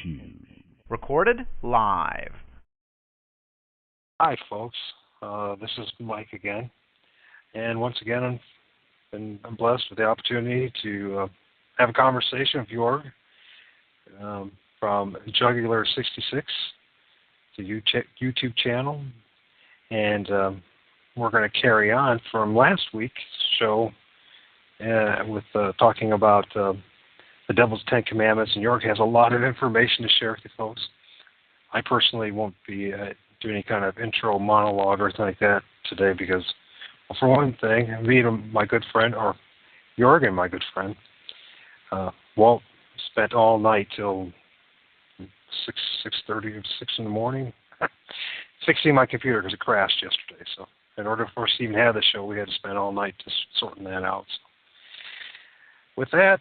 shoes. Recorded live. Hi, folks. This is Mike again. And once again, I'm blessed with the opportunity to have a conversation with Jorg from Jugular66, the YouTube channel. And we're going to carry on from last week's show with talking about the Devil's Ten Commandments. And Jorg has a lot of information to share with you folks. I personally won't be doing any kind of intro monologue or anything like that today because, well, for one thing, me and my good friend, or Jorg and my good friend, Walt, spent all night till 6:30 or 6 in the morning fixing my computer because it crashed yesterday. So in order for us to even have the show, we had to spend all night just sorting that out. So with that,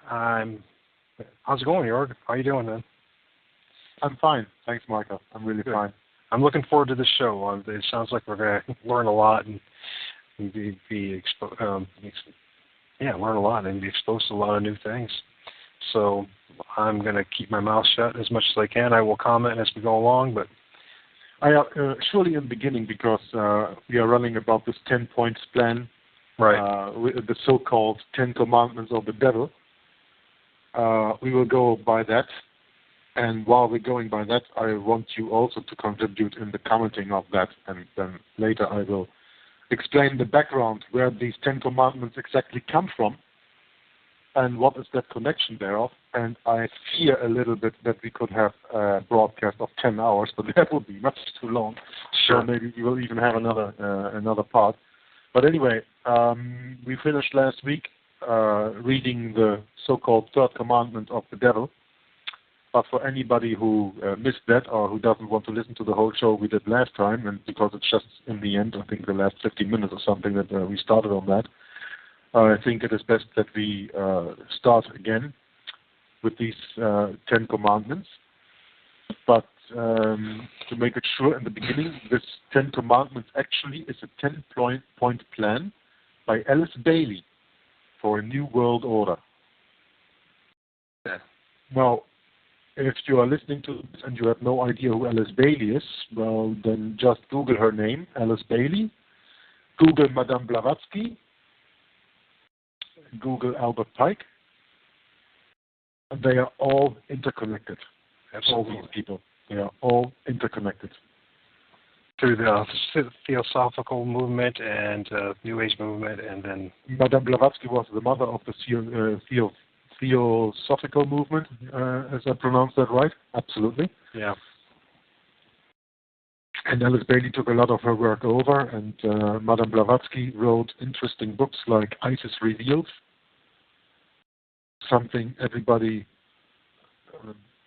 how's it going, Jorg? How you doing, man? I'm fine. Thanks, Michael. I'm really Good. fine. I'm looking forward to the show. It sounds like we're going to learn a lot and learn a lot and be exposed to a lot of new things. So I'm going to keep my mouth shut as much as I can. I will comment as we go along, but surely in the beginning, because we are running about this 10 points plan, right? With the so-called 10 Commandments of the Devil. We will go by that. And while we're going by that, I want you also to contribute in the commenting of that. And then later I will explain the background, where these 10 Commandments exactly come from, and what is that connection thereof. And I fear a little bit that we could have a broadcast of 10 hours, but that would be much too long. Sure. So maybe we will even have another part. But anyway, we finished last week reading the so-called third commandment of the devil. But for anybody who missed that or who doesn't want to listen to the whole show we did last time, and because it's just in the end, I think the last 15 minutes or something that we started on that, I think it is best that we start again with these 10 commandments. But to make it sure in the beginning, this 10 commandments actually is a 10-point plan by Alice Bailey for a new world order. Yeah. Now, if you are listening to this and you have no idea who Alice Bailey is, well, then just Google her name, Alice Bailey. Google Madame Blavatsky. Google Albert Pike. And they are all interconnected. Absolutely. All these people. They are all interconnected. Through the Theosophical movement and New Age movement, and then Madame Blavatsky was the mother of the Theosophical movement, as I pronounced that right? Absolutely. Yeah. And Alice Bailey took a lot of her work over, and Madame Blavatsky wrote interesting books like ISIS Revealed, something everybody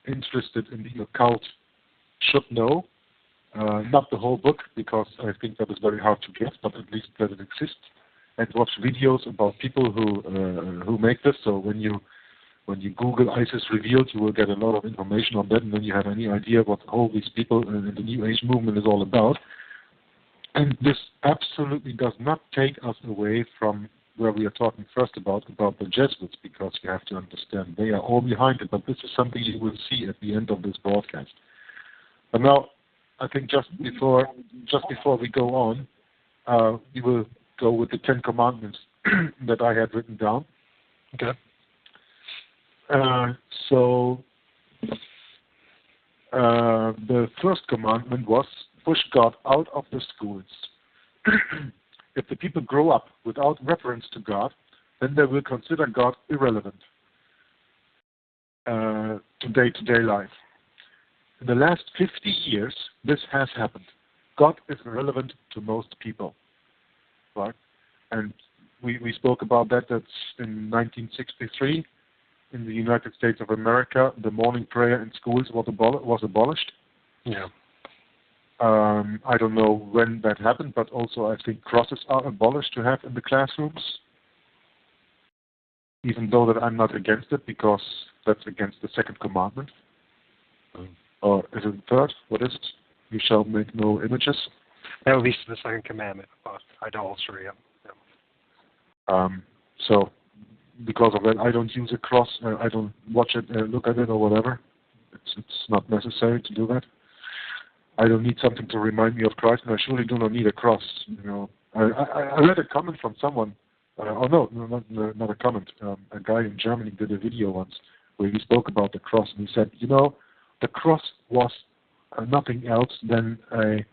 interested in the occult should know. Not the whole book, because I think that is very hard to get, but at least that it exists. And watch videos about people who make this. So when you Google ISIS Revealed, you will get a lot of information on that, and then you have any idea what all these people in the New Age movement is all about. And this absolutely does not take us away from where we are talking first about the Jesuits, because you have to understand they are all behind it. But this is something you will see at the end of this broadcast. But now, I think just before we go on, we will go with the 10 commandments that I had written down. Okay. So the first commandment was push God out of the schools. If the people grow up without reference to God, then they will consider God irrelevant to day-to-day life. In the last 50 years, this has happened. God is irrelevant to most people, right? And we spoke about that. That's in 1963. In the United States of America, the morning prayer in schools was abolished. Yeah. I don't know when that happened, but also I think crosses are abolished to have in the classrooms. Even though that I'm not against it, because that's against the second commandment. Or is it the third? What is it? You shall make no images. That would be the second commandment about idolatry. Yeah. So because of that, I don't use a cross. I don't watch it, look at it, or whatever. It's not necessary to do that. I don't need something to remind me of Christ, and I surely do not need a cross. I read a comment from someone. Not a comment. A guy in Germany did a video once where he spoke about the cross, and he said, the cross was nothing else than a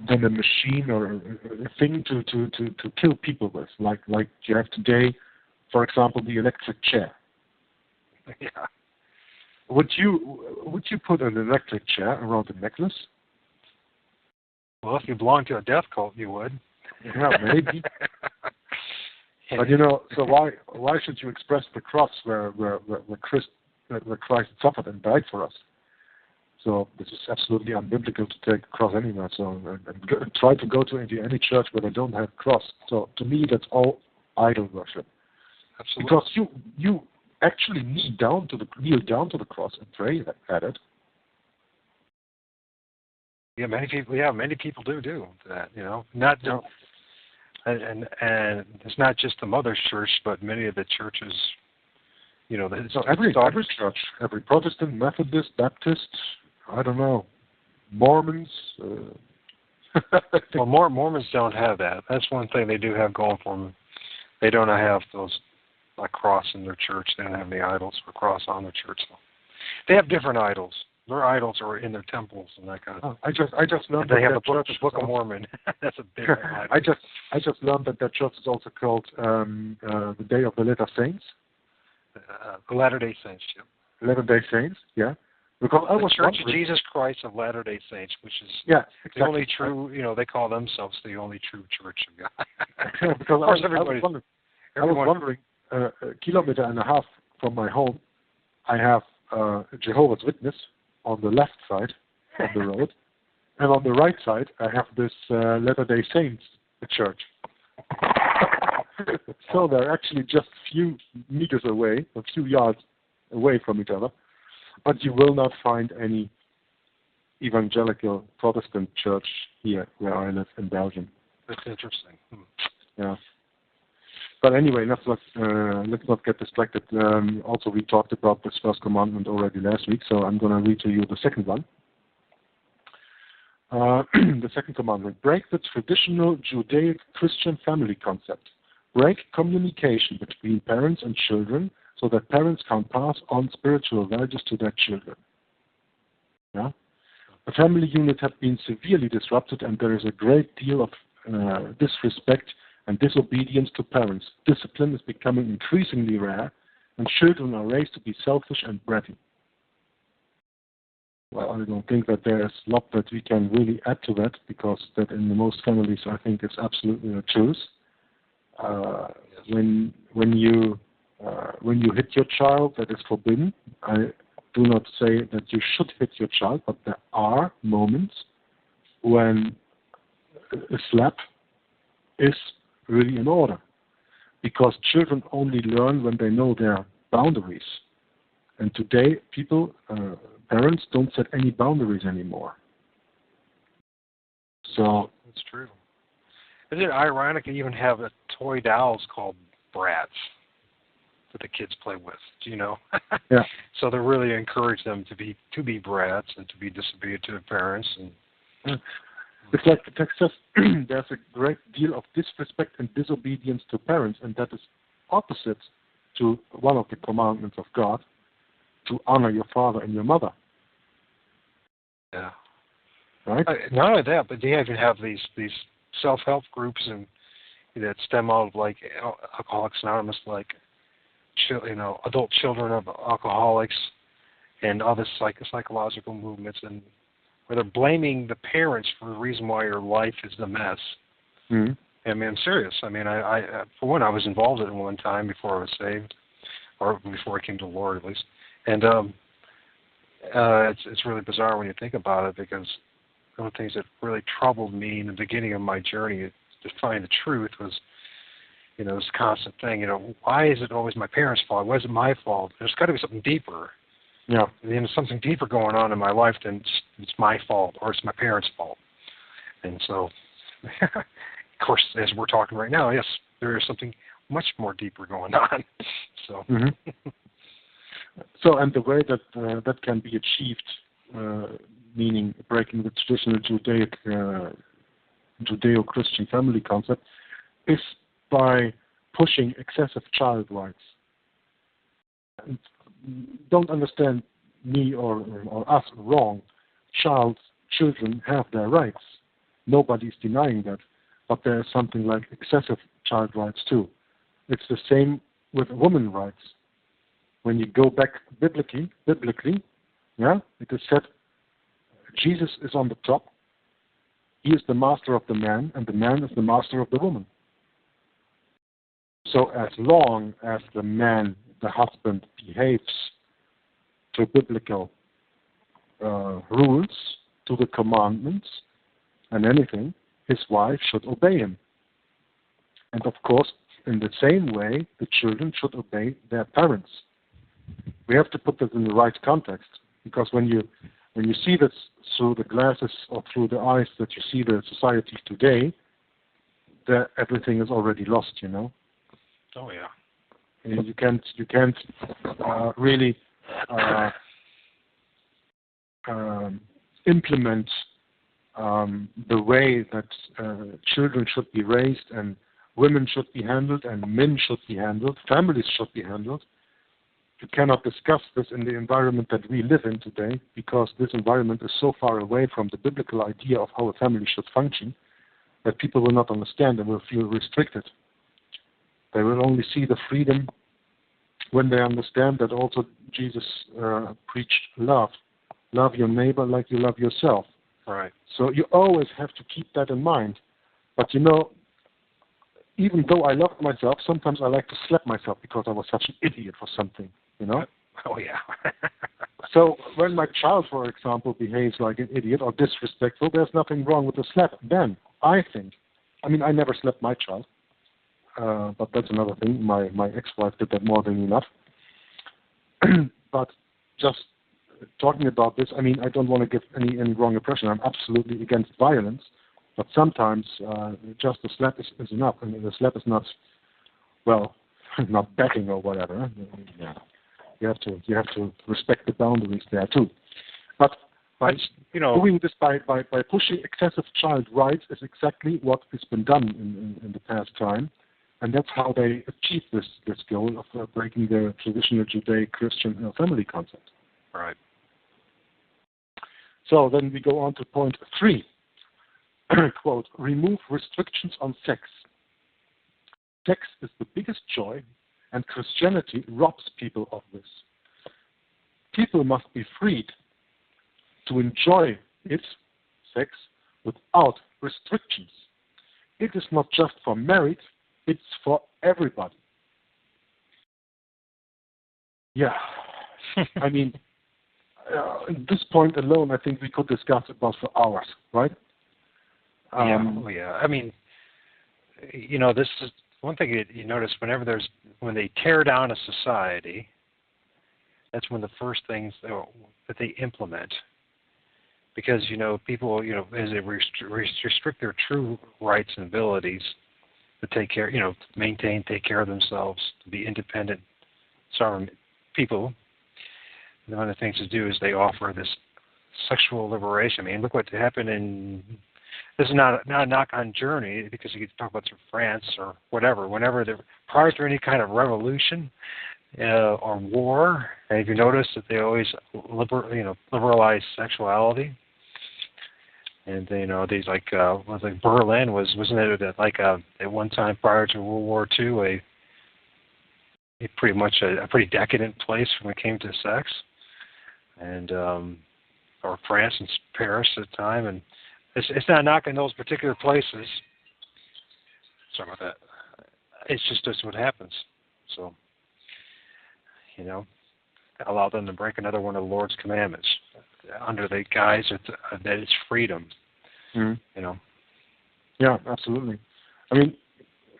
machine or a thing to kill people with, like you have today, for example, the electric chair. Yeah. Would you put an electric chair around a necklace? Well, if you belong to a death cult, you would. Yeah, maybe. But so why should you express the cross where Christ suffered and died for us? So this is absolutely unbiblical to take a cross anywhere. So and try to go to any church where they don't have a cross. So to me, that's all idol worship. Absolutely. Because you actually kneel down to the cross and pray at it. Yeah, many people do that. Not no. And it's not just the Mother's Church, but many of the churches. So every church, every Protestant, Methodist, Baptist, I don't know, Mormons. Well, Mormons don't have that. That's one thing they do have going for them. They don't have those a cross in their church. They don't have any idols or cross on their church. They have different idols. Their idols are in their temples and that kind of thing. I just learned they have that the Book of Mormon. That's a big idol. I just learned that church is also called the Day of the Latter Saints. The Latter-day Saints. Yeah. Latter-day Saints, yeah. Because I was Church of Jesus Christ of Latter-day Saints, which is exactly. the only true. They call themselves the only true Church of God. Because I was wondering, a kilometer and a half from my home, I have Jehovah's Witness on the left side of the road, and on the right side I have this Latter-day Saints church. So they're actually just a few meters away, a few yards away from each other, but you will not find any evangelical Protestant church here where I live in Belgium. That's interesting. Yeah. But anyway, let's not get distracted. Also, we talked about this first commandment already last week, so I'm going to read to you the second one. The second commandment: break the traditional Judaic Christian family concept. Break communication between parents and children so that parents can pass on spiritual values to their children. Yeah? The family unit has been severely disrupted, and there is a great deal of disrespect and disobedience to parents. Discipline is becoming increasingly rare, and children are raised to be selfish and bratty. Well, I don't think that there is a lot that we can really add to that, because that in the most families, I think, is absolutely the truth. When you hit your child, that is forbidden. I do not say that you should hit your child, but there are moments when a slap is really in order, because children only learn when they know their boundaries. And today, parents don't set any boundaries anymore. So that's true. Isn't it ironic you even have toy dolls called brats that the kids play with? Do you know? Yeah. So they really encourage them to be brats and to be disobedient to their parents. And it's like the text says, there's a great deal of disrespect and disobedience to parents, and that is opposite to one of the commandments of God, to honor your father and your mother. Yeah. Right? Not only that, but they even have these self-help groups and that stem out of like Alcoholics Anonymous, like adult children of alcoholics and other psychological movements, and where they're blaming the parents for the reason why your life is a mess. Mm-hmm. I mean, I'm serious. I mean, I for one, I was involved in it one time before I was saved, or before I came to the Lord, at least. And it's really bizarre when you think about it, because one of the things that really troubled me in the beginning of my journey to find the truth was, this constant thing, why is it always my parents' fault? Why is it my fault? There's got to be something deeper. Yeah. There's something deeper going on in my life than it's my fault or it's my parents' fault. And so, of course, as we're talking right now, yes, there is something much more deeper going on. So. Mm-hmm. So, and the way that that can be achieved, meaning breaking the traditional Judeo-Christian family concept, is by pushing excessive child rights. And don't understand me or us wrong. Children have their rights. Nobody's denying that. But there is something like excessive child rights too. It's the same with women's rights. When you go back biblically, yeah, it is said Jesus is on the top. He is the master of the man, and the man is the master of the woman. So as long as the man, the husband, behaves to biblical rules, to the commandments, and anything, his wife should obey him. And of course, in the same way, the children should obey their parents. We have to put this in the right context, because when you see this through the glasses or through the eyes that you see the society today, everything is already lost, you know. Oh yeah. And you can't really implement the way that children should be raised and women should be handled and men should be handled, families should be handled. You cannot discuss this in the environment that we live in today, because this environment is so far away from the biblical idea of how a family should function that people will not understand and will feel restricted. They will only see the freedom when they understand that also Jesus preached love. Love your neighbor like you love yourself. Right. So you always have to keep that in mind. But you know, even though I love myself, sometimes I like to slap myself because I was such an idiot for something, you know? Oh, yeah. So when my child, for example, behaves like an idiot or disrespectful, there's nothing wrong with the slap. Then, I think, I mean, I never slapped my child, but that's another thing. My ex-wife did that more than enough. But just talking about this, I mean, I don't want to give any wrong impression. I'm absolutely against violence. But sometimes just a slap is enough. I mean, the slap is not, well, not batting or whatever. Yeah. You have to respect the boundaries there too. But by doing this by pushing excessive child rights is exactly what has been done in the past time, and that's how they achieve this goal of breaking the traditional Judeo-Christian family concept. Right. So then we go on to point 3. Quote, remove restrictions on sex. Sex is the biggest joy, and Christianity robs people of this. People must be freed to enjoy it, sex, without restrictions. It is not just for married, it's for everybody. Yeah. I mean, at this point alone, I think we could discuss about for hours, right? Yeah. I mean, you know, this is one thing you notice when they tear down a society, that's one of the first things that they implement. Because, you know, people, you know, as they restrict their true rights and abilities to take care, you know, maintain, take care of themselves, to be independent, sovereign people, and one of the things to do is they offer this sexual liberation. I mean, look what happened in... This is not a knock on Germany, because you could talk about France or whatever. Whenever prior to any kind of revolution or war, and if you notice that they always liberalize sexuality, and you know these like Berlin wasn't it like at one time prior to World War II a pretty much a pretty decadent place when it came to sex, and or France and Paris at the time, and it's not knocking those particular places. Sorry about that. It's just that's what happens. So, you know, allow them to break another one of the Lord's commandments under the guise that it's freedom. Mm-hmm. You know. Yeah, absolutely. I mean,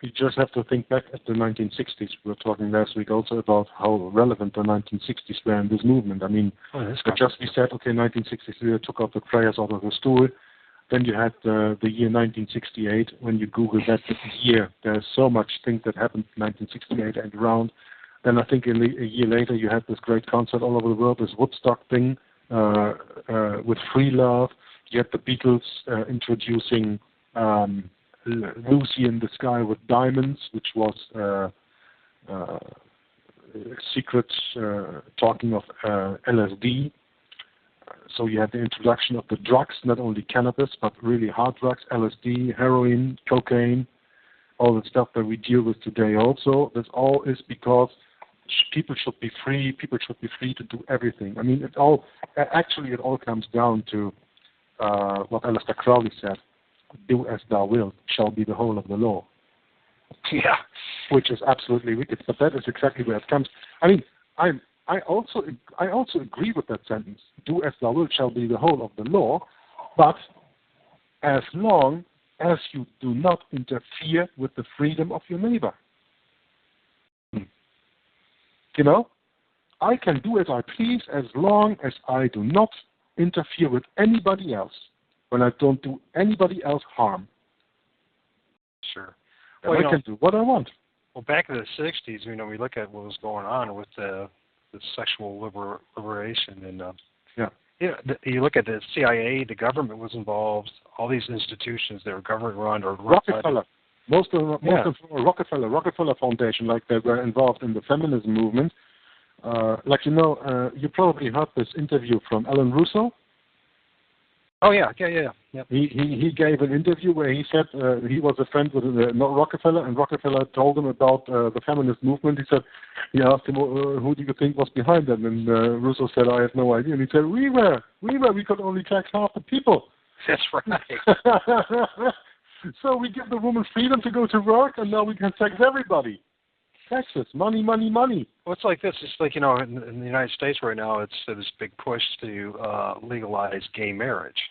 you just have to think back at the 1960s. We were talking last week also about how relevant the 1960s were in this movement. I mean, we said, okay, 1963 they took out the prayers out of the stool. Then you had the year 1968. When you Google that year, there's so much things that happened in 1968 and around Then I think a year later you had this great concert all over the world, this Woodstock thing with free love. You had the Beatles introducing Lucy in the Sky with Diamonds, which was secret talking of LSD. So you had the introduction of the drugs, not only cannabis, but really hard drugs, LSD, heroin, cocaine, all the stuff that we deal with today also. This all is because people should be free. People should be free to do everything. I mean, it all comes down to what Aleister Crowley said, do as thou wilt shall be the whole of the law. Yeah. Which is absolutely wicked, but that is exactly where it comes. I mean, I also agree with that sentence. Do as thou wilt shall be the whole of the law, but as long as you do not interfere with the freedom of your neighbor. You know, I can do as I please as long as I do not interfere with anybody else, when I don't do anybody else harm. Sure. Well, I can do what I want. Well, back in the 60s, you know, we look at what was going on with the sexual liberation, and you look at the CIA, the government was involved, all these institutions that were government run or Rockefeller. Most of them were Rockefeller Foundation, like they were involved in the feminism movement. You probably heard this interview from Alan Russo. Oh yeah. He gave an interview where he said he was a friend with Rockefeller, and Rockefeller told him about the feminist movement. He asked him, who do you think was behind them? And Russo said, I have no idea. And he said, we could only tax half the people. That's right. So we give the woman freedom to go to work, and now we can tax everybody. Taxes, money. Well, it's like this. It's like, you know, in the United States right now, it's this big push to legalize gay marriage.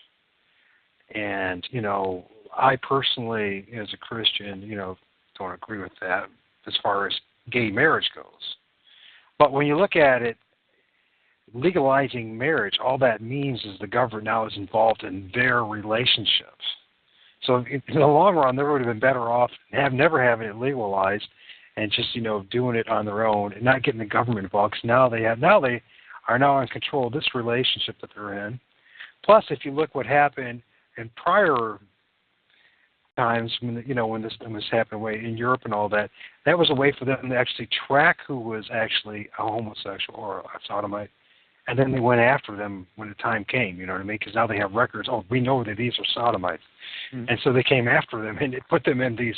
And, you know, I personally, as a Christian, you know, don't agree with that as far as gay marriage goes. But when you look at it, legalizing marriage, all that means is the government now is involved in their relationships. So in the long run, they would have been better off never having it legalized and just, you know, doing it on their own and not getting the government involved. Because now they are now in control of this relationship that they're in. Plus, if you look what happened in prior times, when this happened in Europe and all that, that was a way for them to actually track who was actually a homosexual or a sodomite. And then they went after them when the time came, you know what I mean? Because now they have records. Oh, we know that these are sodomites. Mm-hmm. And so they came after them and they put them in these,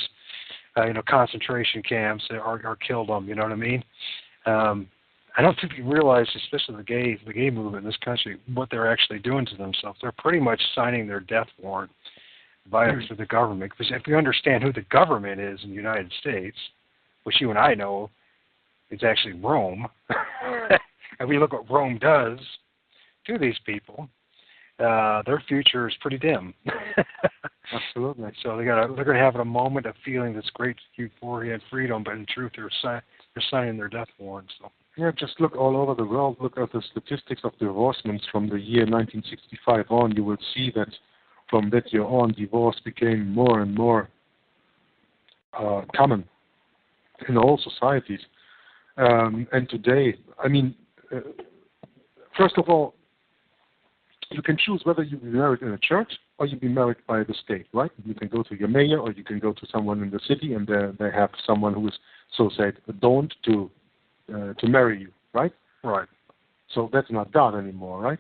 concentration camps or killed them, you know what I mean? I don't think you realize, especially the gay movement in this country, what they're actually doing to themselves. They're pretty much signing their death warrant through the government. Because if you understand who the government is in the United States, which you and I know is actually Rome, and we look what Rome does to these people, their future is pretty dim. Absolutely. So they're going to have a moment of feeling this great euphoria and freedom, but in truth, they're signing their death warrant. So. Yeah, just look all over the world. Look at the statistics of divorcements from the year 1965 on. You will see that from that year on, divorce became more and more common in all societies. And today, I mean, first of all, you can choose whether you be married in a church or you be married by the state, right? You can go to your mayor or you can go to someone in the city, and they have someone who is, so said, adorned to marry you, right? Right. So that's not God anymore, right?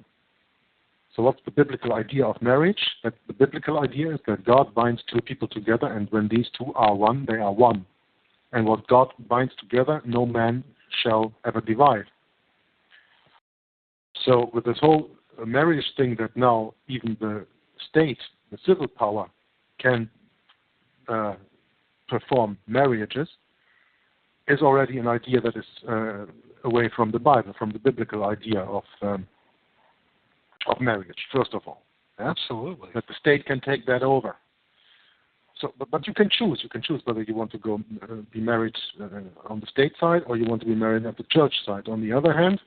So what's the biblical idea of marriage? That the biblical idea is that God binds two people together, and when these two are one, they are one. And what God binds together, no man shall ever divide. So with this whole marriage thing that now even the state, the civil power, can perform marriages, is already an idea that is away from the Bible, from the biblical idea of marriage, first of all. Absolutely. That the state can take that over. So, but you can choose. You can choose whether you want to go be married on the state side or you want to be married at the church side. On the other hand,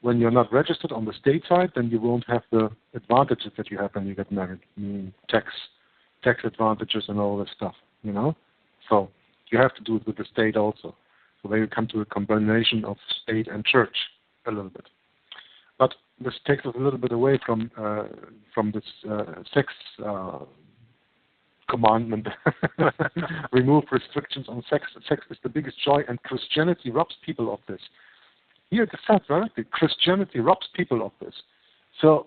when you're not registered on the state side, then you won't have the advantages that you have when you get married. I mean, tax advantages and all this stuff, you know? So you have to do it with the state also. So there you come to a combination of state and church a little bit. But this takes us a little bit away from this sex commandment. Remove restrictions on sex. Sex is the biggest joy, and Christianity robs people of this. Here it is said directly, Christianity robs people of this. So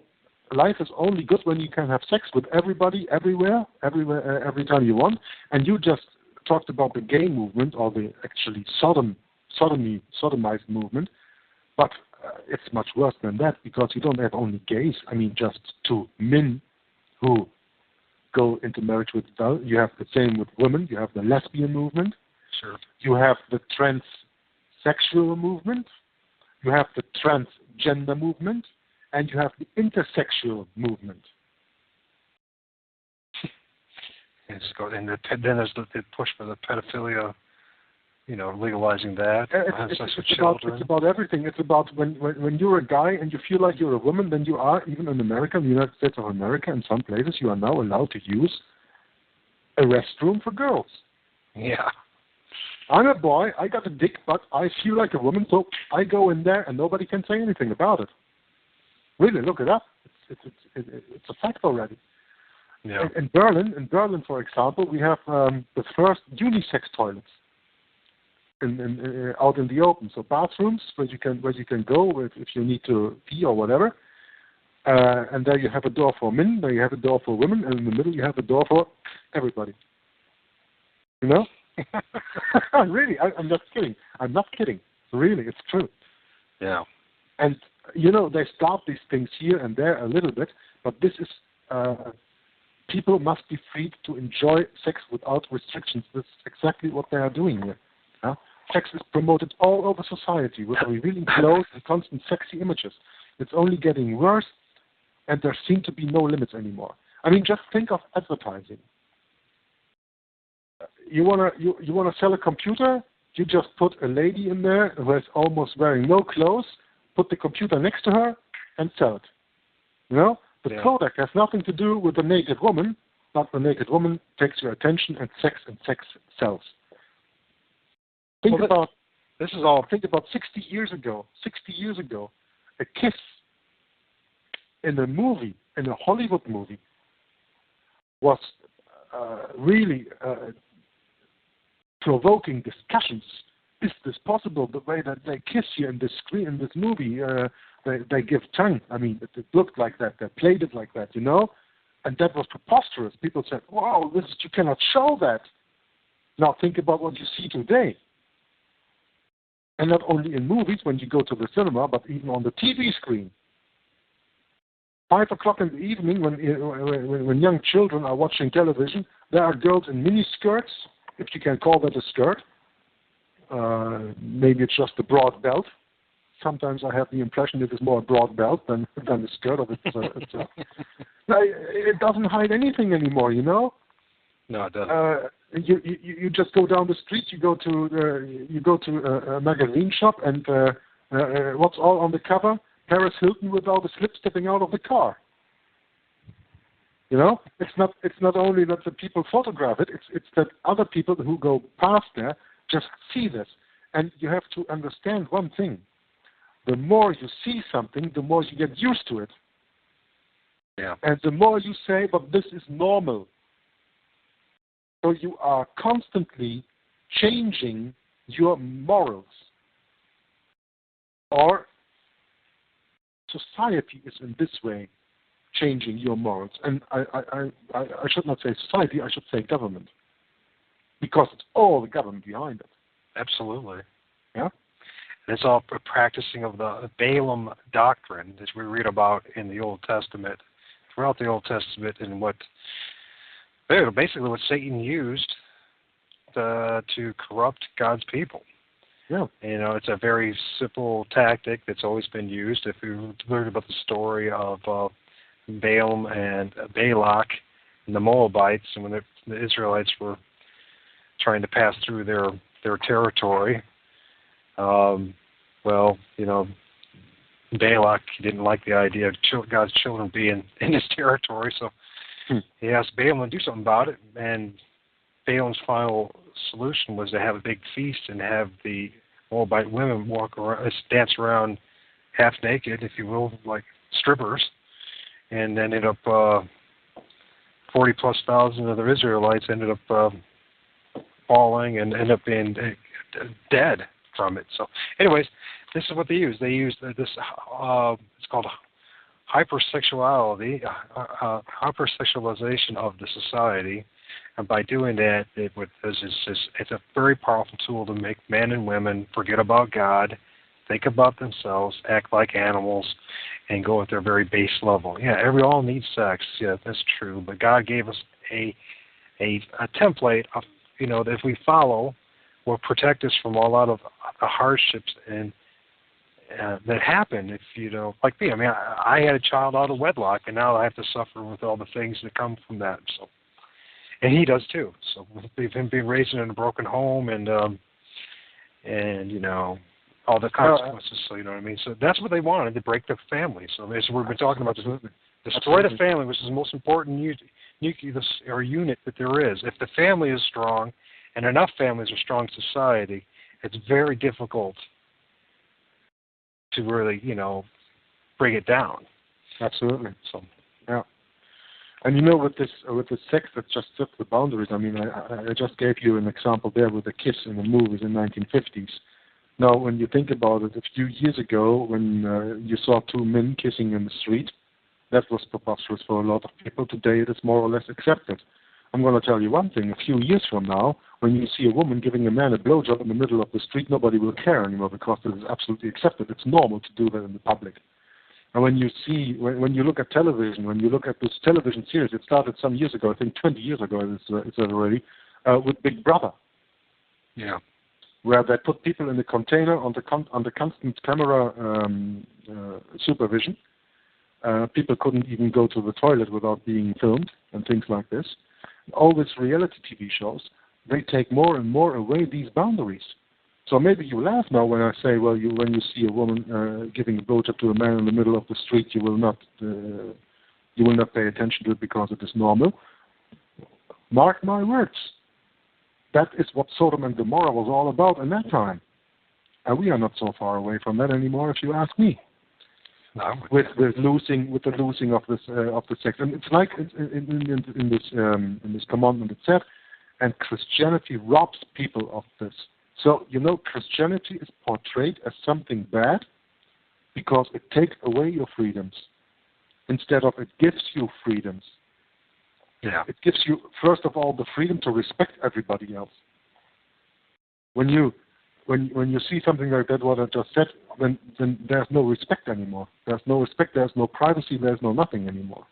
life is only good when you can have sex with everybody, everywhere, every time you want. And you just talked about the gay movement, or the actually sodomized movement, but it's much worse than that, because you don't have only gays. I mean, just two men who go into marriage with adults. You have the same with women. You have the lesbian movement. Sure. You have the transsexual movement. You have the transgender movement, and you have the intersexual movement. And then there's the push for the pedophilia, legalizing that. It's about everything. It's about when you're a guy and you feel like you're a woman, then you are, even in America, in the United States of America, in some places, you are now allowed to use a restroom for girls. Yeah. I'm a boy, I got a dick, but I feel like a woman, so I go in there and nobody can say anything about it. Really, look it up. It's a fact already. Yeah. In Berlin, for example, we have the first unisex toilets out in the open. So bathrooms where you can go if you need to pee or whatever. And there you have a door for men, there you have a door for women, and in the middle you have a door for everybody. You know? Really, I'm not kidding. I'm not kidding. Really, it's true. Yeah. And, they start these things here and there a little bit, but this is, people must be free to enjoy sex without restrictions. That's exactly what they are doing here. Sex is promoted all over society with revealing clothes and constant sexy images. It's only getting worse, and there seem to be no limits anymore. I mean, just think of advertising. You wanna sell a computer? You just put a lady in there who is almost wearing no clothes, put the computer next to her, and sell it. The product has nothing to do with the naked woman, but the naked woman takes your attention, and sex sells. Think about 60 years ago. 60 years ago, a kiss in a movie, in a Hollywood movie, was really provoking discussions. Is this possible? The way that they kiss you in this screen, in this movie, they give tongue. I mean, it looked like that. They played it like that, and that was preposterous. People said, "Wow, you cannot show that." Now think about what you see today. And not only in movies when you go to the cinema, but even on the TV screen. 5 o'clock in the evening, when young children are watching television, there are girls in mini skirts, if you can call that a skirt. Maybe it's just a broad belt. Sometimes I have the impression it is more a broad belt than a skirt. It doesn't hide anything anymore, No, it doesn't. You just go down the street. You go to a magazine shop, and what's all on the cover? Paris Hilton with all the slip stepping out of the car. It's not only that the people photograph it. It's that other people who go past there just see this. And you have to understand one thing: the more you see something, the more you get used to it. Yeah. And the more you say, "But this is normal." So you are constantly changing your morals. Or society is in this way changing your morals. And I should not say society, I should say government. Because it's all the government behind it. Absolutely. Yeah? And it's all a practicing of the Balaam doctrine that we read about in the Old Testament, throughout the Old Testament, and basically what Satan used to corrupt God's people. Yeah. It's a very simple tactic that's always been used. If you learn about the story of Balaam and Balak and the Moabites, and when the Israelites were trying to pass through their territory, Balak didn't like the idea of God's children being in his territory, so he asked Balaam to do something about it, and Balaam's final solution was to have a big feast and have the Moabite women walk around, dance around half naked, if you will, like strippers, and then ended up 40+ thousand of the Israelites ended up falling and ended up being dead from it. So, anyways, this is what they use. They use this. It's called hypersexuality, hypersexualization of the society, and by doing that, it's a very powerful tool to make men and women forget about God, think about themselves, act like animals, and go at their very base level. Yeah, we all need sex. Yeah, that's true. But God gave us a template of, that if we follow, will protect us from a lot of the hardships and that happen. If like me, I mean, I had a child out of wedlock, and now I have to suffer with all the things that come from that. So, and he does too. So, with him being raised in a broken home, and all the consequences. So, you know what I mean. So that's what they wanted, to break the family. So as we've been talking about, destroy the family, which is the most important nucleus or unit that there is. If the family is strong, and enough families are strong society, it's very difficult to really, bring it down. Absolutely. So, yeah. And with this sex that just sets the boundaries. I mean, I just gave you an example there with the kiss in the movies in the 1950s. Now, when you think about it, a few years ago, when you saw two men kissing in the street, that was preposterous for a lot of people. Today, it is more or less accepted. I'm going to tell you one thing. A few years from now, when you see a woman giving a man a blowjob in the middle of the street, nobody will care anymore because it is absolutely accepted. It's normal to do that in the public. And when you look at television, when you look at this television series, it started some years ago, I think 20 years ago it's already, with Big Brother. Yeah. Where they put people in the container under constant camera supervision. People couldn't even go to the toilet without being filmed and things like this. All these reality TV shows, they take more and more away these boundaries. So maybe you laugh now when I say, well, when you see a woman giving a blowjob to a man in the middle of the street, you will not pay attention to it because it is normal. Mark my words. That is what Sodom and Gomorrah was all about in that time. And we are not so far away from that anymore, if you ask me. No. With the losing of the sex, and it's like in this commandment it said, and Christianity robs people of this. So Christianity is portrayed as something bad because it takes away your freedoms instead of it gives you freedoms. Yeah. It gives you, first of all, the freedom to respect everybody else. When you see something like that, what I just said, then there's no respect anymore. There's no respect, there's no privacy, there's no nothing anymore.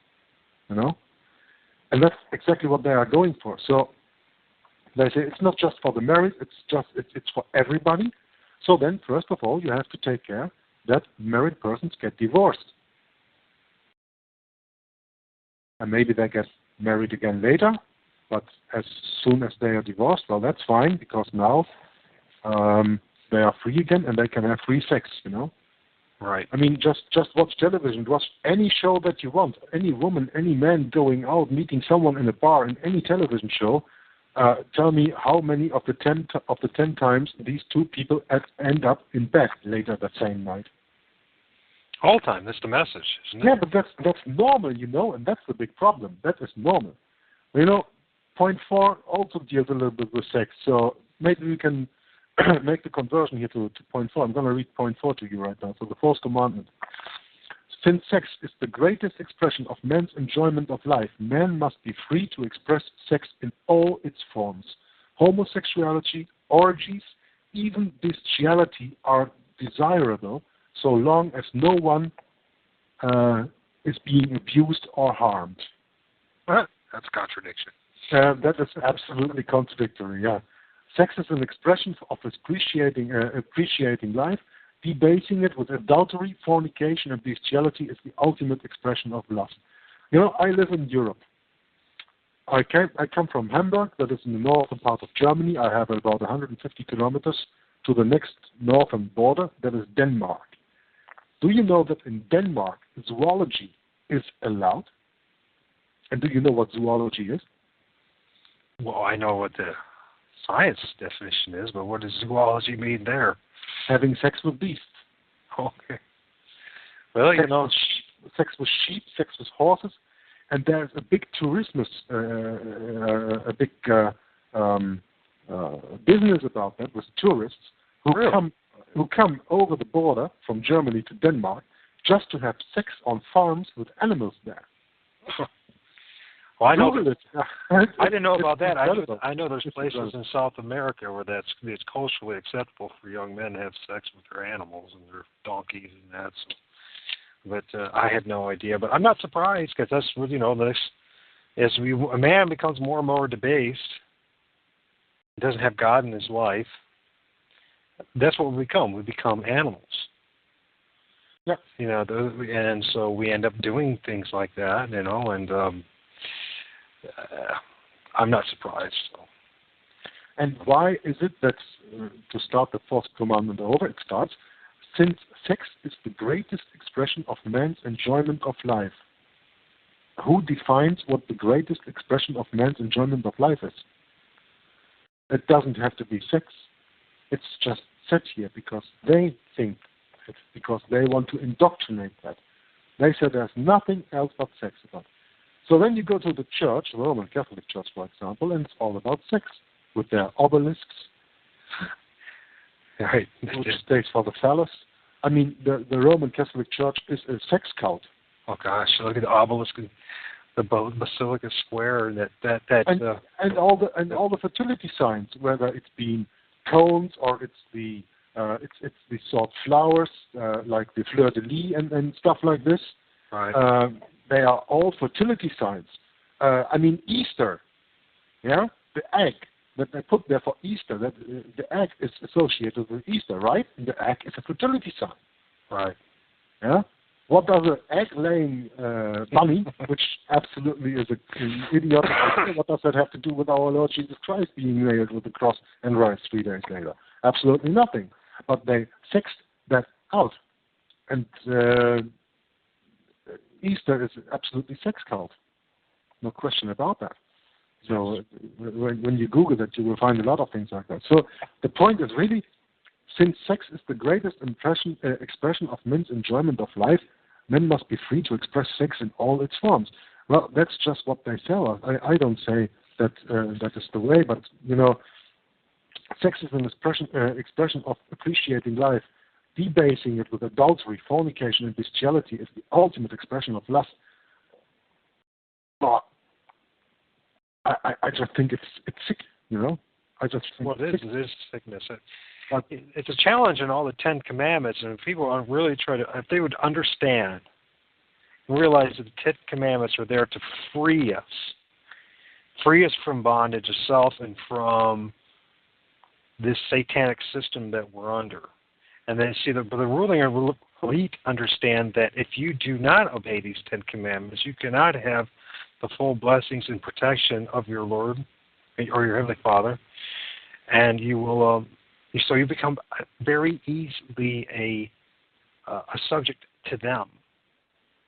And that's exactly what they are going for. So they say it's not just for the married, it's for everybody. So then, first of all, you have to take care that married persons get divorced. And maybe they get married again later, but as soon as they are divorced, well, that's fine, because now they are free again and they can have free sex, Right. I mean, just watch television, watch any show that you want, any woman, any man going out, meeting someone in a bar, in any television show. Tell me how many of the 10 times these two people end up in bed later that same night. All the time. That's the message, isn't it? Yeah, but that's normal, and that's the big problem. That is normal. Point 4 also deals a little bit with sex, so maybe we can make the conversion here to point 4. I'm going to read point 4 to you right now. So the fourth commandment. Since sex is the greatest expression of man's enjoyment of life, man must be free to express sex in all its forms. Homosexuality, orgies, even bestiality are desirable so long as no one is being abused or harmed. That's a contradiction. That is absolutely contradictory, yeah. Sex is an expression of appreciating life. Debasing it with adultery, fornication, and bestiality is the ultimate expression of lust. I live in Europe. I come from Hamburg, that is in the northern part of Germany. I have about 150 kilometers to the next northern border, that is Denmark. Do you know that in Denmark, zoology is allowed? And do you know what zoology is? Well, I know what the science definition is, but what does zoology mean there? Having sex with beasts. Okay. Well, sex, sex with sheep, sex with horses, and there's a big tourismus, a big business about that with tourists who come over the border from Germany to Denmark just to have sex on farms with animals there. Well, I know. I didn't know about that. I know there's places in South America where it's culturally acceptable for young men to have sex with their animals and their donkeys and that. So, but I had no idea. But I'm not surprised because that's as a man becomes more and more debased, doesn't have God in his life. That's what we become. We become animals. Yeah. And so we end up doing things like that. And I'm not surprised. So. And why is it that, to start the fourth commandment over, it starts, since sex is the greatest expression of man's enjoyment of life. Who defines what the greatest expression of man's enjoyment of life is? It doesn't have to be sex. It's just set here because they think it, because they want to indoctrinate that. They say there's nothing else but sex about it. So then you go to the church, the Roman Catholic Church, for example, and it's all about sex, with their obelisks, right, which stays for the phallus. I mean, the Roman Catholic Church is a sex cult. Oh gosh, look at the obelisk, the Basilica Square, and all the fertility signs, whether it's been cones or it's the sort flowers like the fleur de lis and stuff like this. Right. They are all fertility signs. I mean, Easter, yeah, the egg that they put there for Easter, that the egg is associated with Easter, right? And the egg is a fertility sign. Right. Yeah. What does an egg-laying bunny, which absolutely is an idiotic idea, what does that have to do with our Lord Jesus Christ being nailed with the cross and rise 3 days later? Absolutely nothing. But they sexed that out. And Easter is absolutely sex cult. No question about that. So when you Google that, you will find a lot of things like that. So the point is really, since sex is the greatest expression of men's enjoyment of life, men must be free to express sex in all its forms. Well, that's just what they tell us. I don't say that that is the way, but sex is an expression of appreciating life. Debasing it with adultery, fornication, and bestiality is the ultimate expression of lust. Well, I just think it's sick, I just think it is sickness. It's a challenge in all the 10 Commandments, and if people are really if they would understand and realize that the 10 Commandments are there to free us from bondage of self and from this satanic system that we're under. And then see the ruling elite understand that if you do not obey these 10 Commandments, you cannot have the full blessings and protection of your Lord or your Heavenly Father, and you will. So you become very easily a subject to them.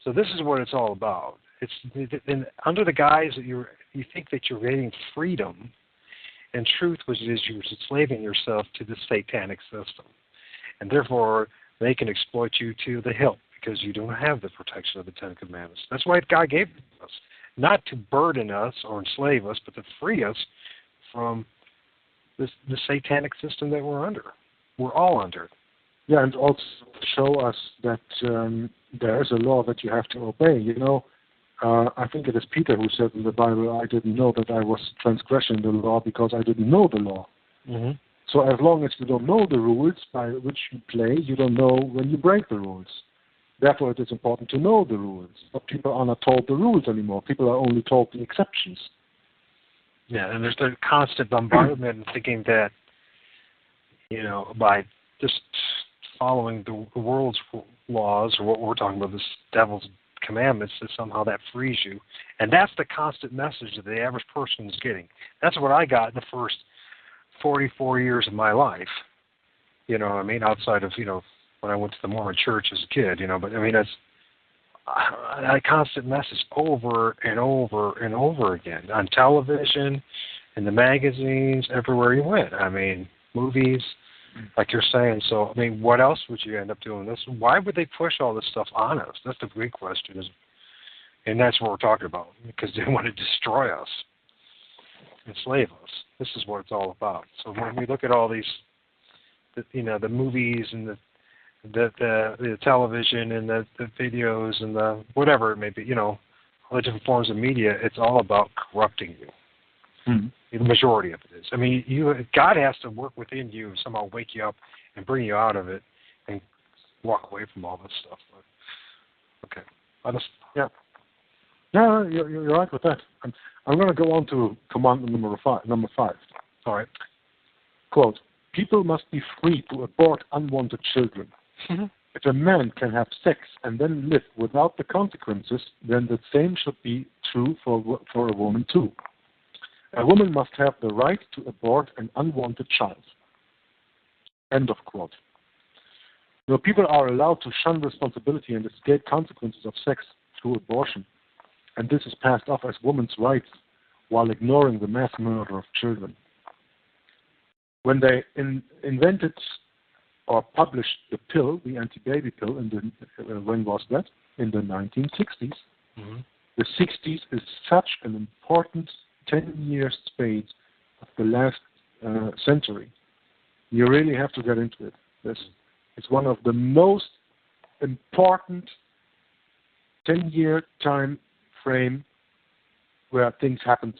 So this is what it's all about. It's under the guise that you think that you're getting freedom, and truth, which is you're enslaving yourself to the satanic system. And therefore, they can exploit you to the hilt because you don't have the protection of the 10 Commandments. That's why God gave it to us. Not to burden us or enslave us, but to free us from the satanic system that we're under. We're all under. Yeah, and also show us that there is a law that you have to obey. I think it is Peter who said in the Bible, I didn't know that I was transgressing the law because I didn't know the law. Mm-hmm. So as long as you don't know the rules by which you play, you don't know when you break the rules. Therefore, it is important to know the rules. But people are not told the rules anymore. People are only told the exceptions. Yeah, and there's the constant bombardment and thinking that, by just following the world's laws, or what we're talking about, this devil's commandments, that somehow that frees you. And that's the constant message that the average person is getting. That's what I got in the first 44 years of my life. Outside of, when I went to the Mormon church as a kid, but that's a constant message over and over and over again on television, in the magazines, everywhere you went. I mean, movies, like you're saying. So, I mean, what else would you end up doing this? Why would they push all this stuff on us? That's the big question. And that's what we're talking about, because they want to destroy us, enslave us. This is what it's all about. So when we look at all these, the movies and the television and the videos and the whatever it may be, all the different forms of media, it's all about corrupting you. Mm-hmm. The majority of it is. I mean, God has to work within you, somehow wake you up and bring you out of it and walk away from all this stuff. But, okay. Yeah. Yeah, you're right with that. I'm going to go on to commandment number five. All right. Quote, people must be free to abort unwanted children. Mm-hmm. If a man can have sex and then live without the consequences, then the same should be true for a woman too. A woman must have the right to abort an unwanted child. End of quote. People are allowed to shun responsibility and escape consequences of sex through abortion. And this is passed off as women's rights while ignoring the mass murder of children. When they invented or published the pill, the anti-baby pill, when was that? In the 1960s. Mm-hmm. The 60s is such an important 10-year space of the last century. You really have to get into it. It's one of the most important 10-year time frame where things happened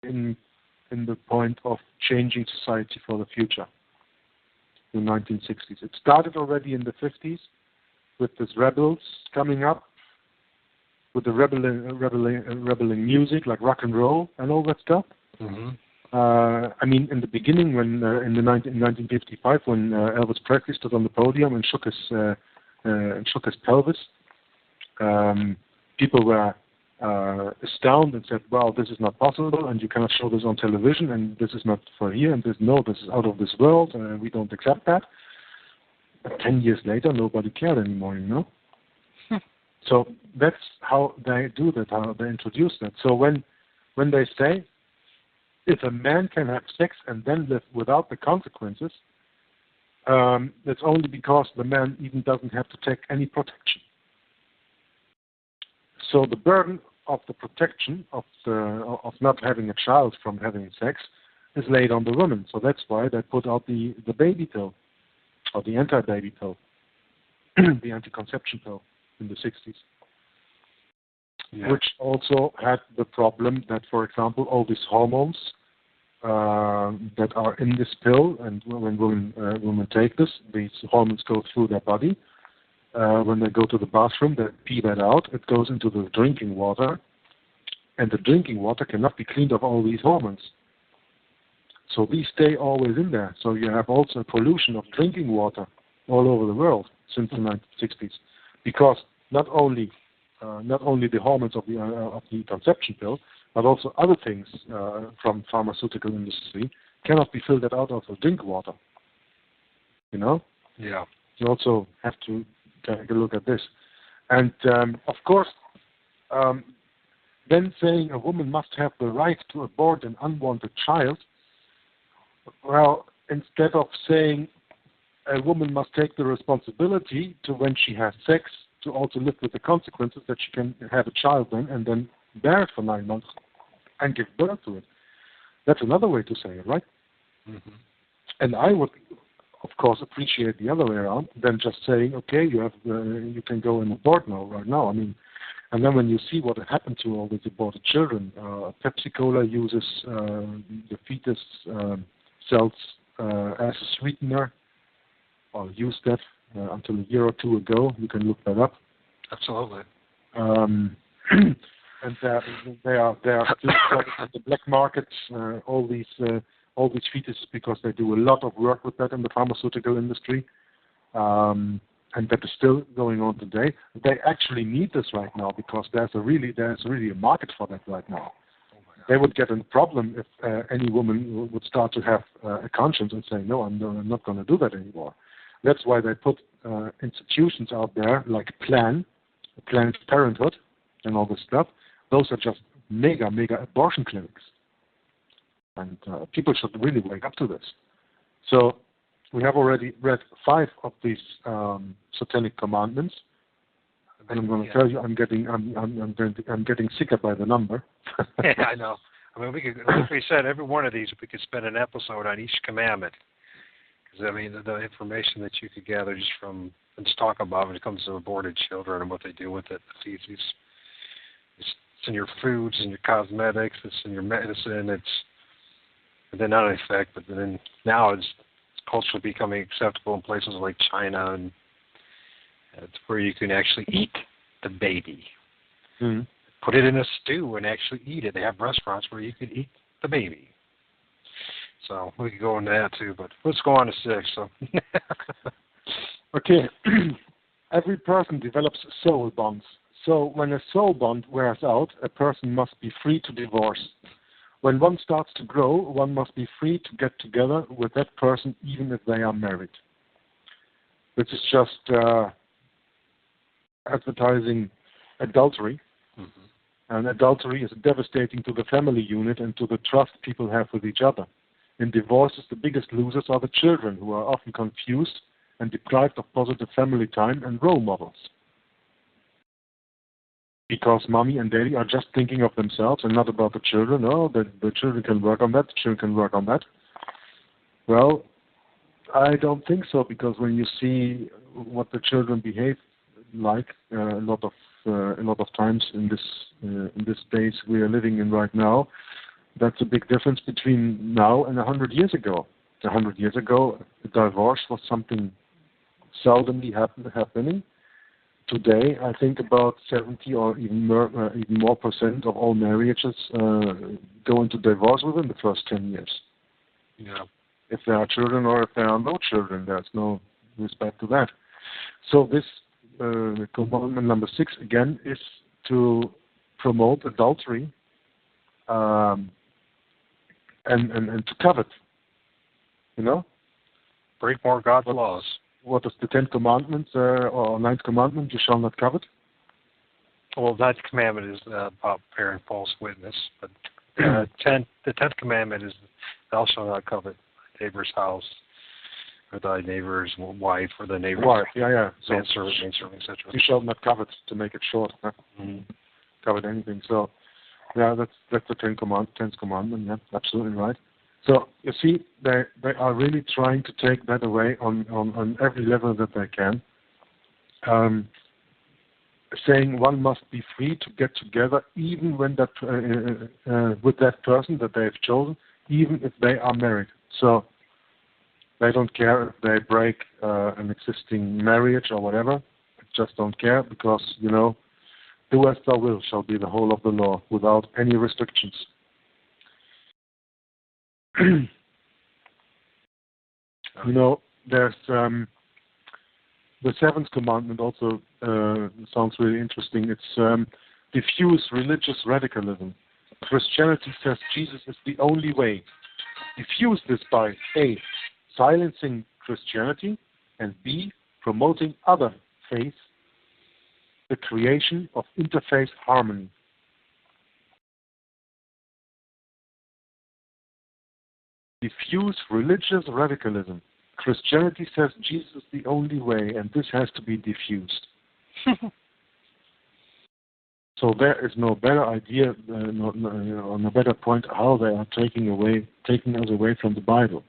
in the point of changing society for the future. In the 1960s. It started already in the 50s with these rebels coming up, with the rebelling music like rock and roll and all that stuff. Mm-hmm. I mean, in the beginning, when in 1955, when Elvis Presley stood on the podium and shook his pelvis, people were astounded and said, "Well, this is not possible, and you cannot show this on television, and this is not for here, and this is out of this world, and we don't accept that." But 10 years later, nobody cared anymore, So that's how they do that, how they introduce that. So when they say, if a man can have sex and then live without the consequences, that's only because the man even doesn't have to take any protection. So the burden of the protection of not having a child from having sex is laid on the woman. So that's why they put out the baby pill, or the anti-baby pill, the anti-conception pill in the 60s. Yeah. Which also had the problem that, for example, all these hormones that are in this pill, and when women take this, these hormones go through their body. When they go to the bathroom, they pee that out. It goes into the drinking water, and the drinking water cannot be cleaned of all these hormones. So these stay always in there. So you have also pollution of drinking water all over the world since the 1960s, because not only the hormones of the conception pill, but also other things from pharmaceutical industry cannot be filtered out of the drink water. Yeah. You also have to take a look at this. And of course, then saying a woman must have the right to abort an unwanted child, well, instead of saying a woman must take the responsibility to, when she has sex, to also live with the consequences, that she can have a child then and then bear it for 9 months and give birth to it. That's another way to say it, right? Mm-hmm. And I would, of course, appreciate the other way around than just saying, okay, you can go and abort now, right now. I mean, and then when you see what happened to all these aborted children, Pepsi Cola uses the fetus cells as a sweetener, or used that until a year or two ago. You can look that up. Absolutely. And they are still selling on the black market all these fetuses, because they do a lot of work with that in the pharmaceutical industry, and that is still going on today. They actually need this right now because there's really a market for that right now. They would get in a problem if any woman would start to have a conscience and say, no, I'm not going to do that anymore. That's why they put institutions out there like Planned Parenthood and all this stuff. Those are just mega abortion clinics. And people should really wake up to this. So we have already read 5 of these Satanic commandments, and I'm going to tell you, I'm getting sicker by the number. Yeah, I know. I mean, like we said, every one of these, we could spend an episode on each commandment. Because I mean, the information that you could gather just from and just talk about when it comes to aborted children and what they do with it, the feces. It's in your foods, in your cosmetics, it's in your medicine, and then not in effect, but then now it's culturally becoming acceptable in places like China, and it's where you can actually eat the baby. Mm-hmm. Put it in a stew and actually eat it. They have restaurants where you can eat the baby. So we could go into that too, but let's go on to 6. So. Okay. Every person develops soul bonds. So when a soul bond wears out, a person must be free to divorce. When one starts to grow, one must be free to get together with that person even if they are married. This is just advertising adultery. Mm-hmm. And adultery is devastating to the family unit and to the trust people have with each other. In divorces, the biggest losers are the children, who are often confused and deprived of positive family time and role models. Because mommy and daddy are just thinking of themselves and not about the children. Oh, the children can work on that, the children can work on that. Well, I don't think so, because when you see what the children behave like, a lot of times in this days we are living in right now, that's a big difference between now and 100 years ago. 100 years ago, a divorce was something seldomly happening. Today, I think about 70 or even more percent of all marriages go into divorce within the first 10 years. Yeah. If there are children or if there are no children, there's no respect to that. So this commandment number 6 again is to promote adultery and to covet. You know, break more God's laws. What is the 10th commandment or 9th commandment? You shall not covet. Well, that commandment is about bearing false witness, but the 10th commandment is thou shalt not covet thy neighbor's house, or thy neighbor's wife, or the neighbor's wife. Yeah. manservant, etc. You shall not covet, to make it short. Huh? Mm-hmm. Covet anything. So, yeah, that's the 10th commandment. Yeah, absolutely right. So you see, they are really trying to take that away on every level that they can. Saying one must be free to get together, even when that with that person that they have chosen, even if they are married. So they don't care if they break an existing marriage or whatever. They just don't care, because do as thou wilt shall be the whole of the law, without any restrictions. There's the 7th commandment also sounds really interesting. It's diffuse religious radicalism. Christianity says Jesus is the only way. Diffuse this by A, silencing Christianity, and B, promoting other faiths, the creation of interfaith harmony. Diffuse religious radicalism. Christianity says Jesus is the only way, and this has to be diffused. So there is no better idea, no better point how they are taking us away from the Bible.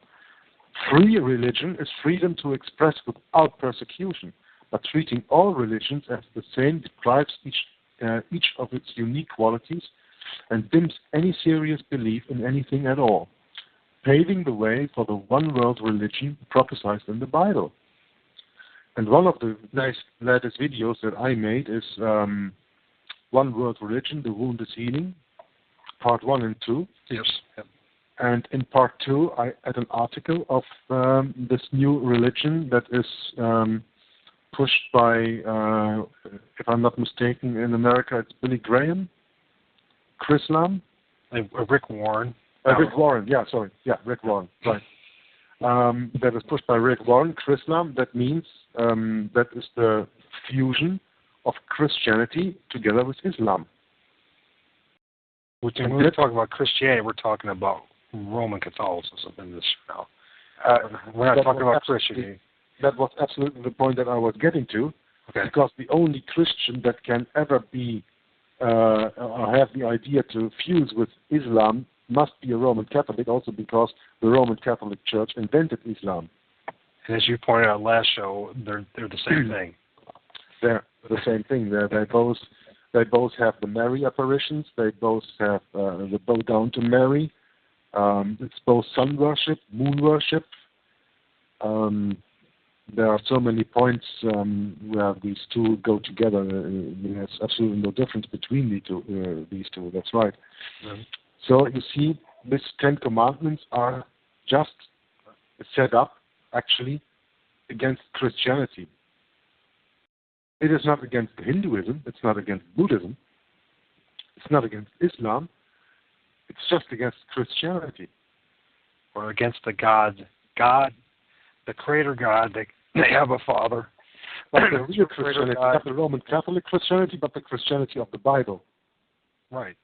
Free religion is freedom to express without persecution, but treating all religions as the same deprives each of its unique qualities and dims any serious belief in anything at all, paving the way for the one-world religion prophesied in the Bible. And one of the latest videos that I made is One-World Religion, The Wound is Healing, Part 1 and 2. Yes. Yep. And in Part 2, I add an article of this new religion that is pushed by, if I'm not mistaken, in America, it's Billy Graham, Chrislam, Rick Warren. Rick Warren, Rick Warren, right. That is pushed by Rick Warren, Chrislam. That means that is the fusion of Christianity together with Islam. When we're talking about Christianity, we're talking about Roman Catholicism in this now. We're not talking about Christianity. That was absolutely the point that I was getting to. Okay. Because the only Christian that can ever be or have the idea to fuse with Islam must be a Roman Catholic, also because the Roman Catholic Church invented Islam. And as you pointed out last show, they're the same thing. They're the same thing. They both have the Mary apparitions. They both have the bow down to Mary. It's both sun worship, moon worship. There are so many points where these two go together. There's absolutely no difference between these two. That's right. Mm-hmm. So you see, these 10 Commandments are just set up, actually, against Christianity. It is not against Hinduism. It's not against Buddhism. It's not against Islam. It's just against Christianity. Or against the God, the Creator God. They have a Father. But the real Christianity, not the Roman Catholic Christianity, but the Christianity of the Bible. Right.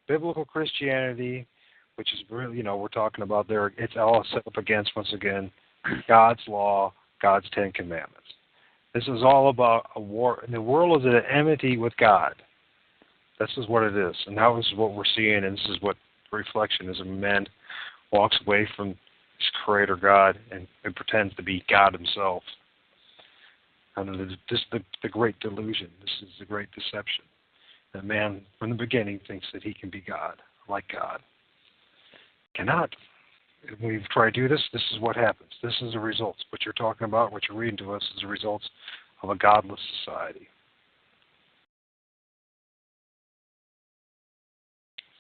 Biblical Christianity, which is really, we're talking about there, it's all set up against, once again, God's law, God's 10 Commandments. This is all about a war. The world is at enmity with God. This is what it is. And that is what we're seeing, and this is what reflection is. A man walks away from his Creator God and pretends to be God himself. And this is the great delusion. This is the great deception. That man, from the beginning, thinks that he can be God, like God. Cannot. When you try to do this, this is what happens. This is the results. What you're talking about, what you're reading to us, is the results of a godless society.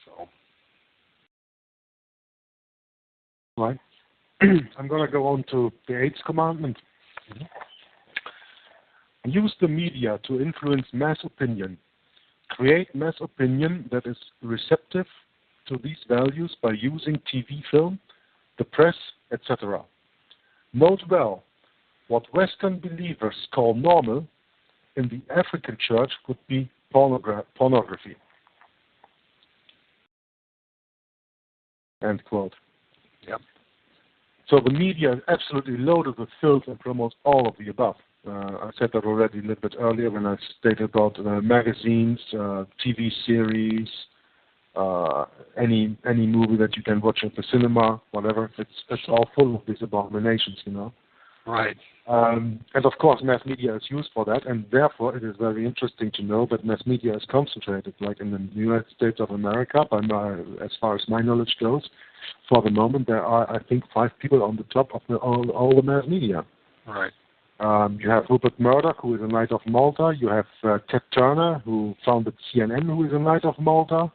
So. Right. I'm going to go on to the 8th commandment. Mm-hmm. Use the media to influence mass opinion. Create mass opinion that is receptive to these values by using TV film, the press, etc. Note well, what Western believers call normal in the African church would be pornography. End quote. Yep. So the media is absolutely loaded with filth and promotes all of the above. I said that already a little bit earlier when I stated about magazines, TV series, any movie that you can watch at the cinema, whatever. It's all full of these abominations, Right. And of course, mass media is used for that, and therefore it is very interesting to know that mass media is concentrated, like in the United States of America, as far as my knowledge goes. For the moment, there are, I think, 5 people on the top of all the mass media. Right. You have Rupert Murdoch, who is a Knight of Malta. You have Ted Turner, who founded CNN, who is a Knight of Malta.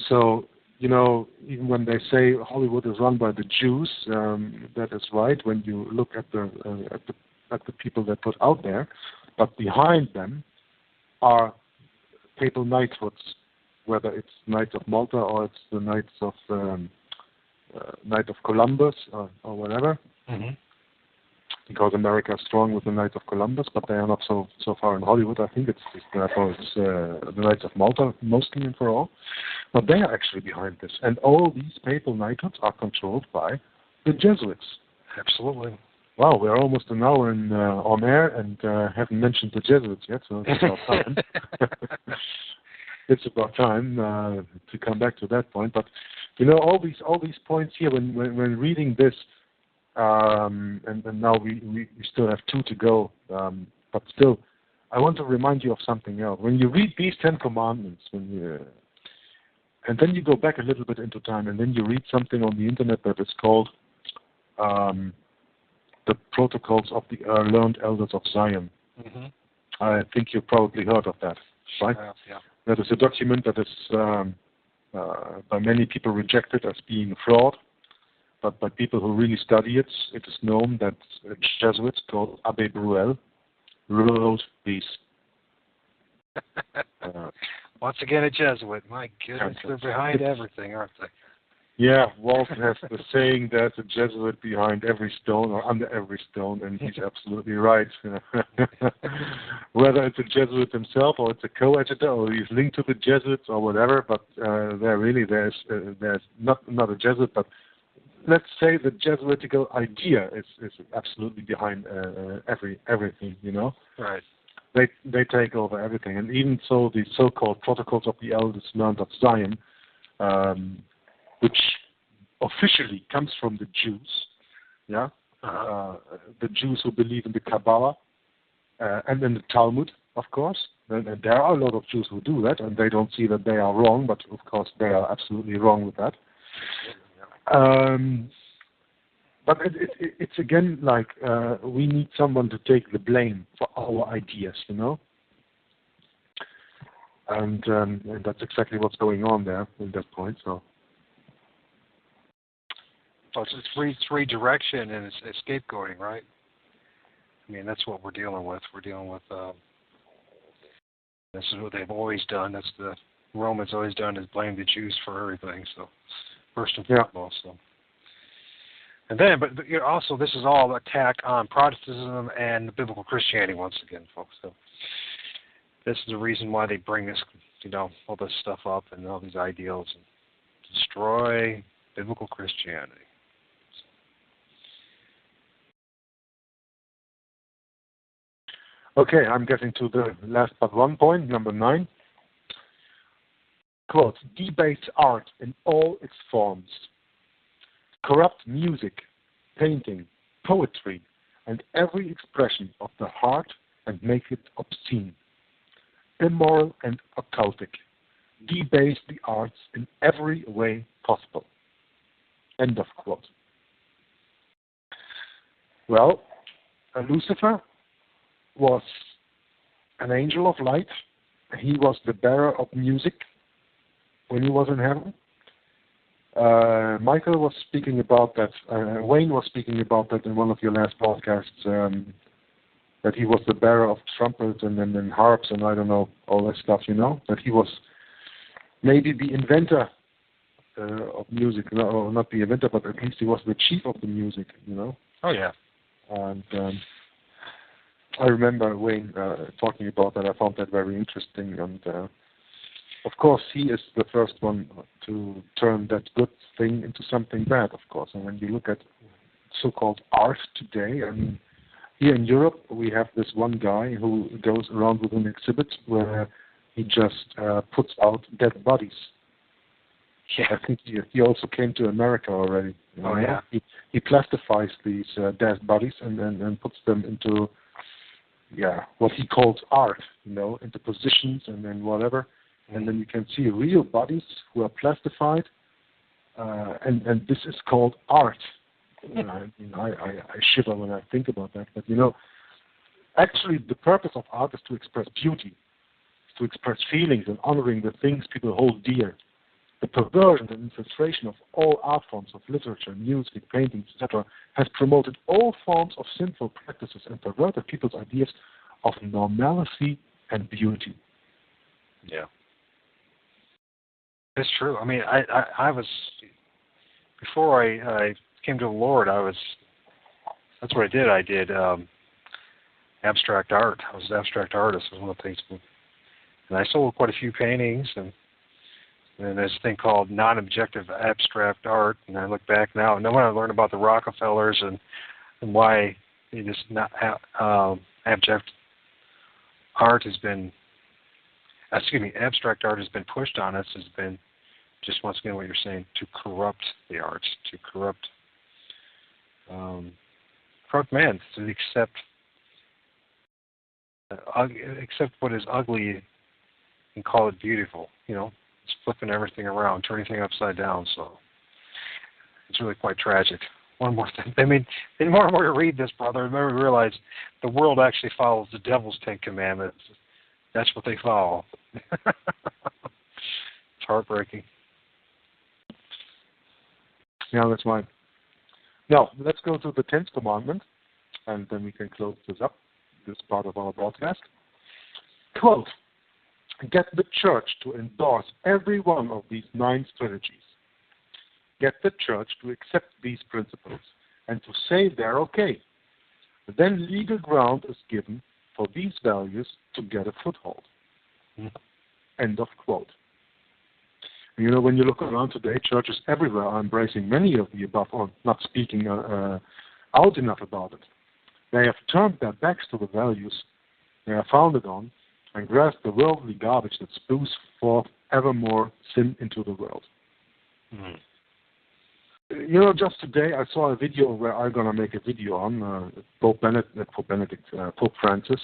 So, even when they say Hollywood is run by the Jews, that is right when you look at the people that put out there. But behind them are papal knighthoods, whether it's Knights of Malta or it's the Knights of Knight of Columbus or whatever. Mm-hmm. Because America is strong with the Knights of Columbus, but they are not so far in Hollywood. I think it's the Knights of Malta, mostly and for all. But they are actually behind this. And all these papal knighthoods are controlled by the Jesuits. Absolutely. Wow, we're almost an hour on air and haven't mentioned the Jesuits yet, so it's about time. It's about time to come back to that point. But, all these points here, when reading this, and now we still have 2 to go, but still, I want to remind you of something else. When you read these 10 commandments, and then you go back a little bit into time, and then you read something on the internet that is called the Protocols of the Learned Elders of Zion. Mm-hmm. I think you've probably heard of that, right? Yeah. That is a document that is by many people rejected as being a fraud. But by people who really study it, it is known that a Jesuit called Abbé Bruel wrote these. Once again, a Jesuit. My goodness, they're behind everything, aren't they? Yeah, Walt has the saying there's a Jesuit behind every stone or under every stone, and he's absolutely right. Whether it's a Jesuit himself or it's a coadjutor or he's linked to the Jesuits or whatever, but there's not a Jesuit, but let's say the Jesuitical idea is absolutely behind everything, you know. Right. They take over everything, and even so, the so-called Protocols of the Elders Mount of Zion, which officially comes from the Jews, yeah, the Jews who believe in the Kabbalah and in the Talmud, of course. And there are a lot of Jews who do that, and they don't see that they are wrong, but of course they are absolutely wrong with that. But it's again like we need someone to take the blame for our ideas, you know. And that's exactly what's going on there at that point. So. Well, it's redirection and it's scapegoating, right? I mean, that's what we're dealing with. We're dealing with this is what they've always done. That's the Romans always done, is blame the Jews for everything. So first and foremost. So. And then, but also this is all attack on Protestantism and biblical Christianity once again, folks. So this is the reason why they bring this, all this stuff up and all these ideals and destroy biblical Christianity. Okay, I'm getting to the last but one point, number 9. Quote, debase art in all its forms. Corrupt music, painting, poetry, and every expression of the heart and make it obscene, immoral and occultic. Debase the arts in every way possible. End of quote. Well, Lucifer was an angel of light. He was the bearer of music when he was in heaven. Michael was speaking about that. Wayne was speaking about that in one of your last podcasts, that he was the bearer of trumpets and harps and I don't know, all that stuff, that he was maybe the inventor of music. No, not the inventor, but at least he was the chief of the music, Oh, yeah. And I remember Wayne talking about that. I found that very interesting. And of course, he is the first one to turn that good thing into something bad, of course. And when you look at so-called art today, I mean, here in Europe, we have this one guy who goes around with an exhibit where he just puts out dead bodies. Yeah. I think he also came to America already. Oh, yeah. He plastifies these dead bodies and puts them into what he calls art, into positions and then whatever. And then you can see real bodies who are plastified, and this is called art. I shiver when I think about that. But, actually the purpose of art is to express beauty, to express feelings and honoring the things people hold dear. The perversion and infiltration of all art forms of literature, music, paintings, etc., has promoted all forms of sinful practices and perverted people's ideas of normalcy and beauty. Yeah. It's true. I mean, I was, before I came to the Lord, that's what I did. I did abstract art. I was an abstract artist, was one of the things. And I sold quite a few paintings, and there's a thing called non-objective abstract art. And I look back now, and then when I learned about the Rockefellers and why it is not abstract art has been pushed on us, has been just once again what you're saying, to corrupt the arts, to corrupt man, to accept what is ugly and call it beautiful. It's flipping everything around, turning everything upside down. So it's really quite tragic. One more thing. I mean, the more and more you read this, brother, the more you realize the world actually follows the devil's 10 commandments. That's what they follow. It's heartbreaking. Yeah, that's right. Now, let's go to the 10th commandment, and then we can close this part of our broadcast. Quote, get the church to endorse every one of these 9 strategies. get the church to accept these principles and to say they're okay. Then legal ground is given for these values to get a foothold. End of quote. You know, when you look around today, churches everywhere are embracing many of the above, or not speaking out enough about it. They have turned their backs to the values they are founded on and grasped the worldly garbage that spews forth ever more sin into the world. You know, just today I saw a video where I'm going to make a video on Pope Francis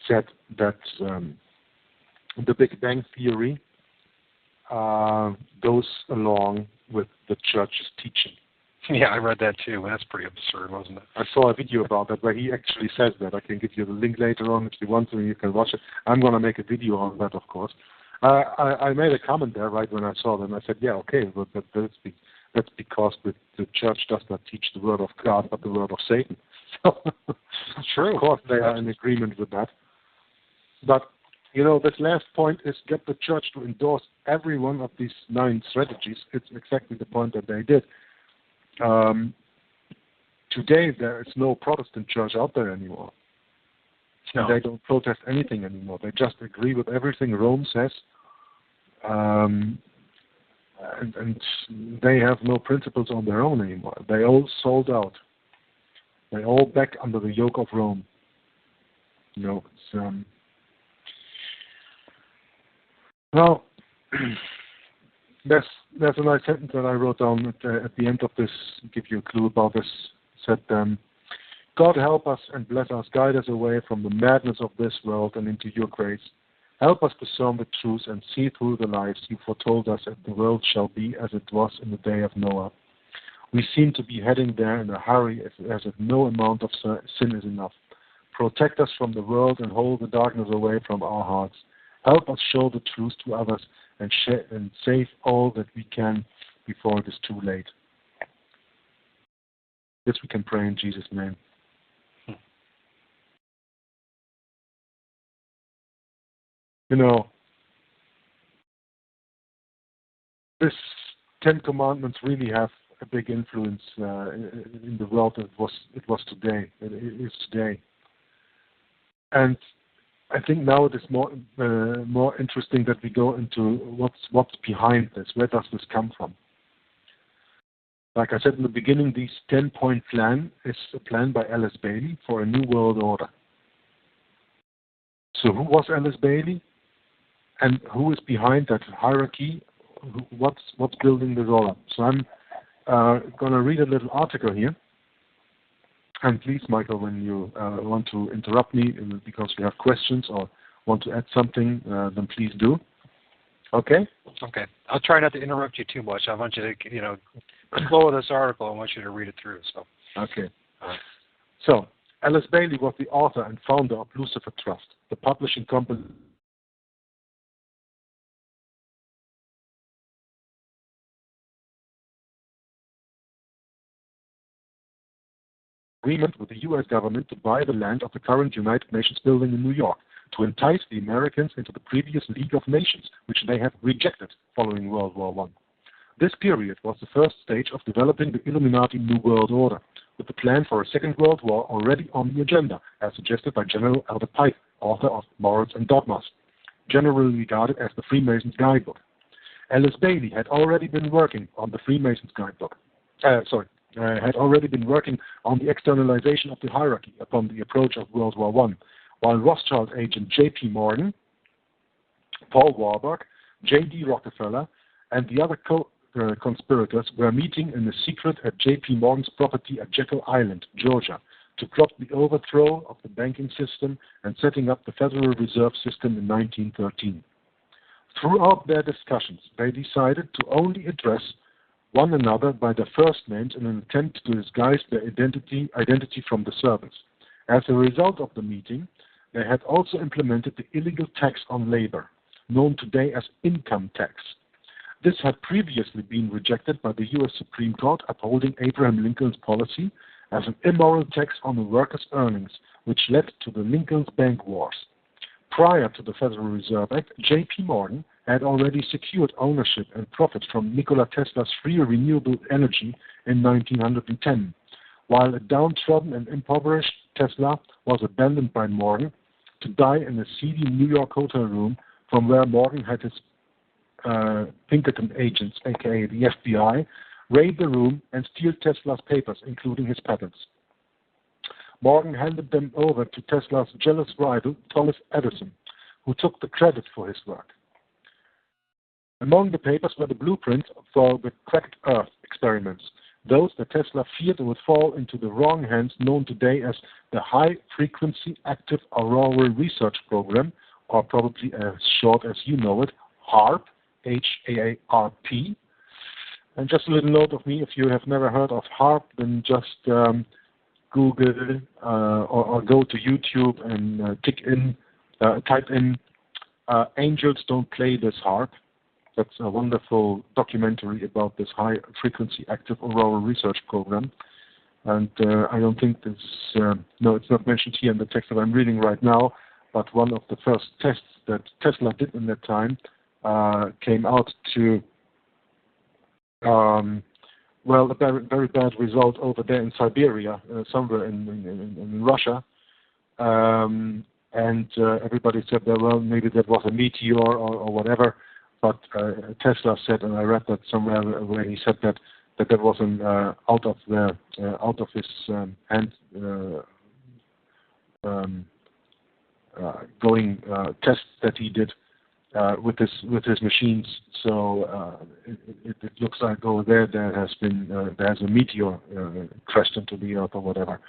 said that the Big Bang Theory goes along with the church's teaching. Yeah, I read that too. That's pretty absurd, wasn't it? I saw a video about that where he actually says that. I can give you the link later on if you want to, and you can watch it. I'm going to make a video on that, of course. I made a comment there right when I saw them. I said, yeah, okay, but that's because the church does not teach the word of God, but the word of Satan. So, true. Of course, they are in agreement with that. But, you know, this last point is get the church to endorse every one of these 9 strategies. It's exactly the point that they did. Today, there is no Protestant church out there anymore. No. They don't protest anything anymore. They just agree with everything Rome says. And they have no principles on their own anymore. They all sold out. They all back under the yoke of Rome. You know, it's, well, there's a nice sentence that I wrote down at the end of this, give you a clue about this. It said, God help us and bless us, guide us away from the madness of this world and into your grace. Help us discern the truth and see through the lies you foretold us that the world shall be as it was in the day of Noah. We seem to be heading there in a hurry as if no amount of sin is enough. Protect us from the world and hold the darkness away from our hearts. Help us show the truth to others and save all that we can before it is too late. This we can pray in Jesus' name. You know, this 10 Commandments really have a big influence in the world that it was today. It is today, and I think now it is more interesting that we go into what's behind this. Where does this come from? Like I said in the beginning, this 10-point plan is a plan by Alice Bailey for a new world order. So who was Alice Bailey? And who is behind that hierarchy? What's building this all up? So I'm going to read a little article here. And please, Michael, when you want to interrupt me because you have questions or want to add something, then please do. Okay? Okay. I'll try not to interrupt you too much. I want you to, the flow of this article, I want you to read it through. So. Okay. So, Alice Bailey was the author and founder of Lucis Trust, the publishing company agreement with the U.S. government to buy the land of the current United Nations building in New York to entice the Americans into the previous League of Nations, which they had rejected following World War I. This period was the first stage of developing the Illuminati New World Order, with the plan for a Second World War already on the agenda, as suggested by General Albert Pike, author of Morals and Dogmas, generally regarded as the Freemasons' Guidebook. Alice Bailey had already been working on the Freemasons' Guidebook. Had already been working on the externalization of the hierarchy upon the approach of World War I, while Rothschild agent J.P. Morgan, Paul Warburg, J.D. Rockefeller, and the other conspirators were meeting in the secret at J.P. Morgan's property at Jekyll Island, Georgia, to plot the overthrow of the banking system and setting up the Federal Reserve System in 1913. Throughout their discussions, they decided to only address one another by their first names in an attempt to disguise their identity from the servants. As a result of the meeting, they had also implemented the illegal tax on labor, known today as income tax. This had previously been rejected by the U.S. Supreme Court, upholding Abraham Lincoln's policy as an immoral tax on the workers' earnings, which led to the Lincoln's Bank Wars. Prior to the Federal Reserve Act, J.P. Morgan had already secured ownership and profit from Nikola Tesla's free renewable energy in 1910. While a downtrodden and impoverished Tesla was abandoned by Morgan to die in a seedy New York hotel room from where Morgan had his Pinkerton agents, aka the FBI, raid the room and steal Tesla's papers, including his patents. Morgan handed them over to Tesla's jealous rival, Thomas Edison, who took the credit for his work. Among the papers were the blueprints for the cracked Earth experiments, those that Tesla feared would fall into the wrong hands, known today as the High Frequency Active Auroral Research Program, or probably as short as you know it, HAARP, H-A-A-R-P. And just a little note of me, if you have never heard of HAARP, then just Google or go to YouTube and type in Angels Don't Play This Harp. That's a wonderful documentary about this high frequency active auroral research program. And I don't think this, no, it's not mentioned here in the text that I'm reading right now, but one of the first tests that Tesla did in that time came out to well, a very, very bad result over there in Siberia, somewhere in Russia. And everybody said that, well, maybe that was a meteor or whatever. But Tesla said, and I read that somewhere where he said that was an out of his hand going test that he did with his machines. So it looks like over there has a meteor crashed into the Earth or whatever,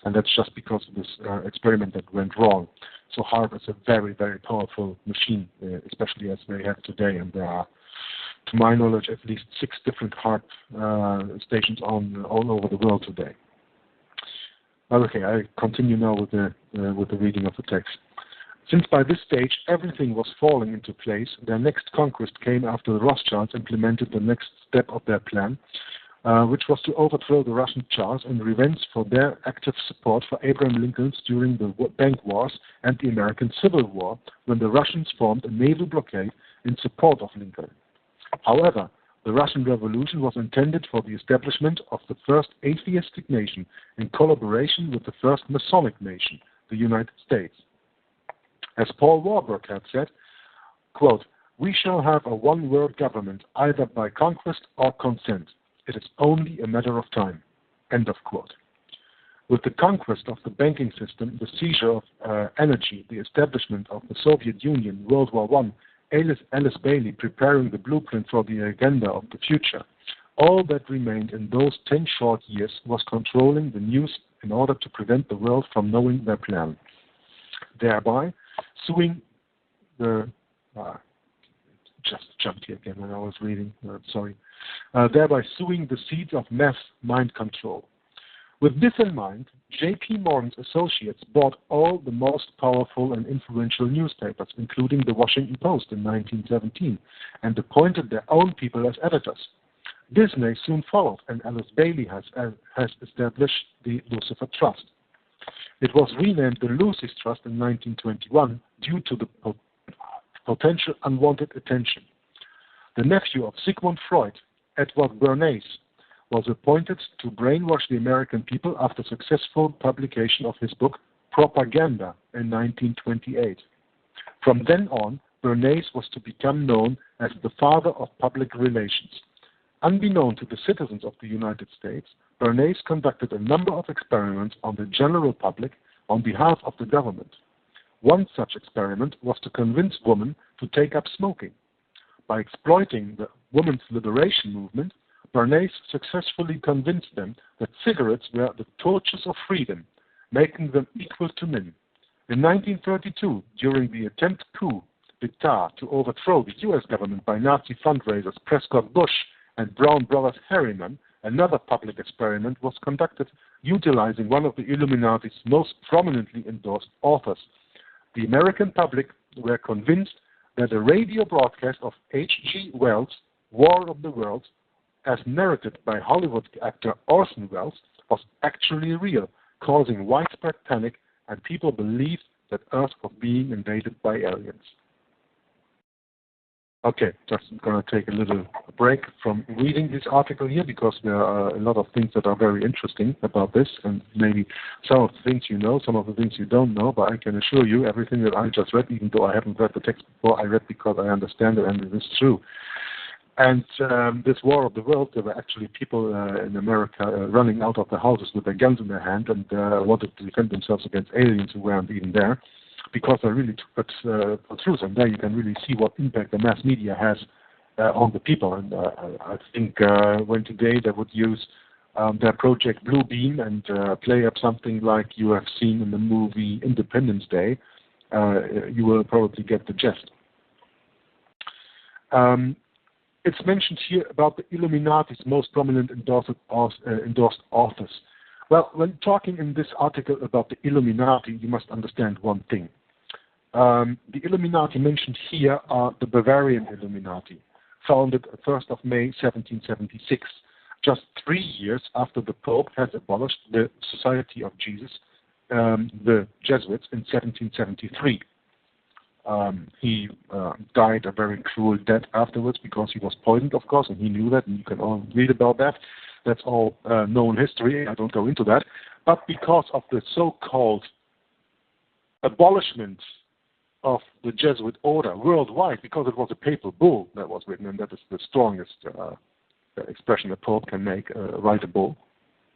and that's just because of this experiment that went wrong. So HAARP is a very, very powerful machine, especially as they have today, and there are, to my knowledge, at least 6 different HAARP stations all over the world today. Okay, I continue now with the reading of the text. Since by this stage everything was falling into place, their next conquest came after the Rothschilds implemented the next step of their plan, which was to overthrow the Russian Tsars in revenge for their active support for Abraham Lincoln during the bank wars and the American Civil War, when the Russians formed a naval blockade in support of Lincoln. However, the Russian Revolution was intended for the establishment of the first atheistic nation in collaboration with the first Masonic nation, the United States. As Paul Warburg had said, quote, "We shall have a one-world government, either by conquest or consent. It is only a matter of time." End of quote. With the conquest of the banking system, the seizure of energy, the establishment of the Soviet Union, World War I, Alice Bailey preparing the blueprint for the agenda of the future, all that remained in those 10 short years was controlling the news in order to prevent the world from knowing their plan. Thereby, suing the just jumped here again when I was reading. Sorry. Thereby suing the seeds of mass mind control. With this in mind, J.P. Morgan's associates bought all the most powerful and influential newspapers, including the Washington Post in 1917, and appointed their own people as editors. Disney soon followed, and Alice Bailey has established the Lucis Trust. It was renamed the Lucis Trust in 1921 due to the potential unwanted attention. The nephew of Sigmund Freud, Edward Bernays, was appointed to brainwash the American people after successful publication of his book Propaganda in 1928. From then on, Bernays was to become known as the father of public relations. Unbeknown to the citizens of the United States, Bernays conducted a number of experiments on the general public on behalf of the government. One such experiment was to convince women to take up smoking. By exploiting the women's liberation movement, Bernays successfully convinced them that cigarettes were the torches of freedom, making them equal to men. In 1932, during the attempt coup d'etat to overthrow the U.S. government by Nazi fundraisers Prescott Bush and Brown Brothers Harriman, another public experiment was conducted utilizing one of the Illuminati's most prominently endorsed authors. The American public were convinced that a radio broadcast of H.G. Wells' War of the Worlds, as narrated by Hollywood actor Orson Welles, was actually real, causing widespread panic, and people believed that Earth was being invaded by aliens. Okay, just going to take a little break from reading this article here because there are a lot of things that are very interesting about this, and maybe some of the things you know, some of the things you don't know, but I can assure you everything that I just read, even though I haven't read the text before, I read because I understand it and it is true. And this war of the world, there were actually people in America running out of the houses with their guns in their hand and wanted to defend themselves against aliens who weren't even there, because they really took it for truth. And there you can really see what impact the mass media has on the people. And I think when today they would use their Project Blue Beam and play up something like you have seen in the movie Independence Day, you will probably get the gist. It's mentioned here about the Illuminati's most prominent endorsed authors. Well, when talking in this article about the Illuminati, you must understand one thing. The Illuminati mentioned here are the Bavarian Illuminati, founded 1st of May 1776, just 3 years after the Pope has abolished the Society of Jesus, the Jesuits, in 1773. He died a very cruel death afterwards because he was poisoned, of course, and he knew that, and you can all read about that. That's all known history. I don't go into that. But because of the so-called abolishment of the Jesuit order worldwide, because it was a papal bull that was written, and that is the strongest expression a pope can make, write a bull.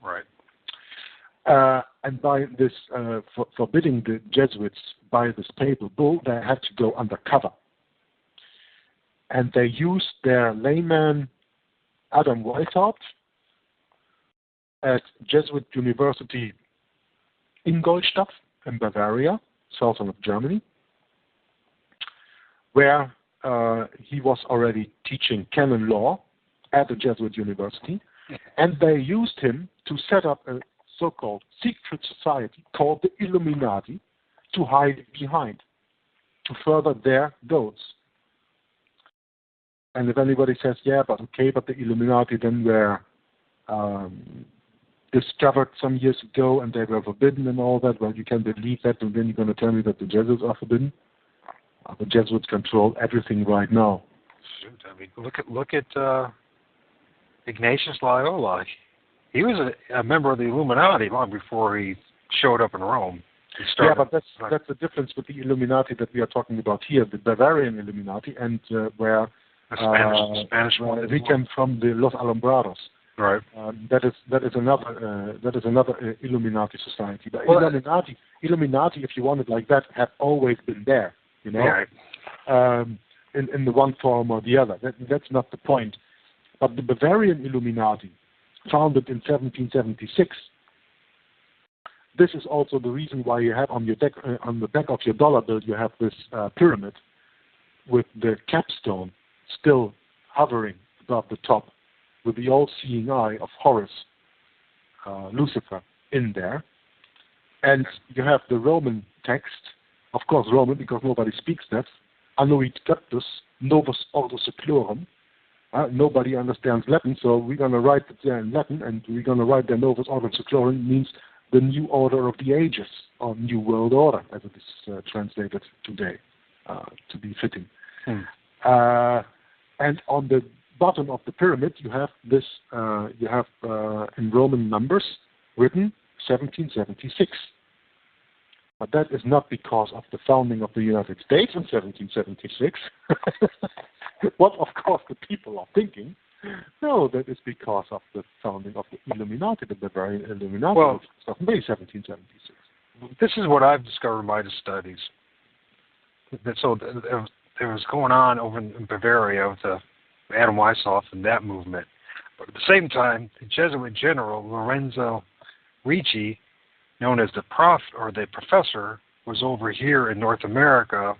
Right. And by this forbidding the Jesuits by this papal bull, they had to go undercover. And they used their layman Adam Weishaupt at Jesuit University Ingolstadt in Bavaria, southern of Germany, where he was already teaching canon law at the Jesuit University, and they used him to set up a so-called secret society called the Illuminati to hide behind, to further their goals. And if anybody says, yeah, but the Illuminati then were discovered some years ago and they were forbidden and all that, well, you can believe that, and then you're going to tell me that the Jesuits are forbidden? The Jesuits control everything right now. Shoot, I mean, look at Ignatius Loyola. He was a member of the Illuminati long before he showed up in Rome. Yeah, but that's the difference with the Illuminati that we are talking about here, the Bavarian Illuminati, and where Spanish we came from the Los Alumbrados. Right. That is another Illuminati society. But Well, Illuminati, if you want it like that, have always been there. You know, right. In the one form or the other. That's not the point. But the Bavarian Illuminati, founded in 1776. This is also the reason why you have on the back of your dollar bill, you have this pyramid with the capstone still hovering above the top, with the all-seeing eye of Horus, Lucifer, in there. And you have the Roman text, of course Roman because nobody speaks that, Annuit Captus, Novus Ordo Seclorum. Nobody understands Latin, so we're going to write it there in Latin, and we're going to write there Novus Ordo Seclorum, means the new order of the ages, or new world order, as it is translated today, to be fitting. And on the bottom of the pyramid, you have this, in Roman numbers written 1776. But that is not because of the founding of the United States in 1776. What, of course, the people are thinking. No, that is because of the founding of the Illuminati, the Bavarian Illuminati, of May 1776. This is what I've discovered in my studies. So there was going on over in Bavaria with Adam Weishaupt and that movement. But at the same time, the Jesuit general, Lorenzo Ricci, known as the professor, was over here in North America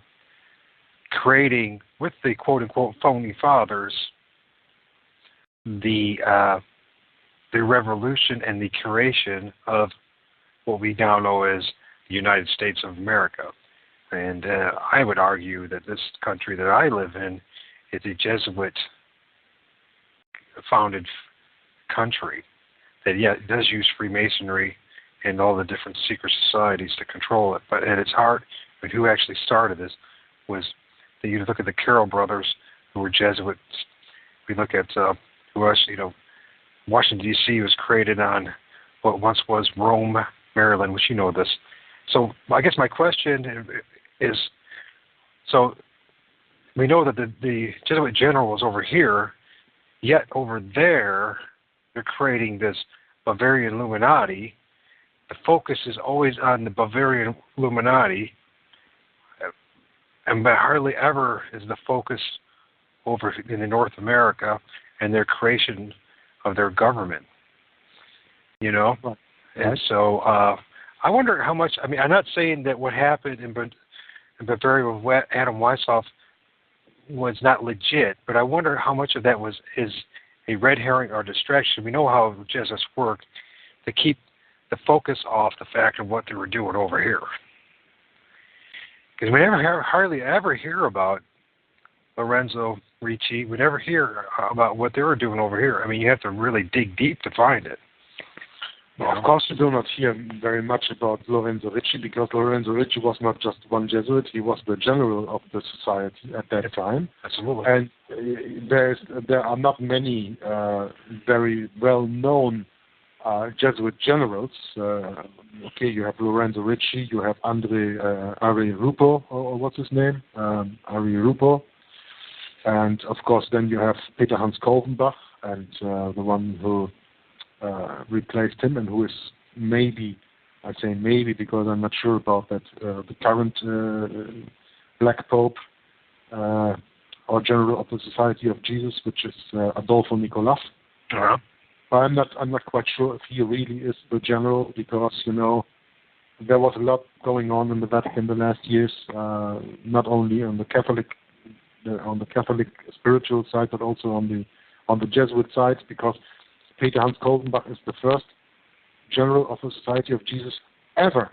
creating, with the quote-unquote phony fathers, the revolution and the creation of what we now know as the United States of America. And I would argue that this country that I live in is a Jesuit-founded country that, yeah, does use Freemasonry and all the different secret societies to control it. But at its heart, who actually started this was that you look at the Carroll brothers, who were Jesuits. We look at who else, Washington, D.C. was created on what once was Rome, Maryland, which you know this. So I guess my question is, so we know that the Jesuit general was over here, yet over there they're creating this Bavarian Illuminati. The focus is always on the Bavarian Illuminati, but hardly ever is the focus over in North America and their creation of their government. Right. And so I wonder how much. I mean, I'm not saying that what happened in Bavaria with Adam Weishaupt was not legit, but I wonder how much of that is a red herring or distraction. We know how Jesuits work to keep the focus off the fact of what they were doing over here. Because we hardly ever hear about Lorenzo Ricci. We never hear about what they were doing over here. I mean, you have to really dig deep to find it. Well, of course, you do not hear very much about Lorenzo Ricci, because Lorenzo Ricci was not just one Jesuit, he was the general of the society at that time. Absolutely. And there are not many very well-known Jesuit generals. You have Lorenzo Ricci, you have Ari Rupo, or what's his name? Ari Rupo. And, of course, then you have Peter Hans Kolvenbach, and the one who replaced him, and who is maybe, I say maybe because I'm not sure about that, the current Black Pope, or General of the Society of Jesus, which is Adolfo Nicolas. Uh-huh. I'm not quite sure if he really is the general, because there was a lot going on in the Vatican the last years, not only on the Catholic spiritual side, but also on the Jesuit side, because Peter Hans Kolvenbach is the first general of the Society of Jesus ever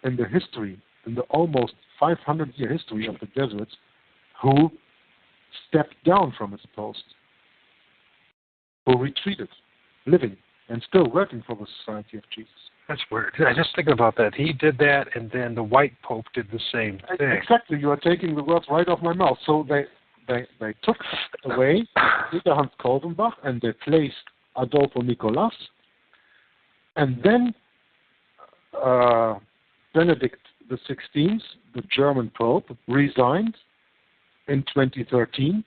in the history, in the almost 500-year history of the Jesuits, who stepped down from his post, who retreated, living and still working for the Society of Jesus. That's weird. I just think about that. He did that, and then the white Pope did the same thing. Exactly. You are taking the words right off my mouth. So they took away Peter Hans Kolvenbach, and they placed Adolfo Nicolas, and then Benedict XVI, the German Pope, resigned in 2013,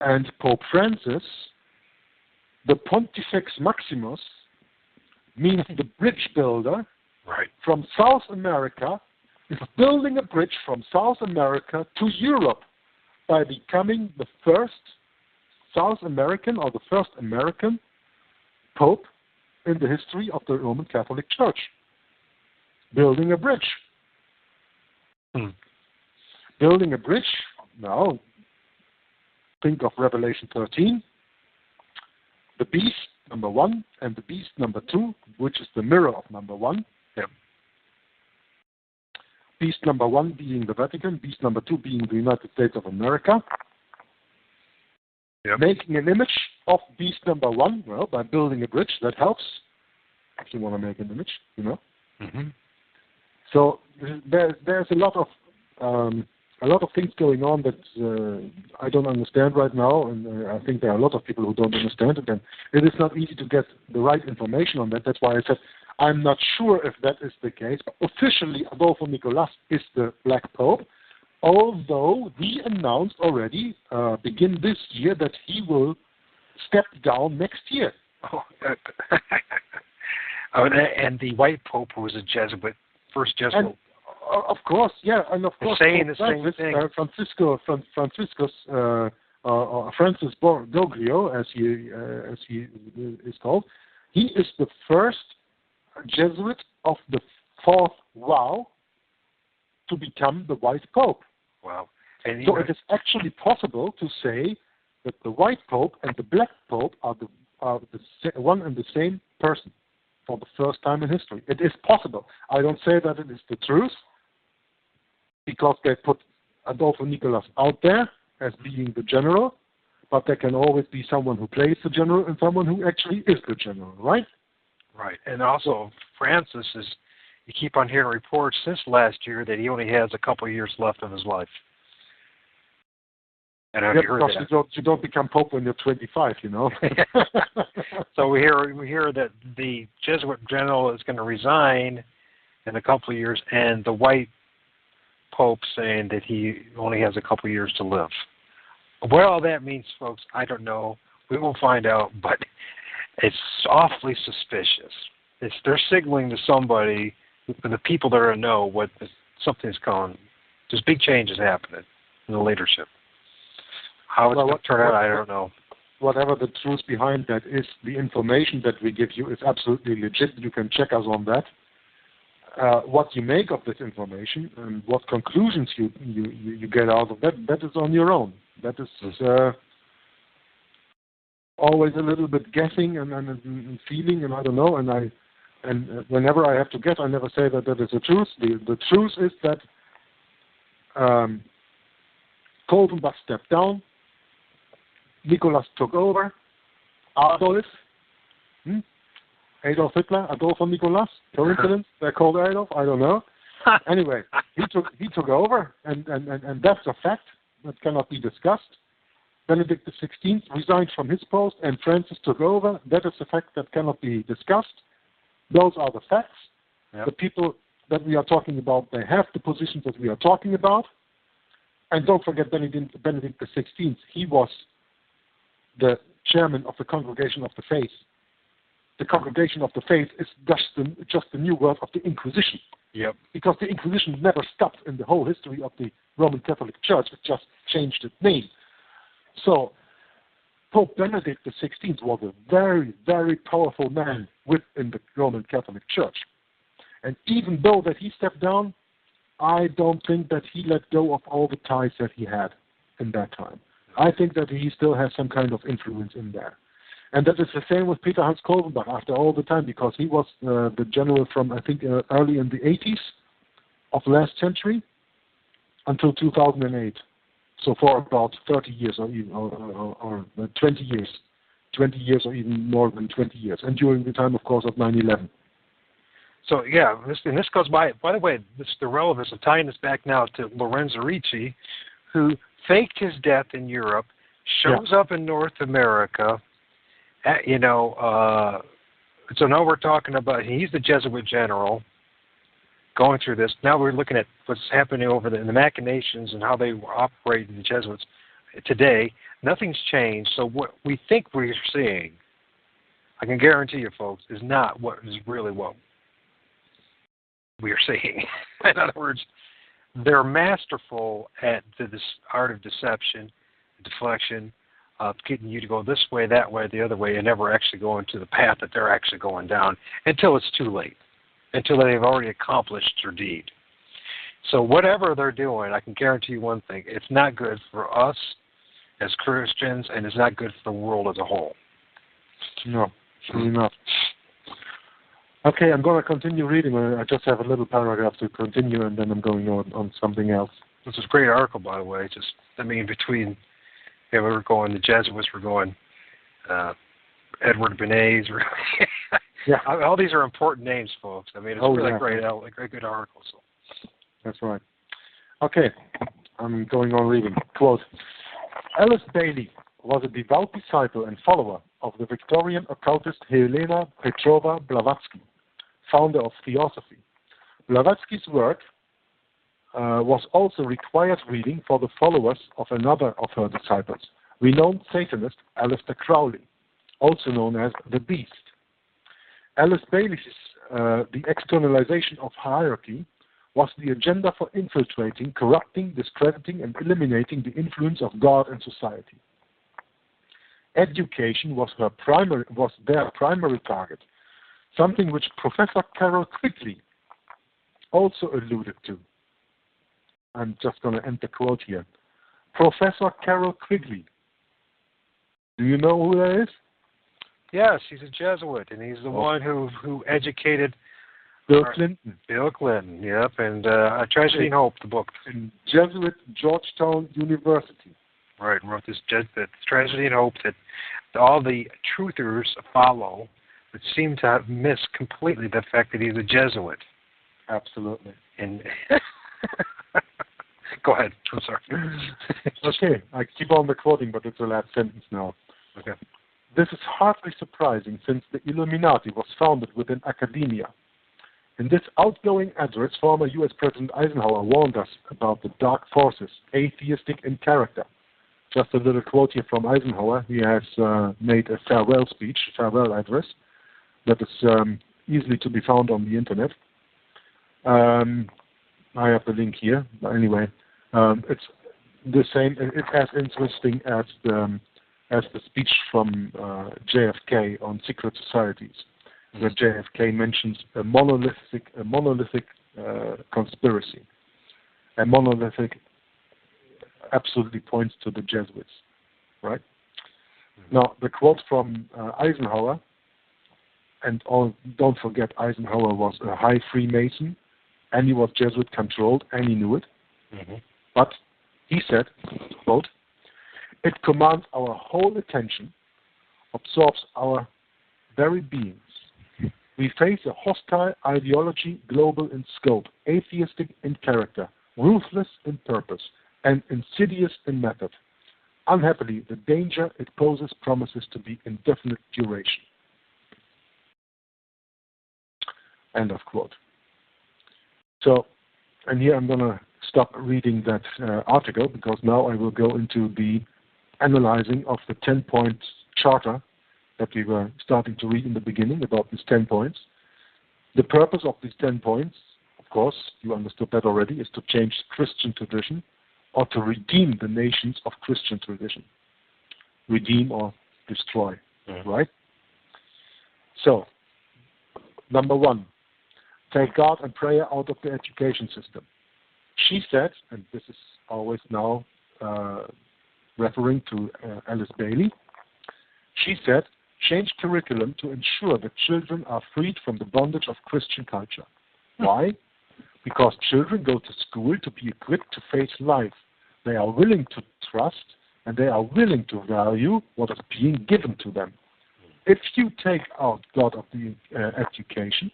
and Pope Francis, the Pontifex Maximus, means the bridge builder, right, from South America, is building a bridge from South America to Europe by becoming the first South American, or the first American Pope in the history of the Roman Catholic Church. Building a bridge. Building a bridge. Now, think of Revelation 13. The beast, number 1, and the beast, number 2, which is the mirror of number 1. Yeah. Beast number 1 being the Vatican, beast number 2 being the United States of America. Yep. Making an image of beast number 1, well, by building a bridge, that helps. If you want to make an image, Mm-hmm. So there's a lot of things going on that I don't understand right now, and I think there are a lot of people who don't understand it, and it is not easy to get the right information on that. That's why I said I'm not sure if that is the case. Officially, Adolfo Nicolas is the Black Pope, although he announced already, begin this year, that he will step down next year. And the white Pope was a Jesuit, first Jesuit. And, of course, yeah, and of course, saying the same thing. Francis Borgoglio, as he is called, he is the first Jesuit of the fourth vow to become the white Pope. Wow! And so it is actually possible to say that the white Pope and the black Pope are the one and the same person for the first time in history. It is possible. I don't say that it is the truth, because they put Adolfo Nicolas out there as being the general, but there can always be someone who plays the general and someone who actually is the general, right? Right. And also, Francis you keep on hearing reports since last year that he only has a couple of years left of his life. And I've heard that. You don't become Pope when you're 25, you know. So we hear that the Jesuit general is going to resign in a couple of years, and the white Pope saying that he only has a couple of years to live. What all that means, folks, I don't know. We will find out, but it's awfully suspicious. They're signaling to somebody, the people that are in know, something's coming. There's big changes happening in the leadership. How it's going to turn out, I don't know. Whatever the truth behind that is, the information that we give you is absolutely legit. You can check us on that. What you make of this information and what conclusions you get out of that is on your own. That is always a little bit guessing and feeling, and I don't know. And whenever I have to guess, I never say that is the truth. The truth is that Kolvenbach stepped down. Nicholas took over. Adolf Hitler, Adolf and Nicholas. Coincidence? They're called Adolf. I don't know. Anyway, he took over, and that's a fact that cannot be discussed. Benedict XVI resigned from his post, and Francis took over. That is a fact that cannot be discussed. Those are the facts. Yep. The people that we are talking about, they have the positions that we are talking about. And don't forget Benedict XVI. He was the chairman of the Congregation of the Faith. The Congregation of the Faith is just the new word of the Inquisition. Yep. Because the Inquisition never stopped in the whole history of the Roman Catholic Church. It just changed its name. So Pope Benedict XVI was a very, very powerful man within the Roman Catholic Church. And even though that he stepped down, I don't think that he let go of all the ties that he had in that time. I think that he still has some kind of influence in there. And that is the same with Peter Hans Kolvenbach after all the time, because he was the general from, I think, early in the 80s of last century until 2008. So for about 30 years or even or 20 years. 20 years or even more than 20 years. And during the time, of course, of 9/11. So, yeah, this goes by the way, the relevance of tying this back now to Lorenzo Ricci, who faked his death in Europe, shows up in North America, so now we're talking about, he's the Jesuit general going through this. Now we're looking at what's happening over in the machinations and how they operate, the Jesuits today. Nothing's changed, so what we think we're seeing, I can guarantee you folks, is not what is really what we are seeing. In other words, they're masterful at this art of deception, deflection, of getting you to go this way, that way, the other way, and never actually going to the path that they're actually going down until it's too late, until they've already accomplished their deed. So whatever they're doing, I can guarantee you one thing, it's not good for us as Christians, and it's not good for the world as a whole. No, surely not. Okay, I'm going to continue reading. I just have a little paragraph to continue, and then I'm going on something else. This is a great article, by the way. Between, we were going, the Jesuits were going, Edward Bernays. Yeah. All these are important names, folks. I mean, it's really great good article. So. That's right. Okay, I'm going on reading. Quote, Alice Bailey was a devout disciple and follower of the Victorian occultist Helena Petrova Blavatsky, founder of Theosophy. Blavatsky's work was also required reading for the followers of another of her disciples, renowned Satanist Aleister Crowley, also known as the Beast. Alice Bailey's The Externalization of Hierarchy was the agenda for infiltrating, corrupting, discrediting, and eliminating the influence of God and society. Education was their primary target, something which Professor Carol Quigley also alluded to. I'm just going to end the quote here. Professor Carol Quigley. Do you know who that is? Yes, he's a Jesuit, and he's the one who educated Bill Clinton. Bill Clinton, yep, and Tragedy and Hope, the book. In Jesuit Georgetown University. Right, wrote this Tragedy and Hope that all the truthers follow, but seem to have missed completely the fact that he's a Jesuit. Absolutely. And go ahead. I'm sorry. Okay, I keep on the quoting, but it's the last sentence now. Okay. This is hardly surprising, since the Illuminati was founded within academia. In this outgoing address, former U.S. President Eisenhower warned us about the dark forces, atheistic in character. Just a little quote here from Eisenhower. He has made a farewell speech, farewell address, that is easily to be found on the internet. I have the link here, but anyway, it's the same. It's as interesting as the speech from JFK on secret societies, where JFK mentions a monolithic conspiracy. A monolithic absolutely points to the Jesuits, right? Now, the quote from Eisenhower, and don't forget, Eisenhower was a high Freemason, and he was Jesuit controlled, and he knew it. Mm-hmm. But he said, quote, "It commands our whole attention, absorbs our very beings. We face a hostile ideology, global in scope, atheistic in character, ruthless in purpose, and insidious in method. Unhappily, the danger it poses promises to be indefinite duration." End of quote. So, and here I'm going to stop reading that article, because now I will go into the analyzing of the 10-point charter that we were starting to read in the beginning about these 10 points. The purpose of these 10 points, of course, you understood that already, is to change Christian tradition or to redeem the nations of Christian tradition. Redeem or destroy, right? So, number one, take God and prayer out of the education system. She said, and this is always now referring to Alice Bailey, she said, change curriculum to ensure that children are freed from the bondage of Christian culture. Why? Because children go to school to be equipped to face life. They are willing to trust, and they are willing to value what is being given to them. If you take out God of the education,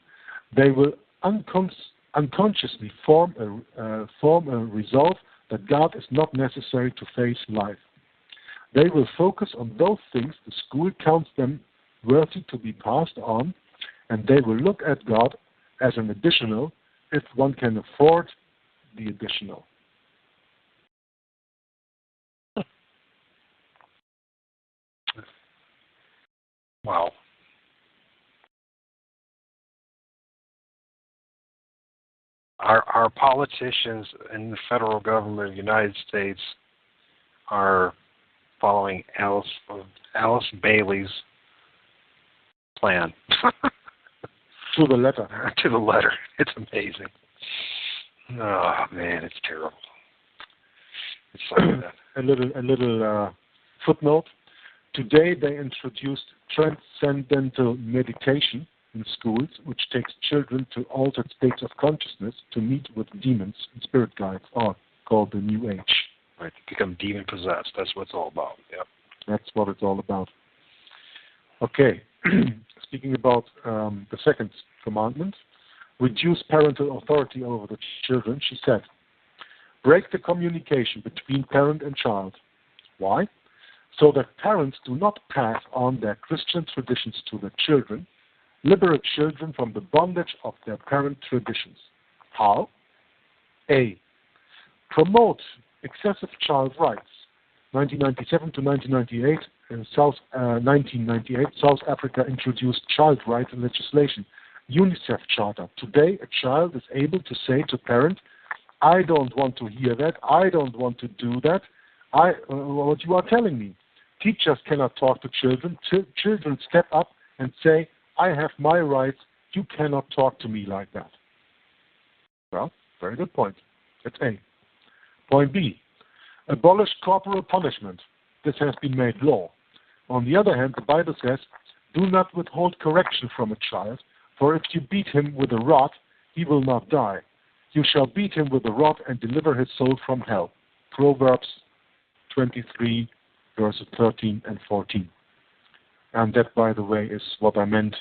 they will unconsciously form a resolve that God is not necessary to face life. They will focus on those things the school counts them worthy to be passed on, and they will look at God as an additional if one can afford the additional. Wow. Our politicians in the federal government of the United States are following Alice Bailey's plan. To the letter. To the letter. It's amazing. Oh man, it's terrible. It's like that. A little footnote. Today they introduced transcendental meditation in schools, which takes children to altered states of consciousness to meet with demons and spirit guides, or called the New Age. Right, become demon possessed. That's what it's all about. Yep. That's what it's all about. Okay, speaking about the second commandment, reduce parental authority over the children, she said, break the communication between parent and child. Why? So that parents do not pass on their Christian traditions to their children, liberate children from the bondage of their parent traditions. How? A. Promote excessive child rights. 1997 to 1998, in 1998, South Africa introduced child rights legislation, UNICEF Charter. Today, a child is able to say to parent, I don't want to hear that, I don't want to do that, what you are telling me. Teachers cannot talk to children. Children step up and say, I have my rights, you cannot talk to me like that. Well, very good point. That's A. Point B. Abolish corporal punishment. This has been made law. On the other hand, the Bible says, do not withhold correction from a child, for if you beat him with a rod, he will not die. You shall beat him with a rod and deliver his soul from hell. Proverbs 23, verses 13 and 14. And that, by the way, is what I meant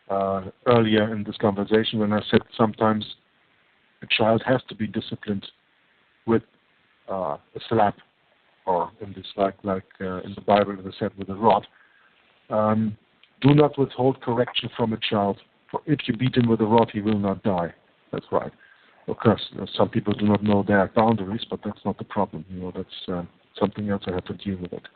earlier in this conversation when I said sometimes a child has to be disciplined with a slap, or in this like in the Bible it is said with a rod. Do not withhold correction from a child, for if you beat him with a rod, he will not die. That's right. Of course, some people do not know their boundaries, but that's not the problem. That's something else I have to deal with it.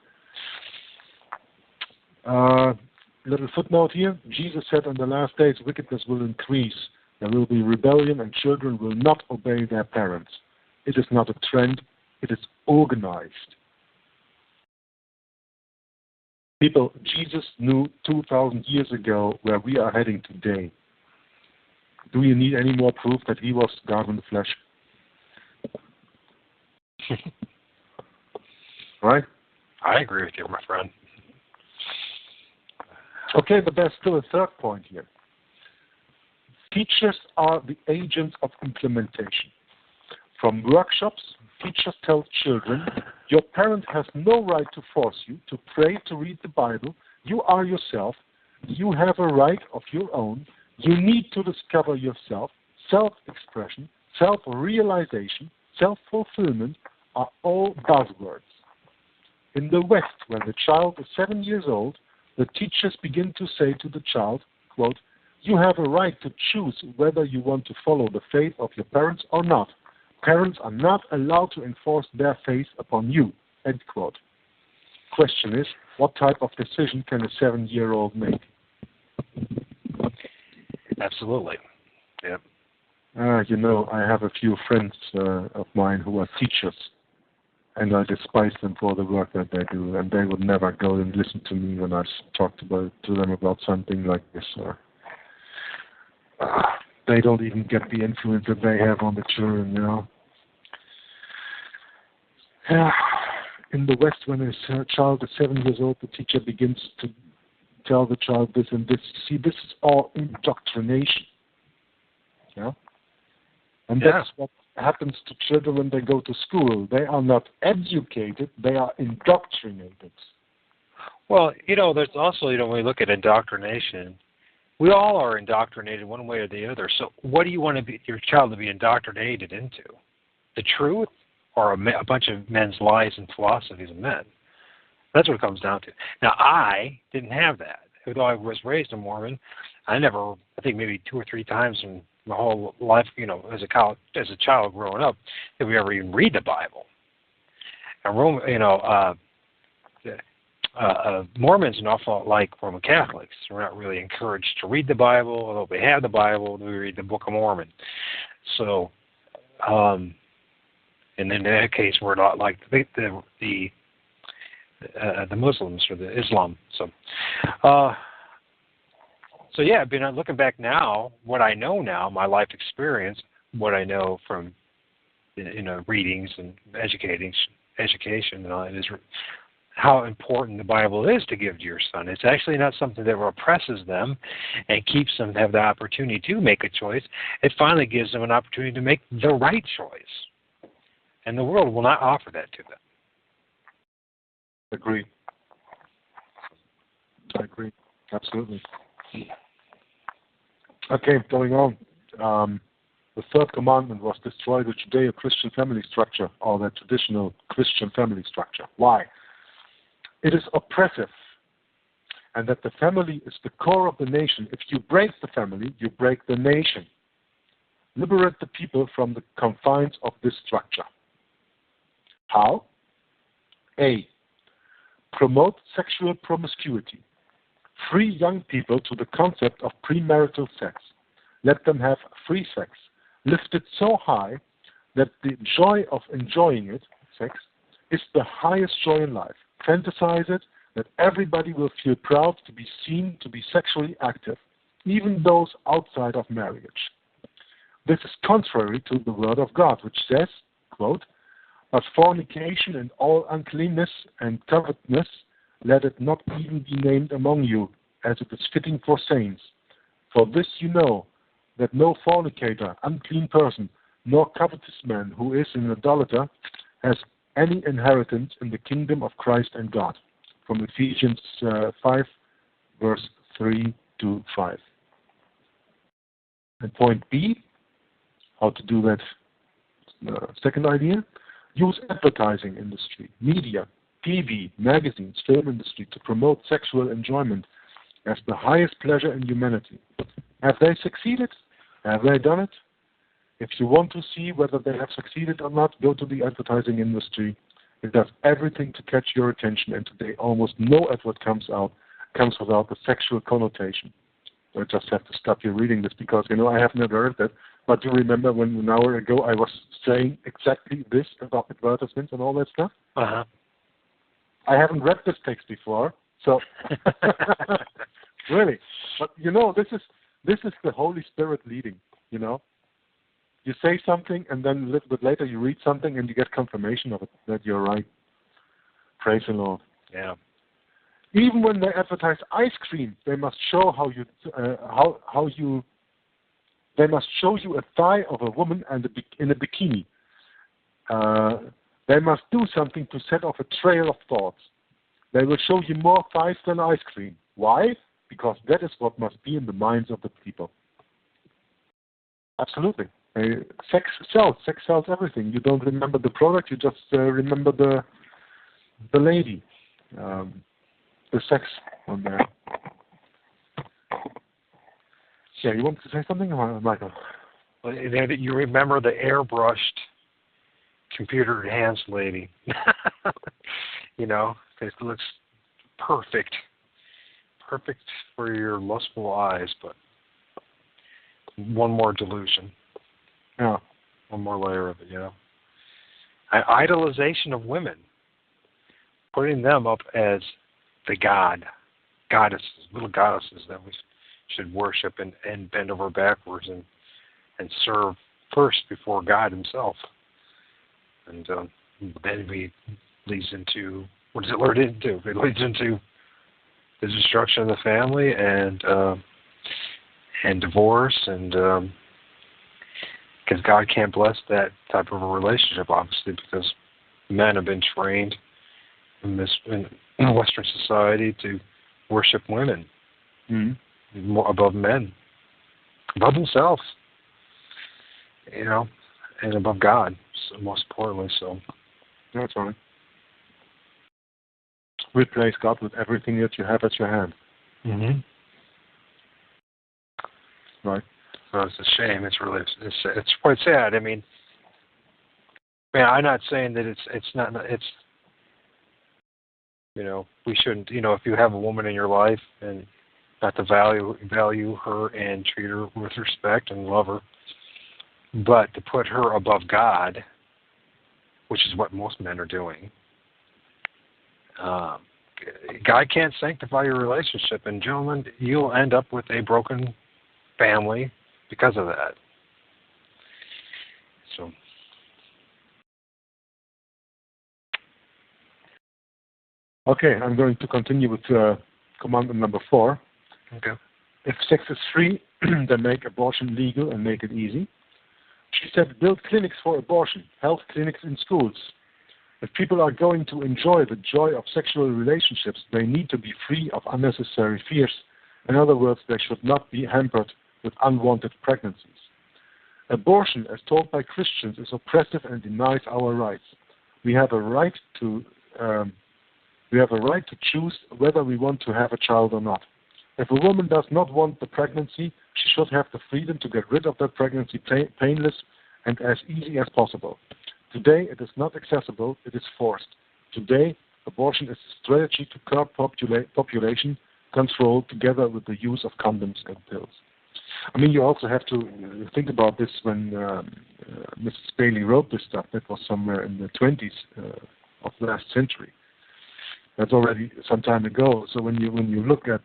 Little footnote here. Jesus said on the last days wickedness will increase. There will be rebellion and children will not obey their parents. It is not a trend. It is organized. People, Jesus knew 2,000 years ago where we are heading today. Do you need any more proof that he was God in the flesh? Right? I agree with you, my friend. Okay, but there's still a third point here. Teachers are the agents of implementation. From workshops, teachers tell children, your parent has no right to force you to pray, to read the Bible. You are yourself. You have a right of your own. You need to discover yourself. Self-expression, self-realization, self-fulfillment are all buzzwords. In the West, when the child is 7 years old, the teachers begin to say to the child, quote, you have a right to choose whether you want to follow the faith of your parents or not. Parents are not allowed to enforce their faith upon you, end quote. Question is, what type of decision can a 7-year-old make? Absolutely. Yep. I have a few friends of mine who are teachers, and I despise them for the work that they do, and they would never go and listen to me when I talk to them about something like this. They don't even get the influence that they have on the children, In the West, when a child is 7 years old, the teacher begins to tell the child this and this. See, this is all indoctrination. Yeah? And that's what happens to children when they go to school. They are not educated, they are indoctrinated. Well, there's also, when we look at indoctrination, we all are indoctrinated one way or the other. So what do you want your child to be indoctrinated into? The truth or a bunch of men's lies and philosophies of men? That's what it comes down to. Now, I didn't have that. Although I was raised a Mormon, I think maybe 2 or 3 times in my whole life, as a child growing up, did we ever even read the Bible. And Mormons are an awful lot like Roman Catholics. We're not really encouraged to read the Bible, although we have the Bible, we read the Book of Mormon. So, and in that case, we're not like the Muslims or the Islam. So yeah, looking back now, what I know now, my life experience, what I know from readings and education and all that is how important the Bible is to give to your son. It's actually not something that represses them and keeps them to have the opportunity to make a choice. It finally gives them an opportunity to make the right choice. And the world will not offer that to them. Agree. I agree. Absolutely. Okay, going on. The third commandment was destroy the Judeo-Christian family structure, or the traditional Christian family structure. Why? It is oppressive, and that the family is the core of the nation. If you break the family, you break the nation. Liberate the people from the confines of this structure. How? A. Promote sexual promiscuity. Free young people to the concept of premarital sex. Let them have free sex. Lift it so high that the joy of enjoying it, sex, is the highest joy in life. Fantasize it, that everybody will feel proud to be seen to be sexually active, even those outside of marriage. This is contrary to the word of God, which says, quote, but fornication and all uncleanness and covetousness, let it not even be named among you, as it is fitting for saints. For this you know, that no fornicator, unclean person, nor covetous man who is an idolater has any inheritance in the kingdom of Christ and God. From Ephesians 5, verse 3 to 5. And point B, how to do that second idea, use advertising industry, media, TV, magazines, film industry to promote sexual enjoyment as the highest pleasure in humanity. Have they succeeded? Have they done it? If you want to see whether they have succeeded or not, go to the advertising industry. It does everything to catch your attention, and today almost no advert comes without a sexual connotation. I just have to stop you reading this because, I have never heard that. But you remember when an hour ago I was saying exactly this about advertisements and all that stuff? Uh-huh. I haven't read this text before, so really. But this is the Holy Spirit leading, You say something and then a little bit later you read something and you get confirmation of it, that you're right. Praise the Lord. Yeah. Even when they advertise ice cream, they must show they must show you a thigh of a woman in a bikini. They must do something to set off a trail of thoughts. They will show you more thighs than ice cream. Why? Because that is what must be in the minds of the people. Absolutely. Sex sells. Sex sells everything. You don't remember the product, you just remember the lady. The sex on there. Yeah, you want to say something, Michael? Well, you remember the airbrushed, computer-enhanced lady. It looks perfect. Perfect for your lustful eyes, but one more delusion. Yeah. One more layer of it, An idolization of women. Putting them up as the goddesses, little goddesses that we should worship and bend over backwards and serve first before God himself. And then it leads into, what does it lead into? It leads into the destruction of the family and divorce, and because God can't bless that type of a relationship, obviously, because men have been trained in Western society to worship women more above men, above themselves, and above God, so most importantly. So that's right. Replace God with everything that you have at your hand. Mm-hmm. Right. So it's a shame. It's quite sad. I mean, I'm not saying that it's not. We shouldn't. If you have a woman in your life and not to value her and treat her with respect and love her, but to put her above God, which is what most men are doing. God can't sanctify your relationship, and gentlemen, you'll end up with a broken family because of that. So. Okay, I'm going to continue with commandment number 4. Okay. If sex is free, then make abortion legal and make it easy. She said, build clinics for abortion, health clinics in schools. If people are going to enjoy the joy of sexual relationships, they need to be free of unnecessary fears. In other words, they should not be hampered with unwanted pregnancies. Abortion, as taught by Christians, is oppressive and denies our rights. We have a right to choose whether we want to have a child or not. If a woman does not want the pregnancy, she should have the freedom to get rid of that pregnancy painless and as easy as possible. Today, it is not accessible, it is forced. Today, abortion is a strategy to curb population control together with the use of condoms and pills. I mean, you also have to think about this when Mrs. Bailey wrote this stuff. That was somewhere in the 20s of last century. That's already some time ago. So when you look at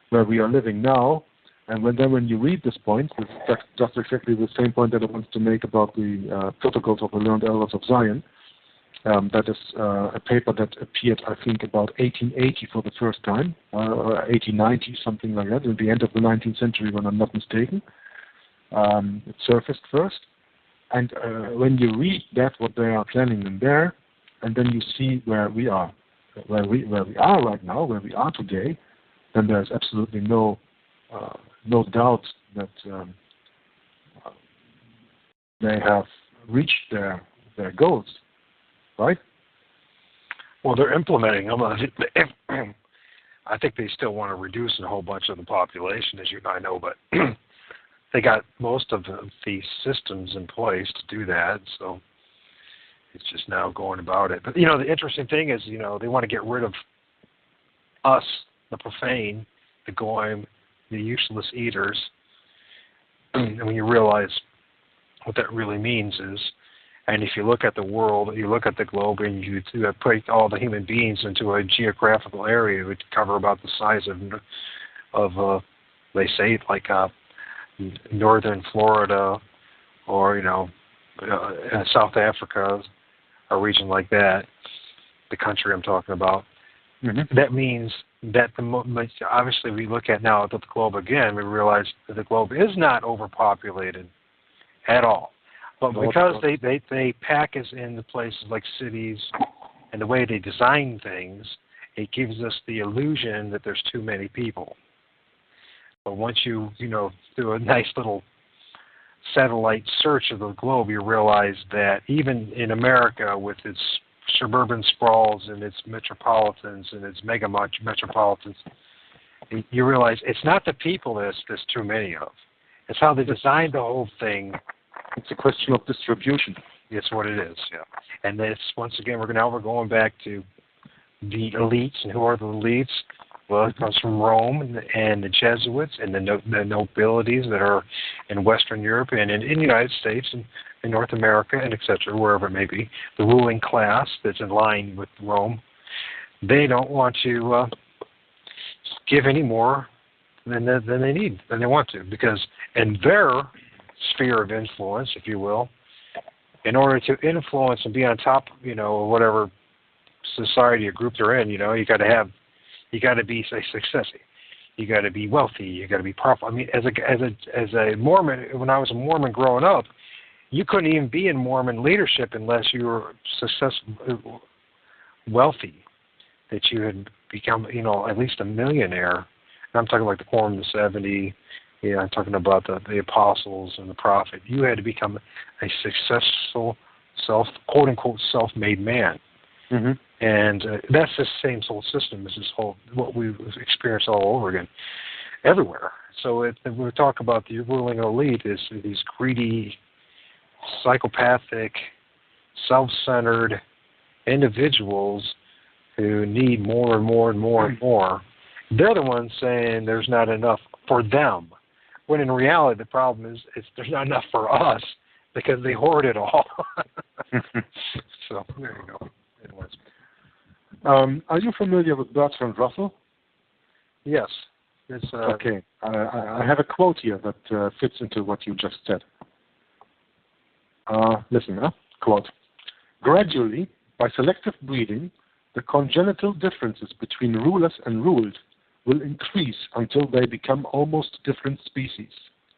where we are living now, and when you read this point, it's just exactly the same point that I wanted to make about the Protocols of the Learned Elders of Zion. That is a paper that appeared, I think, about 1880 for the first time, or 1890, something like that, at the end of the 19th century, when I'm not mistaken. It surfaced first. And when you read that, what they are planning in there, and then you see where we are right now, where we are today, then there's absolutely no no doubt that they have reached their goals, right? Well, they're implementing them. I think they still want to reduce a whole bunch of the population, as you and I know, but they got most of the systems in place to do that, so it's just now going about it. But, the interesting thing is, they want to get rid of us, the profane, the goyim, the useless eaters. And when you realize what that really means is, and if you look at the world, you look at the globe, and you put all the human beings into a geographical area, it would cover about the size of they say, like northern Florida, or South Africa, a region like that, the country I'm talking about. Mm-hmm. That means that obviously we look at now at the globe again, we realize that the globe is not overpopulated at all. But because they pack us into places like cities and the way they design things, it gives us the illusion that there's too many people. But once you do a nice little satellite search of the globe, you realize that even in America, with its suburban sprawls and its metropolitans and its mega metropolitans, you realize it's not the people there's too many of. It's how they designed the whole thing. It's a question of distribution. It's what it is, yeah. And this, once again, we're going back to the elites. And who are the elites? Well, it comes from Rome and the Jesuits and the nobilities that are in Western Europe and in the United States and in North America and et cetera, wherever it may be. The ruling class that's in line with Rome, they don't want to give any more than they need, than they want to, because in their sphere of influence, if you will, in order to influence and be on top, of whatever society or group they're in, you got to be successful. You got to be wealthy. You got to be powerful. I mean, as a Mormon, when I was a Mormon growing up, you couldn't even be in Mormon leadership unless you were successful, wealthy, that you had become, at least a millionaire. And I'm talking like the Quorum of the 70. Yeah, I'm talking about the apostles and the prophet. You had to become a successful, quote-unquote, self-made man. Mm-hmm. And that's the same whole system as this whole, what we've experienced all over again, everywhere. So when we talk about the ruling elite, is these greedy, psychopathic, self-centered individuals who need more and more and more and more. They're the ones saying there's not enough for them. When in reality, the problem is there's not enough for us because they hoard it all. So there you go. Anyways. Are you familiar with Bertrand Russell? Yes. Okay. I have a quote here that fits into what you just said. Listen, quote. Gradually, by selective breeding, the congenital differences between rulers and ruled will increase until they become almost different species.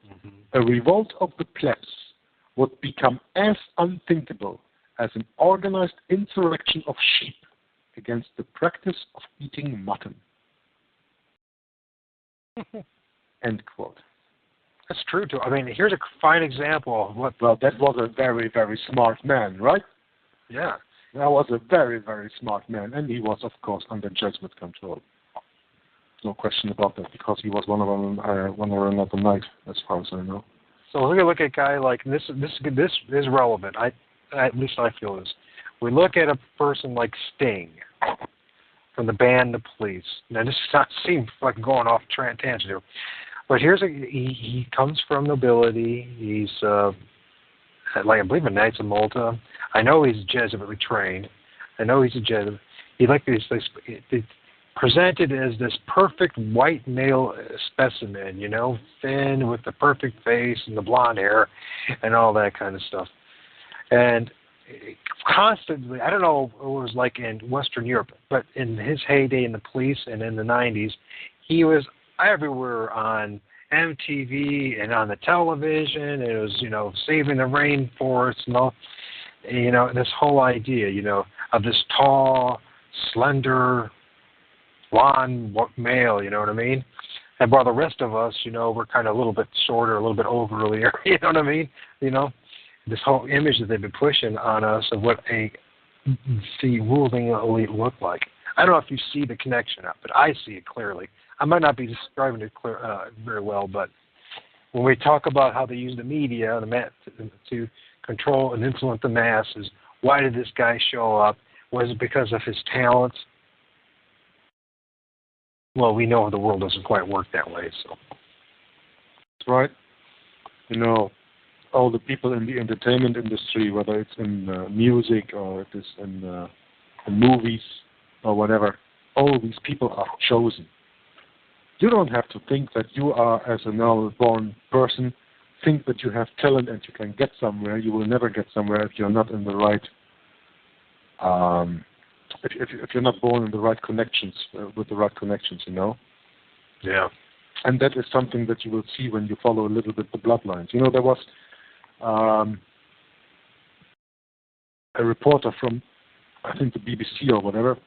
Mm-hmm. A revolt of the plebs would become as unthinkable as an organized insurrection of sheep against the practice of eating mutton. End quote. That's true, too. I mean, here's a fine example of what... Well, that was a very, very smart man, right? Yeah. That was a very, very smart man, and he was, of course, under Jesuit control. No question about that, because he was one or another knight, as far as I know. So look at a guy like this is relevant. At least I feel this. We look at a person like Sting from the band The Police. Now this does not seem like going off tangent here, but he comes from nobility. He's like I believe a Knights of Malta. I know he's Jesuitly trained. I know he's a Jesuit. He presented as this perfect white male specimen, thin with the perfect face and the blonde hair and all that kind of stuff. And constantly, I don't know what it was like in Western Europe, but in his heyday in the police and in the 90s, he was everywhere on MTV and on the television. And it was, saving the rainforest and all, this whole idea, of this tall, slender, blonde male, you know what I mean? And while the rest of us, we're kind of a little bit shorter, a little bit overlier, you know what I mean? This whole image that they've been pushing on us of what the ruling elite look like. I don't know if you see the connection up, but I see it clearly. I might not be describing it very well, but when we talk about how they use the media to control and influence the masses, why did this guy show up? Was it because of his talents? Well, we know the world doesn't quite work that way, so. That's right. All the people in the entertainment industry, whether it's in music or it is in movies or whatever, all these people are chosen. You don't have to think that you are, as a now-born person, think that you have talent and you can get somewhere. You will never get somewhere if you're not in the right, if you're not born in the right connections, with the right connections, Yeah. And that is something that you will see when you follow a little bit the bloodlines. There was a reporter from, I think, the BBC or whatever,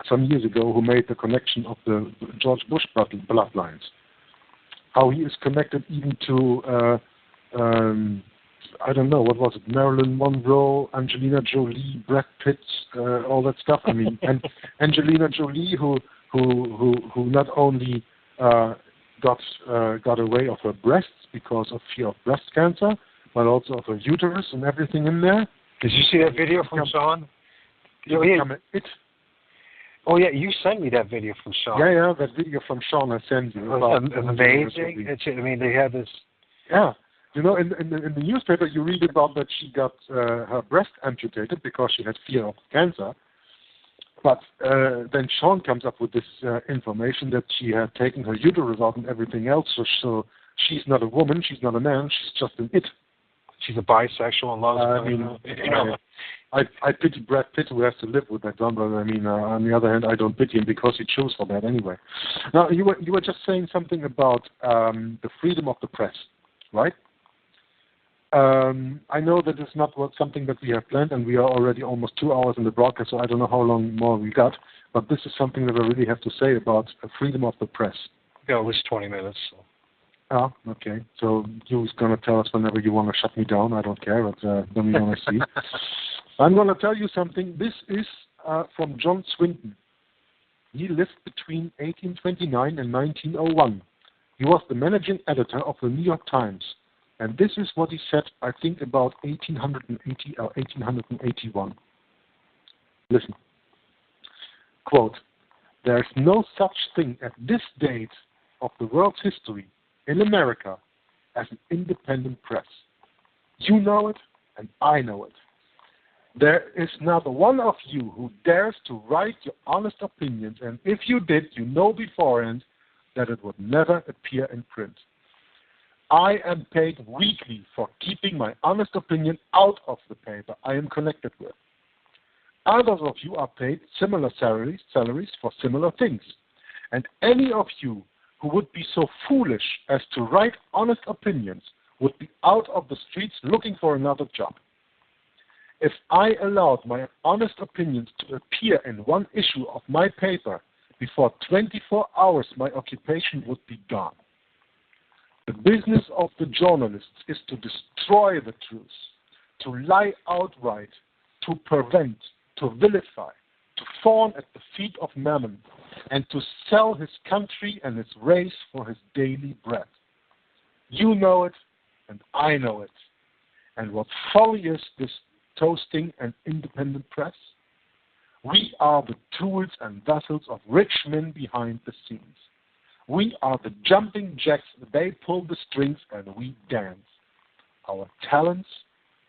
some years ago, who made the connection of the George Bush bloodlines. How he is connected even to, I don't know, what was it, Marilyn Monroe, Angelina Jolie, Brad Pitt, all that stuff. I mean, and Angelina Jolie, who not only got away of her breasts because of fear of breast cancer, but also of her uterus and everything in there. Did you see that video from Sean? Oh yeah, you sent me that video from Sean. Yeah, that video from Sean I sent you. Amazing. They had this. Yeah, in the newspaper you read about that she got her breast amputated because she had fear of cancer. But then Sean comes up with this information that she had taken her uterus out and everything else. So she's not a woman, she's not a man, she's just an it. She's a bisexual and loves. I pity Brad Pitt, who has to live with that one, but on the other hand, I don't pity him because he chose for that anyway. Now, you were just saying something about the freedom of the press, right? I know that it's not something that we have planned, and we are already almost 2 hours in the broadcast, so I don't know how long more we got, but this is something that I really have to say about freedom of the press. Yeah, at least 20 minutes. So. Oh, okay. So you're going to tell us whenever you want to shut me down. I don't care, but then we're going to see. I'm going to tell you something. This is from John Swinton. He lived between 1829 and 1901. He was the managing editor of the New York Times. And this is what he said, I think, about 1880 or 1881. Listen. Quote, "There is no such thing at this date of the world's history in America as an independent press. You know it, and I know it. There is not one of you who dares to write your honest opinions, and if you did, you know beforehand that it would never appear in print. I am paid weekly for keeping my honest opinion out of the paper I am connected with. Others of you are paid similar salaries for similar things, and any of you who would be so foolish as to write honest opinions would be out of the streets looking for another job. If I allowed my honest opinions to appear in one issue of my paper, before 24 hours my occupation would be gone. The business of the journalists is to destroy the truth, to lie outright, to prevent, to vilify, to fawn at the feet of Mammon, and to sell his country and his race for his daily bread. You know it, and I know it. And what folly is this toasting an independent press? We are the tools and vessels of rich men behind the scenes. We are the jumping jacks, they pull the strings and we dance. Our talents,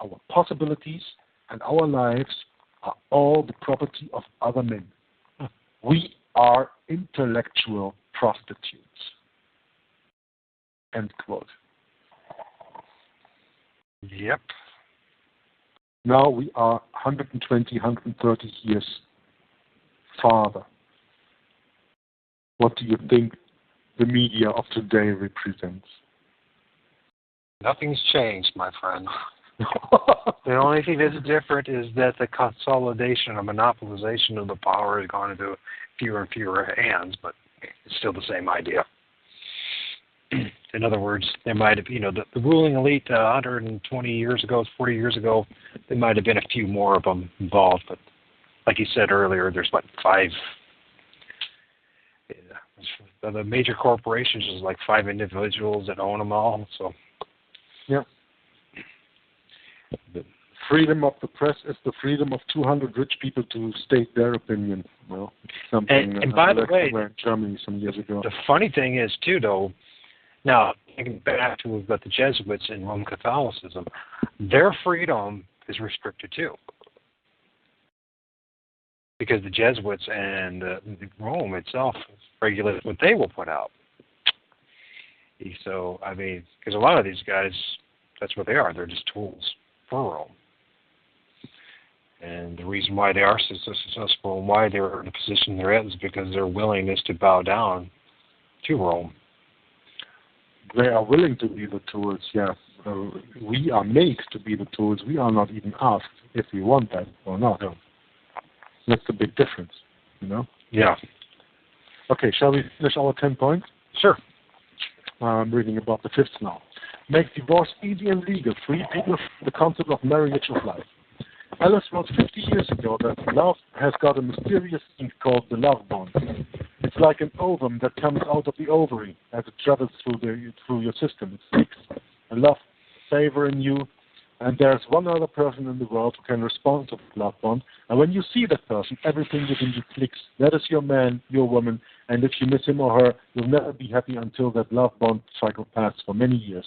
our possibilities, and our lives are all the property of other men. We are intellectual prostitutes." End quote. Yep. Now we are 120, 130 years farther. What do you think the media of today represents? Nothing's changed, my friend. The only thing that's different is that the consolidation or monopolization of the power has gone into fewer and fewer hands, but it's still the same idea. In other words, there might have, the ruling elite 120 years ago, 40 years ago, there might have been a few more of them involved. But like you said earlier, there's five. The major corporations is like 5 individuals that own them all. So. Yeah. The freedom of the press is the freedom of 200 rich people to state their opinion. Well, something and by the way, in Germany some years ago. The funny thing is too, though. Now, thinking back to we've got the Jesuits in Roman Catholicism, their freedom is restricted too, because the Jesuits and Rome itself regulates what they will put out. So, I mean, because a lot of these guys, that's what they are. They're just tools for Rome. And the reason why they are so successful and why they're in the position they're in is because their willingness to bow down to Rome. They are willing to be the tools, yeah. We are made to be the tools. We are not even asked if we want that or not. No. That's the big difference, Yeah. Okay, shall we finish our 10 points? Sure. I'm reading about the 5th now. Make divorce easy and legal. Free people from the concept of marriage of life. Alice wrote 50 years ago that love has got a mysterious thing called the love bond. It's like an ovum that comes out of the ovary as it travels through your system. It seeks a love favor in you, and there's one other person in the world who can respond to the love bond. And when you see that person, everything within you clicks. That is your man, your woman, and if you miss him or her, you'll never be happy until that love bond cycle passes for many years.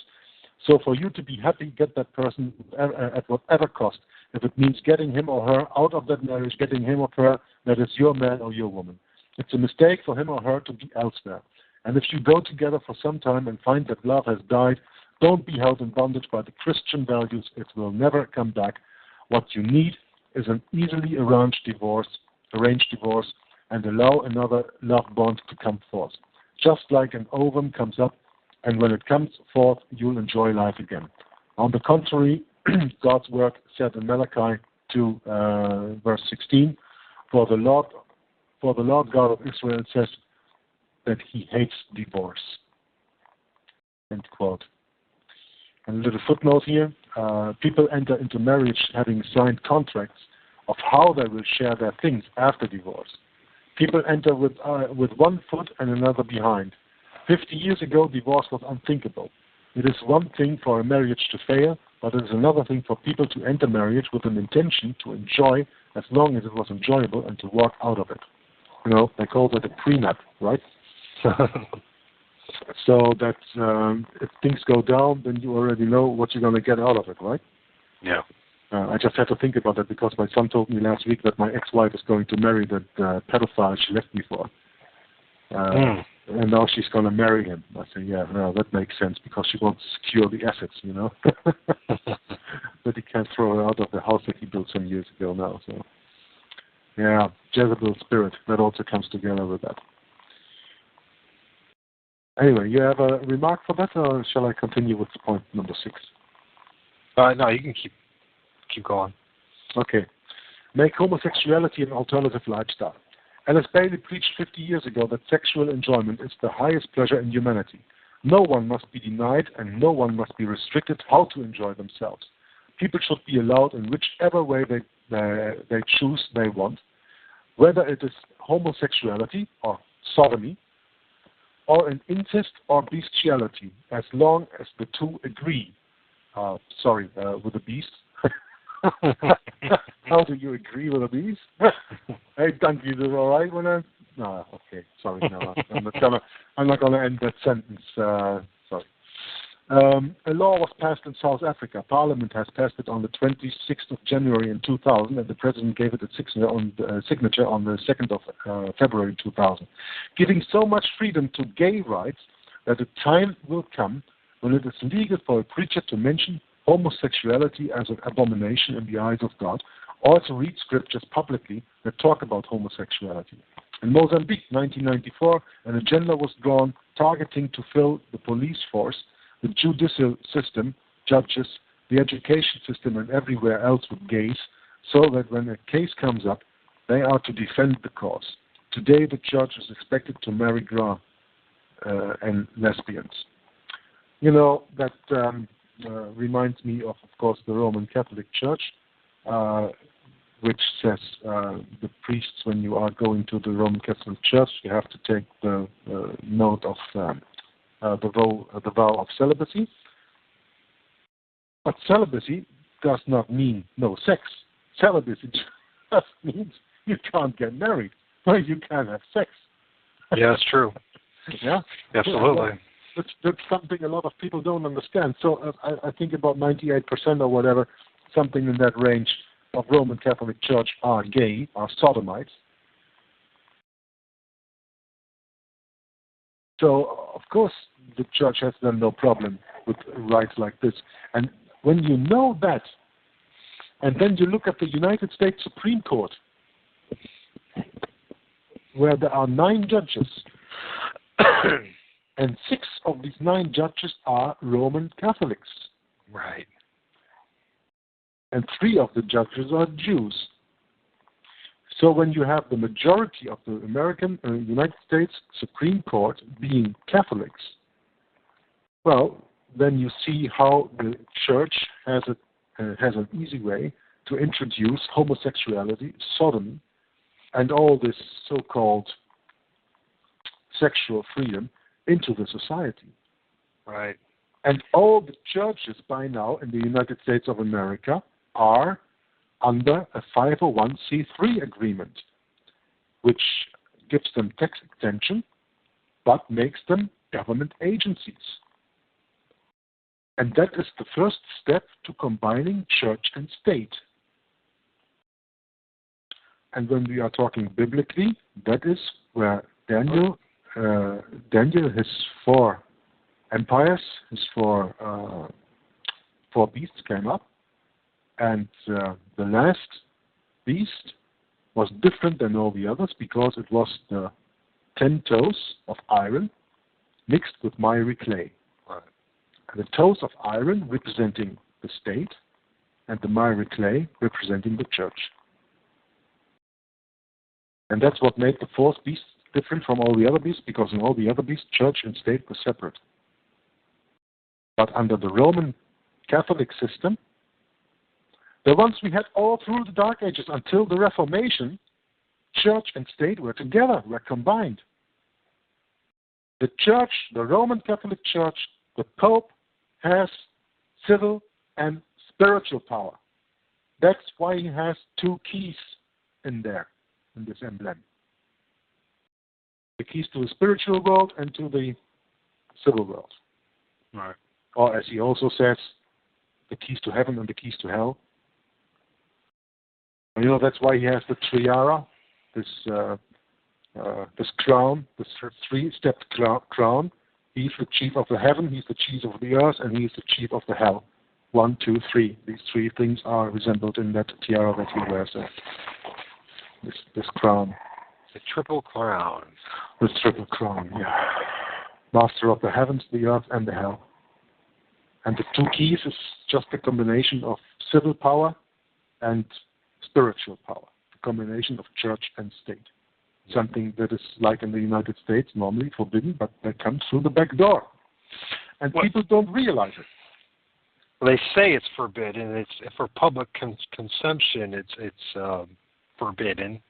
So for you to be happy, get that person at whatever cost. If it means getting him or her out of that marriage, getting him or her, that is your man or your woman. It's a mistake for him or her to be elsewhere. And if you go together for some time and find that love has died, don't be held in bondage by the Christian values. It will never come back. What you need is an easily arranged divorce, and allow another love bond to come forth. Just like an ovum comes up, and when it comes forth, you'll enjoy life again. On the contrary, God's word said in Malachi 2, verse 16, for the Lord God of Israel says that he hates divorce. End quote. And a little footnote here, people enter into marriage having signed contracts of how they will share their things after divorce. People enter with one foot and another behind. 50 years ago, divorce was unthinkable. It is one thing for a marriage to fail, but it is another thing for people to enter marriage with an intention to enjoy as long as it was enjoyable and to walk out of it. They call that a prenup, right? So that if things go down, then you already know what you're going to get out of it, right? Yeah. I just had to think about that because my son told me last week that my ex-wife is going to marry that pedophile she left me for. And now she's going to marry him. I say, yeah, no, that makes sense because she wants to secure the assets, But he can't throw her out of the house that he built some years ago now. So, yeah, Jezebel spirit, that also comes together with that. Anyway, you have a remark for that, or shall I continue with point number 6? No, you can keep going. Okay. Make homosexuality an alternative lifestyle. Alice Bailey preached 50 years ago that sexual enjoyment is the highest pleasure in humanity. No one must be denied and no one must be restricted how to enjoy themselves. People should be allowed in whichever way they choose they want, whether it is homosexuality or sodomy, or an incest or bestiality, as long as the two agree. With the beast. How do you agree with a beast? Hey, Donkey, is it all right when I? No, okay, sorry, no, I'm not gonna end that sentence. Sorry. A law was passed in South Africa. Parliament has passed it on the 26th of January in 2000, and the President gave it its signature on the 2nd of February 2000, giving so much freedom to gay rights that a time will come when it is legal for a preacher to mention homosexuality as an abomination in the eyes of God, or to read scriptures publicly that talk about homosexuality. In Mozambique, 1994, an agenda was drawn targeting to fill the police force, the judicial system, judges, the education system, and everywhere else with gays, so that when a case comes up, they are to defend the cause. Today, the church is expected to marry and lesbians. That reminds me of course, the Roman Catholic Church, which says the priests, when you are going to the Roman Catholic Church, you have to take the note of the vow of celibacy. But celibacy does not mean no sex. Celibacy just means you can't get married, but you can have sex. Yeah, it's true. Yeah, absolutely. That's something a lot of people don't understand. So I think about 98% or whatever, something in that range of Roman Catholic Church are gay, are sodomites. So, of course, the church has then no problem with rights like this. And when you know that, and then you look at the United States Supreme Court, where there are 9 judges, and 6 of these 9 judges are Roman Catholics. Right. And 3 of the judges are Jews. So when you have the majority of the United States Supreme Court being Catholics, well, then you see how the church has an easy way to introduce homosexuality, sodomy, and all this so-called sexual freedom into the society. Right. And all the churches by now in the United States of America are under a 501c3 agreement, which gives them tax exemption, but makes them government agencies. And that is the first step to combining church and state. And when we are talking biblically, that is where Daniel, his 4 empires, his 4 beasts came up. And the last beast was different than all the others because it was the 10 toes of iron mixed with miry clay. Right. And the toes of iron representing the state and the miry clay representing the church. And that's what made the 4th beast different from all the other beasts, because in all the other beasts, church and state were separate. But under the Roman Catholic system, the ones we had all through the Dark Ages until the Reformation, church and state were together, were combined. The church, the Roman Catholic Church, the Pope has civil and spiritual power. That's why he has 2 keys in there, in this emblem. The keys to the spiritual world and to the civil world. Right. Or as he also says, the keys to heaven and the keys to hell. And that's why he has the tiara, this crown, this 3-stepped crown. He's the chief of the heaven, he's the chief of the earth, and he's the chief of the hell. 1, 2, 3. These 3 things are resembled in that tiara that he wears. This crown. The triple crown. This triple crown, yeah. Master of the heavens, the earth, and the hell. And the 2 keys is just a combination of civil power and spiritual power, the combination of church and state. Something that is, like in the United States, normally forbidden, but that comes through the back door. And people don't realize it. Well, they say it's forbidden. It's for public consumption. It's forbidden.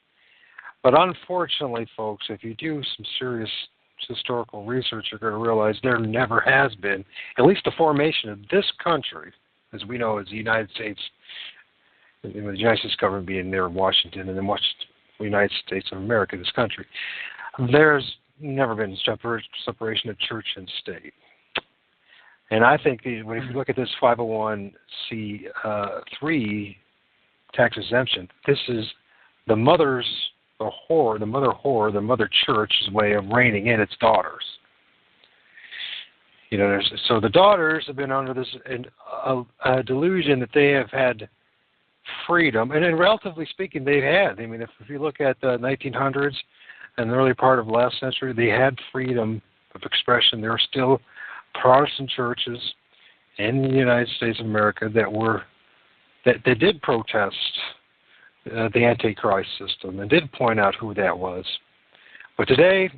But unfortunately, folks, if you do some serious historical research, you're going to realize there never has been, at least the formation of this country, as we know as the United States, the United States government being there in Washington, and then the United States of America, this country, there's never been separation of church and state. And I think when you look at this 501c3 tax exemption, this is the mother church's way of reining in its daughters. So the daughters have been under this delusion that they have had freedom, and then relatively speaking, they've had. I mean, if you look at the 1900s and the early part of last century, they had freedom of expression. There are still Protestant churches in the United States of America that did protest the Antichrist system and did point out who that was. But today,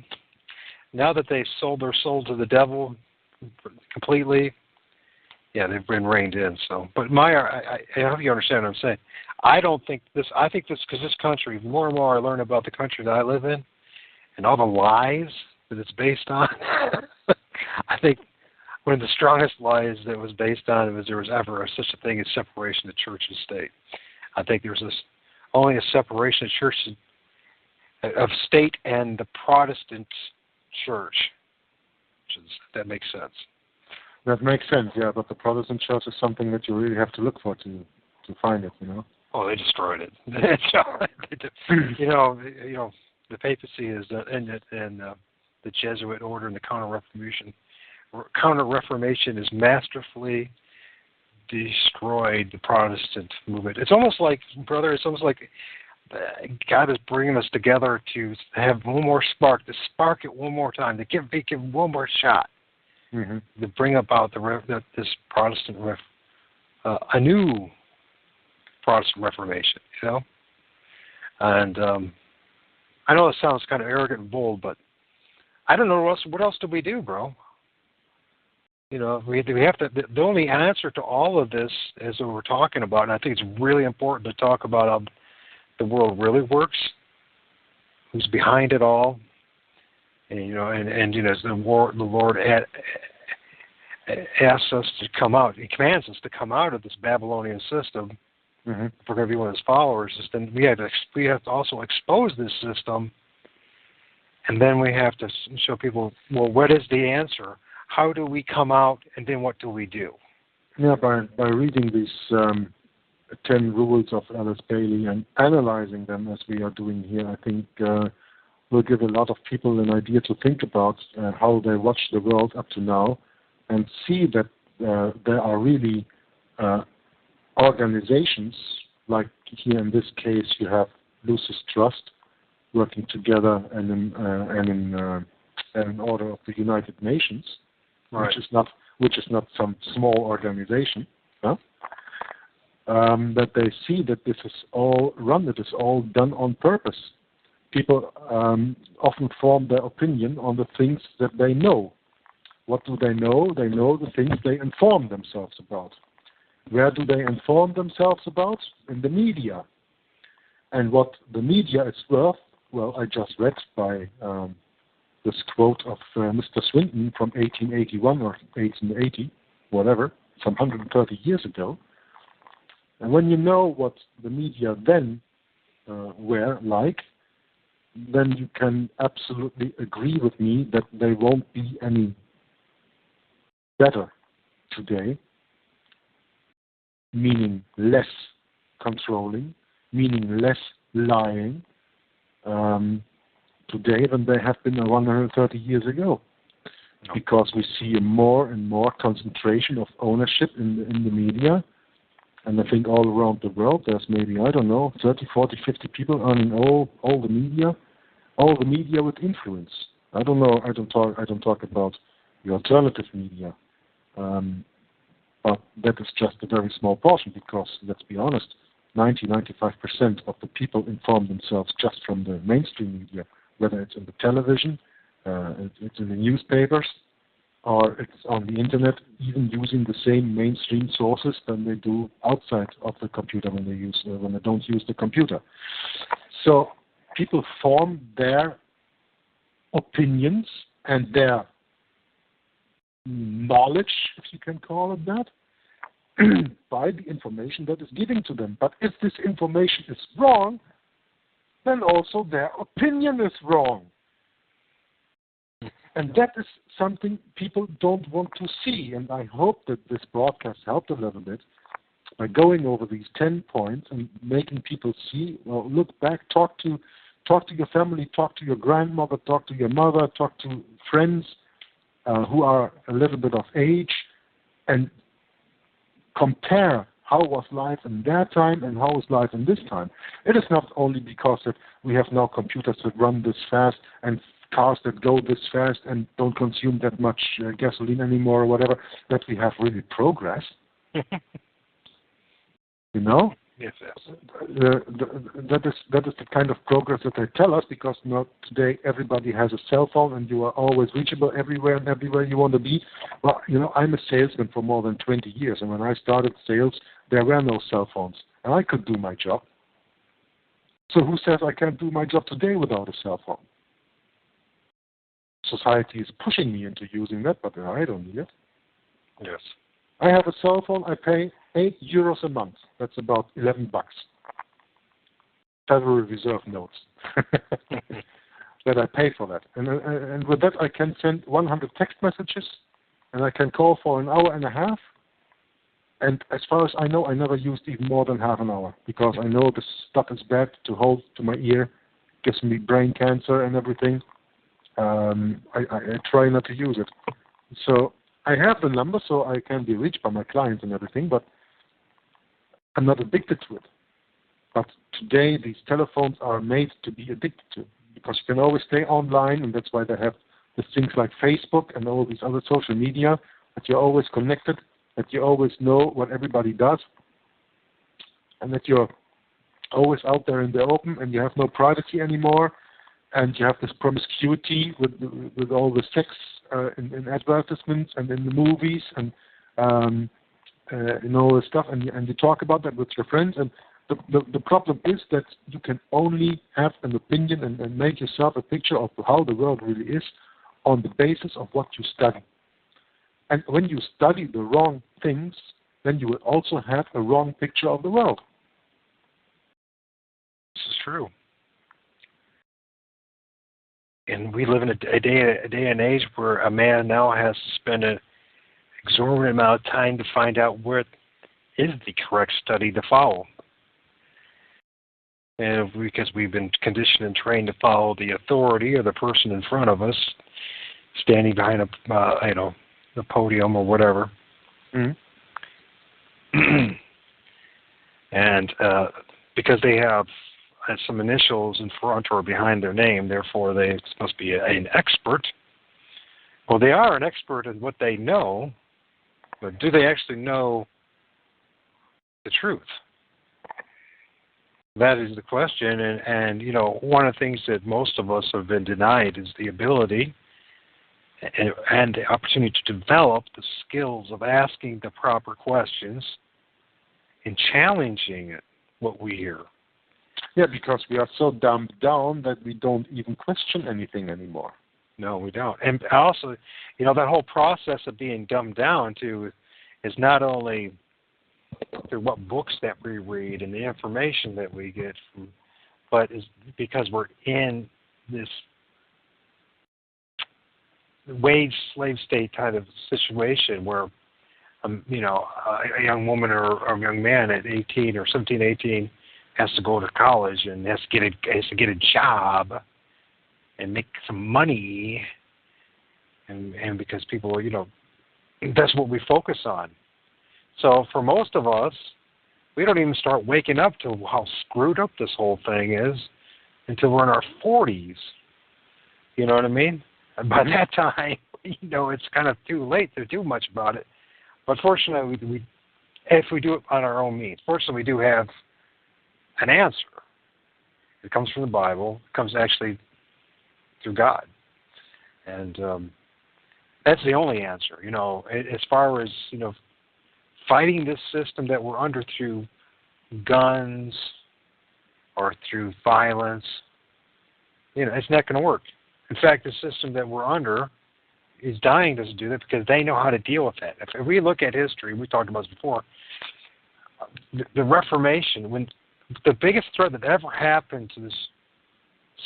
now that they've sold their soul to the devil completely. Yeah, they've been reined in. So, but I hope you understand what I'm saying. I don't think this. I think this because this country, more and more I learn about the country that I live in, and all the lies that it's based on. I think one of the strongest lies that was based on was there was ever such a thing as separation of church and state. I think there's only a separation of church of state and the Protestant church. That makes sense. That makes sense, yeah. But the Protestant church is something that you really have to look for to find it, you know. Oh, they destroyed it. The papacy is and the Jesuit order and the Counter-Reformation is masterfully destroyed the Protestant movement. It's almost like, brother, God is bringing us together to have one more spark, to spark it one more time, to give one more shot, to bring about this Protestant, a new Protestant Reformation, you know? And I know it sounds kind of arrogant and bold, but I don't know what else do we do, bro? You know, we have to. The only answer to all of this, as we're talking about, and I think it's really important to talk about how the world really works, who's behind it all, and as the Lord asks us to come out, He commands us to come out of this Babylonian system. If we're going to be one of His followers, then we have to also expose this system, and then we have to show people, well, what is the answer? How do we come out, and then what do we do? Yeah, by reading these 10 rules of Alice Bailey and analyzing them as we are doing here, I think will give a lot of people an idea to think about how they watch the world up to now, and see that there are really organizations, like here in this case you have Lucis Trust working together and in an order of the United Nations, right, which is not some small organization, huh? That they see that this is all it is all done on purpose. People often form their opinion on the things that they know. What do they know? They know the things they inform themselves about. Where do they inform themselves about? In the media. And what the media is worth, well, I just read by this quote of Mr. Swinton from 1881 or 1880, whatever, some 130 years ago. And when you know what the media then were like, then you can absolutely agree with me that they won't be any better today, meaning less controlling, meaning less lying today than they have been 130 years ago. No. Because we see a more and more concentration of ownership in the media. And I think all around the world there's maybe, 30, 40, 50 people owning all the media with influence. I don't know, I don't talk about the alternative media. But that is just a very small portion because, let's be honest, 90-95% of the people inform themselves just from the mainstream media, whether it's in the television, it's in the newspapers, or it's on the internet, even using the same mainstream sources than they do outside of the computer when they don't use the computer. So people form their opinions and their knowledge, if you can call it that, by the information that is given to them. But if this information is wrong, then also their opinion is wrong. And that is something people don't want to see. And I hope that this broadcast helped a little bit by going over these 10 points and making people see, well, look back, talk to your family, talk to your grandmother, talk to your mother, talk to friends who are a little bit of age, and compare how was life in their time and how is life in this time. It is not only because that we have now computers that run this fast and cars that go this fast and don't consume that much gasoline anymore or whatever, that we have really progressed. You know? Yes. That is the kind of progress that they tell us, because not today everybody has a cell phone and you are always reachable everywhere and everywhere you want to be. Well, I'm a salesman for more than 20 years, and when I started sales, there were no cell phones, and I could do my job. So who says I can't do my job today without a cell phone? Society is pushing me into using that, but I don't need it. Yes. I have a cell phone. I pay €8 a month. That's about $11. Federal Reserve notes that I pay for that. And with that, I can send 100 text messages, and I can call for an hour and a half. And as far as I know, I never used even more than half an hour, because I know this stuff is bad to hold to my ear, gives me brain cancer and everything. I try not to use it. So I have the number, so I can be reached by my clients and everything, but I'm not addicted to it. But today, these telephones are made to be addicted to, because you can always stay online, and that's why they have the things like Facebook and all these other social media, that you're always connected, that you always know what everybody does, and that you're always out there in the open, and you have no privacy anymore, and you have this promiscuity with all the sex in advertisements and in the movies and all this stuff, and you talk about that with your friends. And the problem is that you can only have an opinion and make yourself a picture of how the world really is on the basis of what you study. And when you study the wrong things, then you will also have a wrong picture of the world. This is true. And we live in a day and age where a man now has to spend an exorbitant amount of time to find out where is the correct study to follow. And because we've been conditioned and trained to follow the authority or the person in front of us, standing behind the podium or whatever. Mm-hmm. And because they have some initials in front or behind their name, therefore they must be an expert. Well, they are an expert in what they know, but do they actually know the truth? That is the question, and one of the things that most of us have been denied is the ability and the opportunity to develop the skills of asking the proper questions and challenging what we hear. Yeah, because we are so dumbed down that we don't even question anything anymore. No, we don't. And also, that whole process of being dumbed down to is not only through what books that we read and the information that we get from, but is because we're in this wage slave state kind of situation where, a young woman or a young man at 18 or 17, 18 has to go to college and has to get a job and make some money, and because people, that's what we focus on. So for most of us, we don't even start waking up to how screwed up this whole thing is until we're in our 40s. You know what I mean? And by that time, it's kind of too late to do much about it. But fortunately, if we do it on our own means, fortunately we do have an answer. It comes from the Bible. It comes actually through God. And that's the only answer. As far as, fighting this system that we're under through guns or through violence, it's not going to work. In fact, the system that we're under is dying to do that because they know how to deal with that. If we look at history, we talked about this before, the Reformation, when the biggest threat that ever happened to this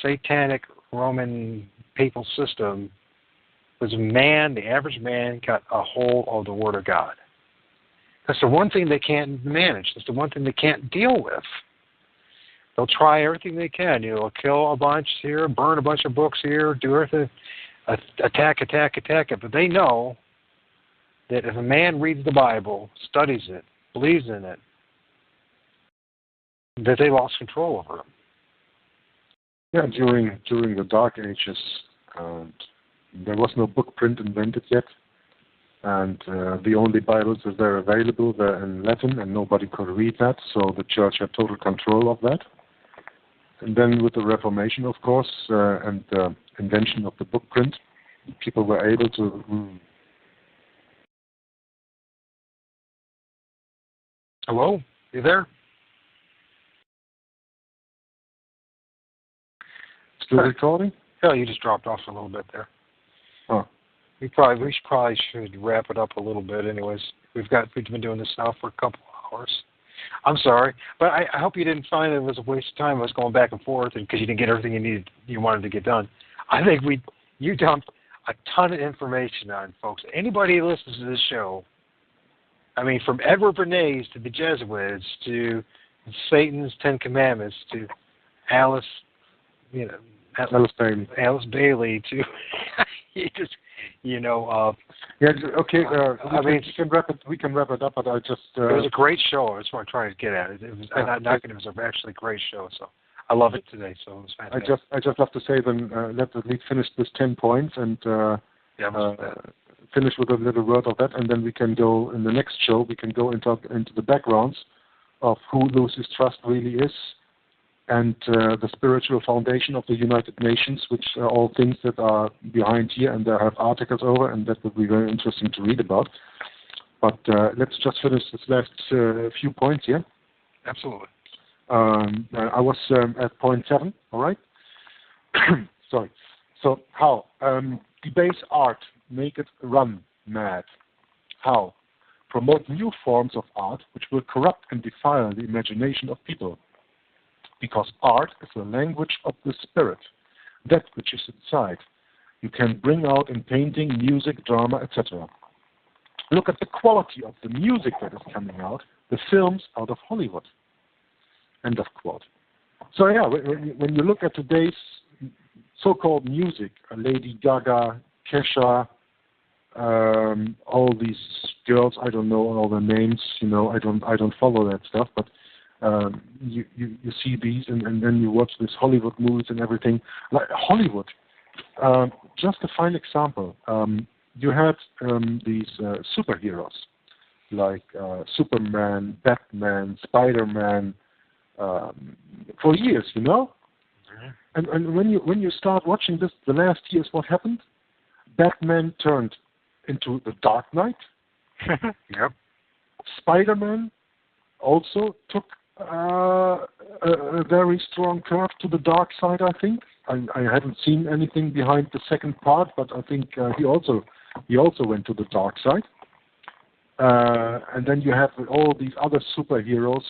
satanic Roman papal system was the average man got a hold of the Word of God. That's the one thing they can't manage. That's the one thing they can't deal with. They'll try everything they can. They'll kill a bunch here, burn a bunch of books here, do everything, attack it. But they know that if a man reads the Bible, studies it, believes in it, that they lost control over him. Yeah, during the Dark Ages, there was no book print invented yet. And the only Bibles that were available were in Latin, and nobody could read that, so the church had total control of that. And then with the Reformation, of course, and the invention of the book print, people were able to... Hello? You there? Still recording? Yeah, you just dropped off a little bit there. Oh. We probably should wrap it up a little bit anyways. We've been doing this now for a couple of hours. I'm sorry, but I hope you didn't find it was a waste of time. I was going back and forth because you didn't get everything you wanted to get done. I think you dumped a ton of information on folks. Anybody who listens to this show, I mean, from Edward Bernays to the Jesuits to Satan's Ten Commandments to Alice Bailey to yeah, okay. I mean, we can wrap it up, but I just. It was a great show. That's what I'm trying to get at. It was it was actually a great show. So I love it today. So it was fantastic. I just have to say then let me finish this 10 points and finish with a little word of that, and then we can go in the next show. We can go into the backgrounds of who Lucis Trust really is, and the spiritual foundation of the United Nations, which are all things that are behind here, and I have articles over, and that would be very interesting to read about. But let's just finish this last few points here. Absolutely. I was at point 7, all right? Sorry. So how? Debase art, make it run mad. How? Promote new forms of art which will corrupt and defile the imagination of people. Because art is the language of the spirit, that which is inside. You can bring out in painting, music, drama, etc. Look at the quality of the music that is coming out, the films out of Hollywood. End of quote. So yeah, when you look at today's so-called music, Lady Gaga, Kesha, all these girls, I don't know all their names, I don't follow that stuff, but you see these, and then you watch these Hollywood movies and everything. Like Hollywood, just a fine example. You had these superheroes like Superman, Batman, Spider-Man for years, And when you start watching this, the last years, what happened? Batman turned into the Dark Knight. Yep. Spider-Man also took a very strong curve to the dark side, I think. I haven't seen anything behind the second part, but I think he also went to the dark side. And then you have all these other superheroes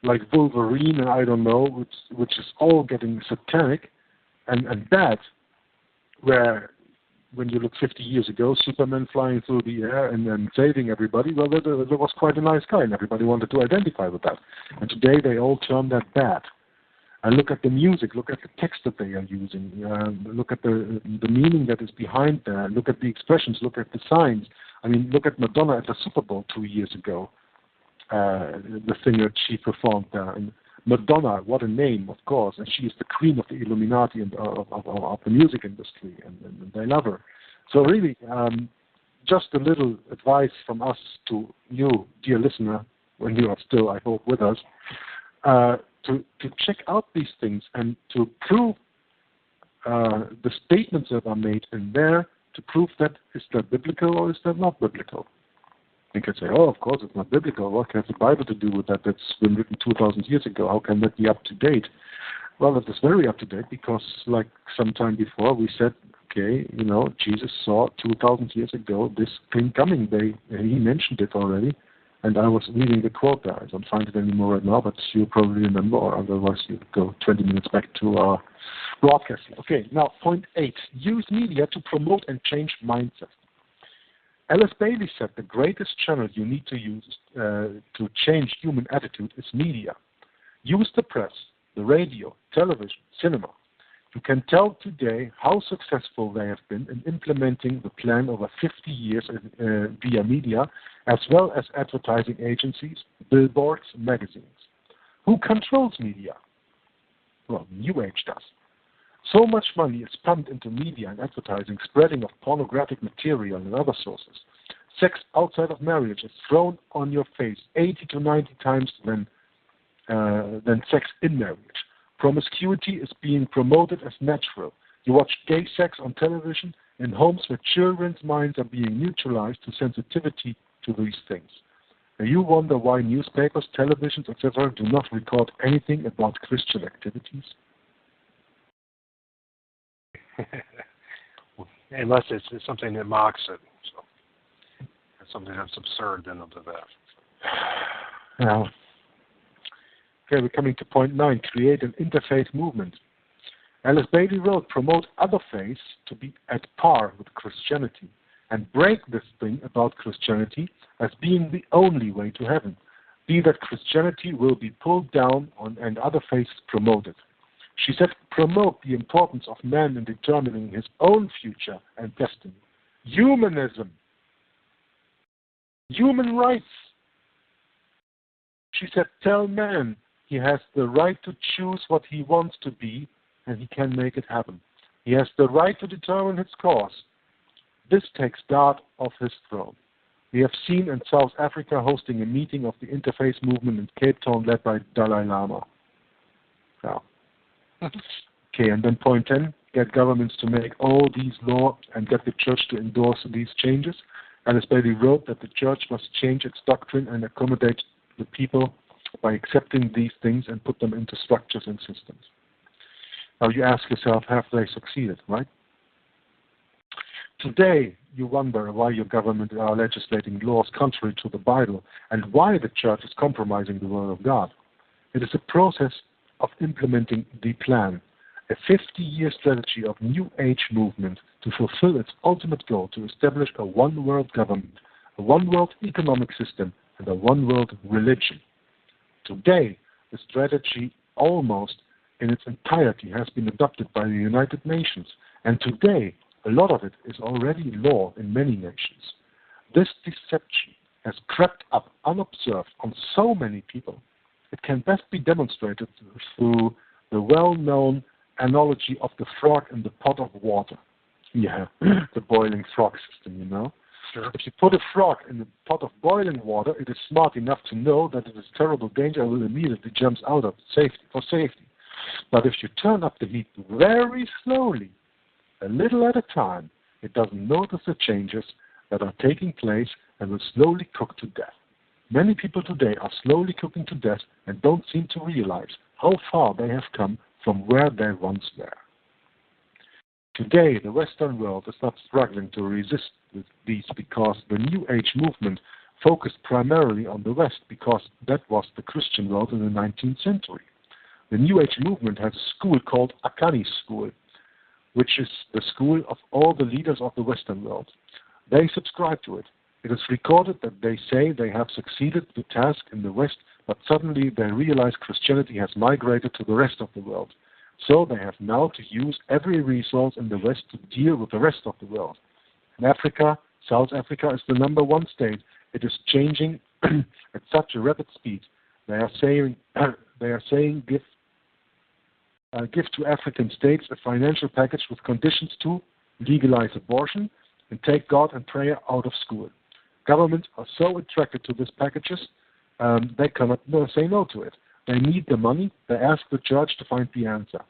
like Wolverine and I don't know, which is all getting satanic and bad. Where when you look 50 years ago, Superman flying through the air and then saving everybody, well, there was quite a nice guy, and everybody wanted to identify with that. And today they all term that bad. And look at the music, look at the text that they are using, look at the meaning that is behind that, look at the expressions, look at the signs. I mean, look at Madonna at the Super Bowl 2 years ago, the thing that she performed there. And Madonna, what a name, of course, and she is the queen of the Illuminati and of the music industry, and they love her. So really, just a little advice from us to you, dear listener, when you are still, I hope, with us, to check out these things and to prove the statements that are made in there, to prove that is that biblical or is that not biblical. You can say, oh, of course it's not biblical. What has the Bible to do with that? That's been written 2,000 years ago. How can that be up to date? Well, it is very up to date because, like some time before, we said, okay, Jesus saw 2,000 years ago this thing coming. He mentioned it already, and I was reading the quote there. I don't find it anymore right now, but you probably remember, or otherwise you go 20 minutes back to our broadcasting. Okay, now point 8. Use media to promote and change mindset. Alice Bailey said the greatest channel you need to use to change human attitude is media. Use the press, the radio, television, cinema. You can tell today how successful they have been in implementing the plan over 50 years via media, as well as advertising agencies, billboards, magazines. Who controls media? Well, New Age does. So much money is pumped into media and advertising, spreading of pornographic material and other sources. Sex outside of marriage is thrown on your face 80 to 90 times than sex in marriage. Promiscuity is being promoted as natural. You watch gay sex on television in homes where children's minds are being neutralized to sensitivity to these things. And you wonder why newspapers, televisions, etc. do not record anything about Christian activities? Unless it's something that mocks it. So it's something that's absurd, then they'll do that. Now, okay, we're coming to point 9, create an interfaith movement. Alice Bailey wrote, promote other faiths to be at par with Christianity and break this thing about Christianity as being the only way to heaven. Be that Christianity will be pulled down on and other faiths promoted. She said, promote the importance of man in determining his own future and destiny. Humanism. Human rights. She said, tell man he has the right to choose what he wants to be and he can make it happen. He has the right to determine his course. This takes God off his throne. We have seen in South Africa hosting a meeting of the interfaith movement in Cape Town led by Dalai Lama. Yeah. Okay, and then point 10, get governments to make all these laws and get the church to endorse these changes. Alice Bailey wrote that the church must change its doctrine and accommodate the people by accepting these things and put them into structures and systems. Now you ask yourself, have they succeeded, right? Today, you wonder why your government are legislating laws contrary to the Bible and why the church is compromising the Word of God. It is a process of implementing the plan, a 50-year strategy of New Age movement to fulfill its ultimate goal to establish a one-world government, a one-world economic system, and a one-world religion. Today, the strategy almost in its entirety has been adopted by the United Nations, and today a lot of it is already law in many nations. This deception has crept up unobserved on so many people. It can best be demonstrated through the well-known analogy of the frog in the pot of water. Yeah, the boiling frog system, you know. Sure. If you put a frog in a pot of boiling water, it is smart enough to know that it is terrible danger and will immediately jumps out of for safety. But if you turn up the heat very slowly, a little at a time, it doesn't notice the changes that are taking place and will slowly cook to death. Many people today are slowly cooking to death and don't seem to realize how far they have come from where they once were. Today, the Western world is not struggling to resist these because the New Age movement focused primarily on the West because that was the Christian world in the 19th century. The New Age movement has a school called Akani School, which is the school of all the leaders of the Western world. They subscribe to it. It is recorded that they say they have succeeded the task in the West, but suddenly they realize Christianity has migrated to the rest of the world. So they have now to use every resource in the West to deal with the rest of the world. In Africa, South Africa is the #1 state. It is changing at such a rapid speed. They are saying give to African states a financial package with conditions to legalize abortion and take God and prayer out of school. Governments are so attracted to these packages, they cannot say no to it. They need the money. They ask the church to find the answer.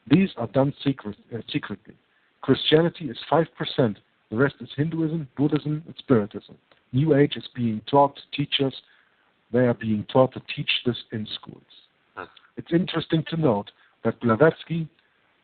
These are done secretly. Christianity is 5%. The rest is Hinduism, Buddhism, and Spiritism. New Age is being taught teachers. They are being taught to teach this in schools. It's interesting to note that Blavatsky,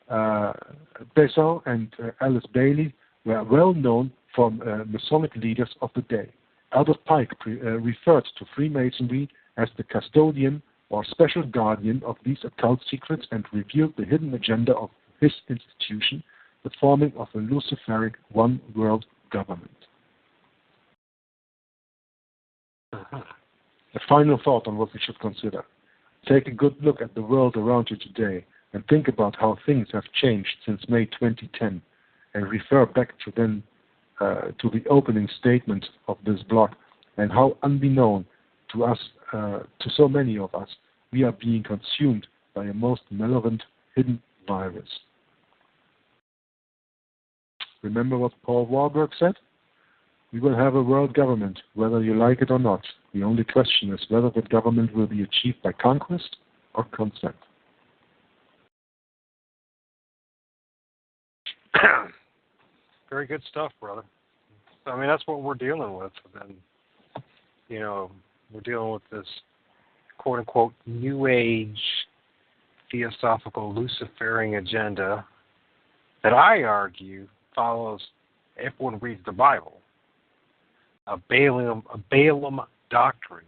Debasing, and Alice Bailey were well known from Masonic leaders of the day. Elder Pike referred to Freemasonry as the custodian or special guardian of these occult secrets and revealed the hidden agenda of his institution, the forming of a Luciferic one-world government. A final thought on what we should consider. Take a good look at the world around you today and think about how things have changed since May 2010 and refer back to then to the opening statement of this blog and how unbeknown to us, to so many of us, we are being consumed by a most malevolent hidden virus. Remember what Paul Warburg said? We will have a world government, whether you like it or not. The only question is whether that government will be achieved by conquest or consent. Very good stuff, brother. I mean, that's what we're dealing with. And, you know, we're dealing with this quote-unquote New Age Theosophical Luciferian agenda that I argue follows, if one reads the Bible, a Balaam doctrine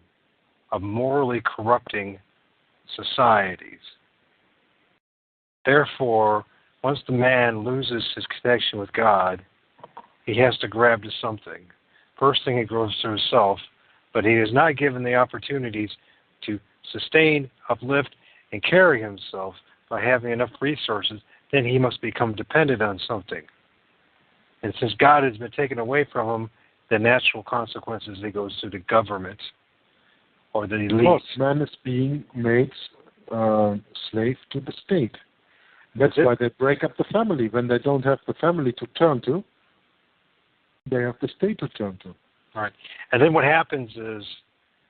of morally corrupting societies. Therefore, once the man loses his connection with God, he has to grab to something. First thing, he grows to himself, but he is not given the opportunities to sustain, uplift, and carry himself by having enough resources. Then he must become dependent on something. And since God has been taken away from him, the natural consequences, he goes to the government or the elite. Because man is being made slave to the state. That's why they break up the family. When they don't have the family to turn to, they have the state to turn to. Right. And then what happens is,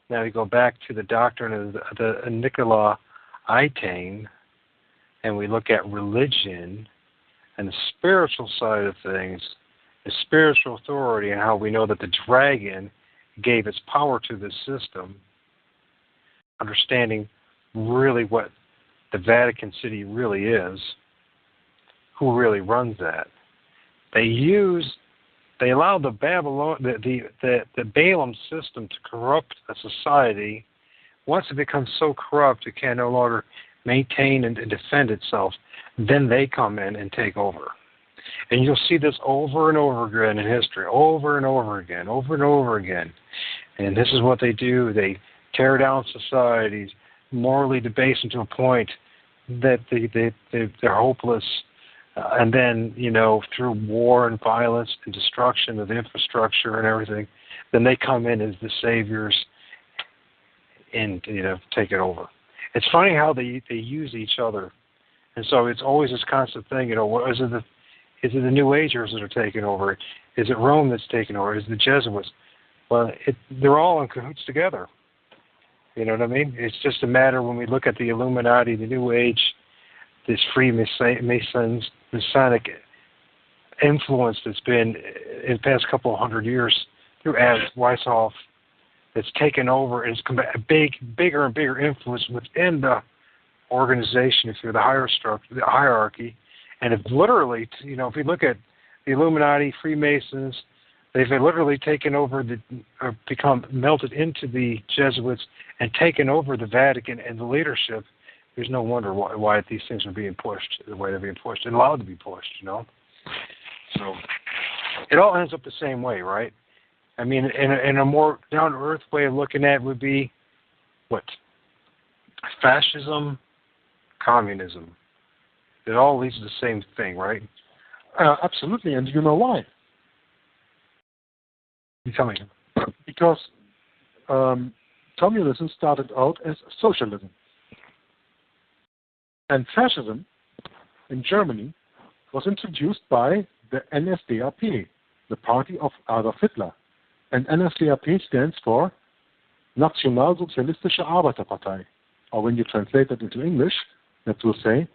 now we go back to the doctrine of the Nicolaitane, and we look at religion and the spiritual side of things, the spiritual authority, and how we know that the dragon gave its power to this system, understanding really what the Vatican City really is, who really runs that. They allowed the Balaam system to corrupt a society. Once it becomes so corrupt it can no longer maintain and defend itself, then they come in and take over. And you'll see this over and over again in history, over and over again, over and over again. And this is what they do. They tear down societies, morally debase them to a point that they're hopeless. And then, you know, through war and violence and destruction of the infrastructure and everything, then they come in as the saviors and, you know, take it over. It's funny how they use each other. And so it's always this constant thing, you know, is it the New Agers that are taking over? Is it Rome that's taking over? Is it the Jesuits? Well, they're all in cahoots together. You know what I mean? It's just a matter when we look at the Illuminati, the New Age, this Freemasons, Masonic influence that's been in the past couple of hundred years through Alex Weishaupt, that's taken over and it's a bigger and bigger influence within the organization, if you're the higher structure, the hierarchy. And if literally, you know, if we look at the Illuminati, Freemasons, they've literally taken over or become melted into the Jesuits and taken over the Vatican and the leadership. There's no wonder why these things are being pushed the way they're being pushed and allowed to be pushed, you know. So it all ends up the same way, right? I mean, in a more down-to-earth way of looking at it would be, what? Fascism, communism. It all leads to the same thing, right? Absolutely, and you know why? You tell me. Because communism started out as socialism. And fascism in Germany was introduced by the NSDAP, the party of Adolf Hitler. And NSDAP stands for Nationalsozialistische Arbeiterpartei. Or when you translate it into English, that will say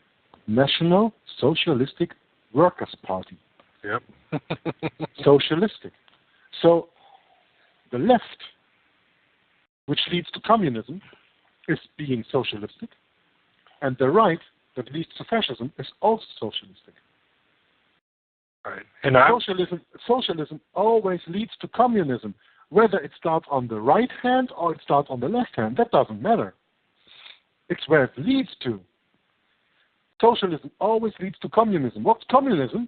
National Socialistic Workers' Party. Yep. Socialistic. So the left, which leads to communism, is being socialistic, and the right that leads to fascism is also socialistic. Right. And socialism always leads to communism. Whether it starts on the right hand or it starts on the left hand, that doesn't matter. It's where it leads to. Socialism always leads to communism. What's communism?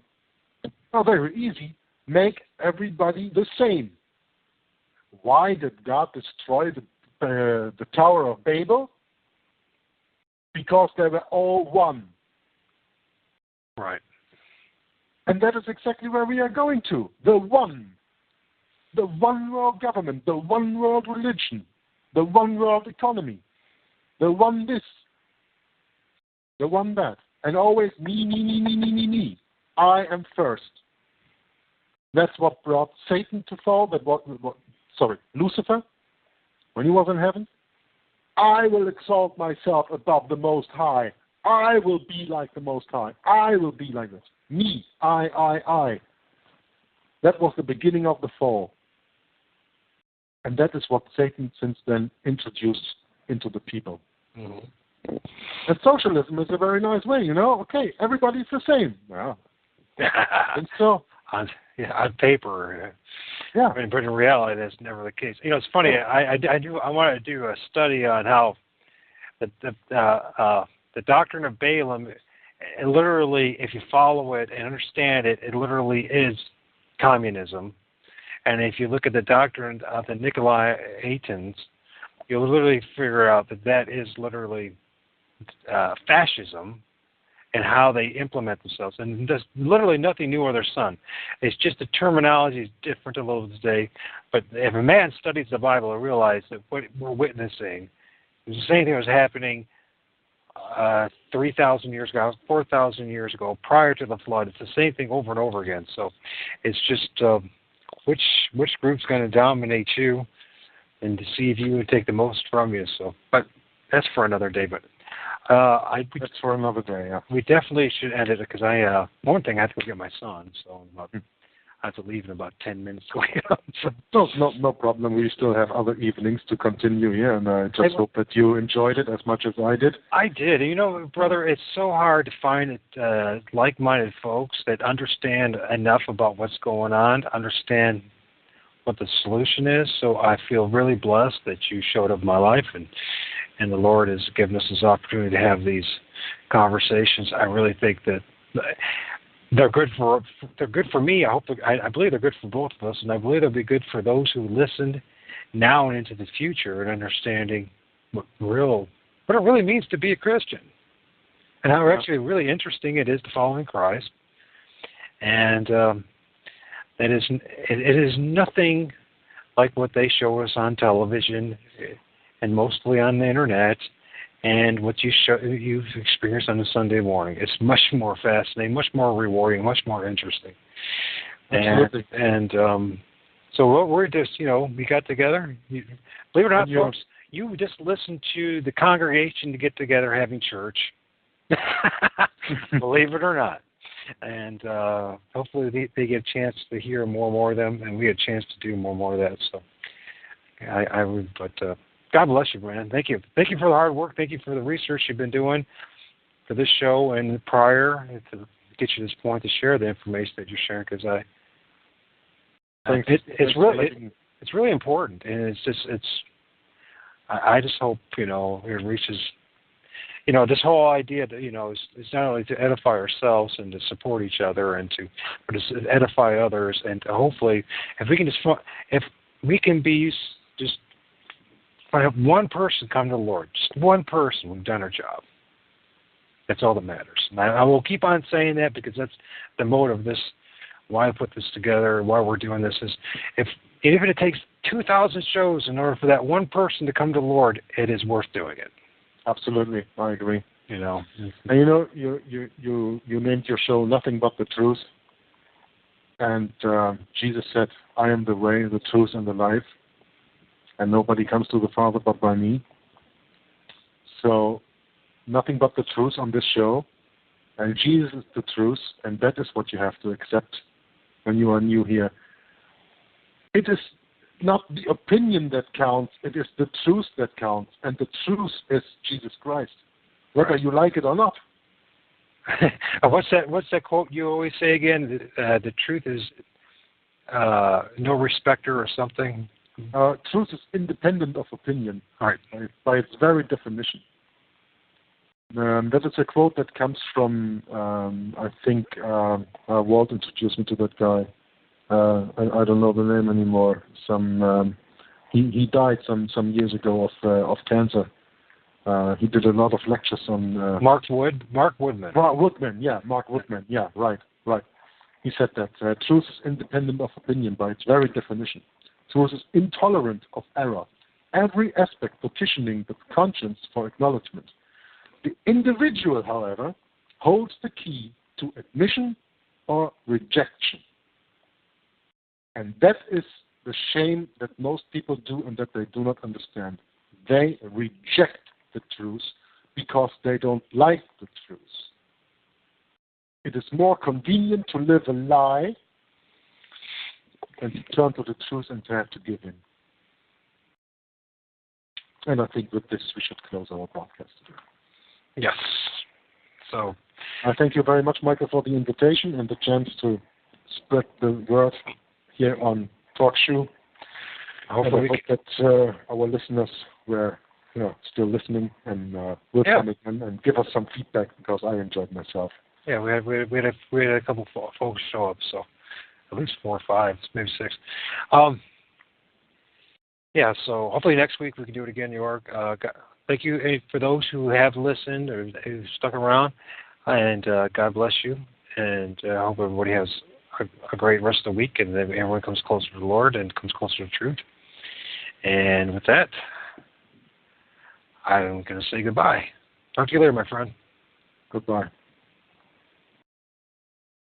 Oh, very easy. Make everybody the same. Why did God destroy the Tower of Babel? Because they were all one. Right. And that is exactly where we are going to. The one. The one world government, the one world religion, the one world economy, the one this, the one that. And always me. I am first. That's what brought Satan to fall. Lucifer, when he was in heaven. I will exalt myself above the Most High. I will be like the Most High. I will be like this. Me, I. That was the beginning of the fall. And that is what Satan since then introduced into the people. Mm-hmm. And socialism is a very nice way, Okay, everybody's the same. Well, and so on paper, yeah. But in reality, that's never the case. It's funny. I want to do a study on how the doctrine of Balaam, it literally, if you follow it and understand it, it literally is communism. And if you look at the doctrine of the Nicolaitans, you'll literally figure out that is literally fascism and how they implement themselves. And there's literally nothing new under the sun. It's just the terminology is different a little today. But if a man studies the Bible, he'll realize that what we're witnessing is the same thing that was happening 3,000 years ago, 4,000 years ago, prior to the flood. It's the same thing over and over again. So it's just which group's going to dominate you, and to see if you would take the most from you. So, but that's for another day. But that's for another day. Yeah. We definitely should end it because one thing I have to go get my son, so I have to leave in about 10 minutes. No problem. We still have other evenings to continue here, and I just hope that you enjoyed it as much as I did. I did. Brother, it's so hard to find like-minded folks that understand enough about what's going on, understand what the solution is. So I feel really blessed that you showed up in my life, and the Lord has given us this opportunity to have these conversations. I really think that they're good for me. I believe they're good for both of us, and I believe they'll be good for those who listened now and into the future and understanding what it really means to be a Christian, and how actually really interesting it is to follow in Christ. And it is nothing like what they show us on television and mostly on the internet, and what you've experienced on a Sunday morning. It's much more fascinating, much more rewarding, much more interesting. Absolutely. And so we're just, we got together. Believe it or not, folks, you just listened to the congregation to get together having church. Believe it or not. And hopefully they get a chance to hear more and more of them, and we get a chance to do more and more of that. So I would, but God bless you, Brandon. Thank you. Thank you for the hard work. Thank you for the research you've been doing for this show and prior to get you to this point to share the information that you're sharing, because it's really important, and I just hope it reaches. This whole idea that is not only to edify ourselves and to support each other but to edify others, and to hopefully if we can be just. If I have one person come to the Lord, just one person, we've done our job. That's all that matters. And I will keep on saying that because that's the motive of this, why I put this together, why we're doing this, is even if it takes 2,000 shows in order for that one person to come to the Lord, it is worth doing it. Absolutely, I agree. And you named your show Nothing But the Truth, and Jesus said, "I am the way, the truth, and the life. And nobody comes to the Father but by me." So, nothing but the truth on this show. And Jesus is the truth, and that is what you have to accept when you are new here. It is not the opinion that counts, it is the truth that counts. And the truth is Jesus Christ, whether you like it or not. What's that quote you always say again? The truth is no respecter or something? Truth is independent of opinion, right, by its very definition. That is a quote that comes from, I think, Walt introduced me to that guy. I don't know the name anymore. He died some years ago of cancer. He did a lot of lectures on Mark Woodman. Mark Woodman, yeah, right. He said that truth is independent of opinion by its very definition. Truth is intolerant of error, every aspect petitioning the conscience for acknowledgement. The individual, however, holds the key to admission or rejection. And that is the shame that most people do and that they do not understand. They reject the truth because they don't like the truth. It is more convenient to live a lie than to turn to the truth and to have to give in. And I think with this we should close our broadcast today. Yes. So I thank you very much, Michael, for the invitation and the chance to spread the word here on TalkShoe. hopefully, and I hope that our listeners were still listening and will come in and give us some feedback, because I enjoyed myself. Yeah, we had a couple folks show up, so at least 4 or 5, maybe 6. Yeah, so hopefully next week we can do it again, York. Thank you for those who have listened or who stuck around, and God bless you. And I hope everybody has a great rest of the week, and that everyone comes closer to the Lord and comes closer to truth. And with that, I'm going to say goodbye. Talk to you later, my friend. Goodbye.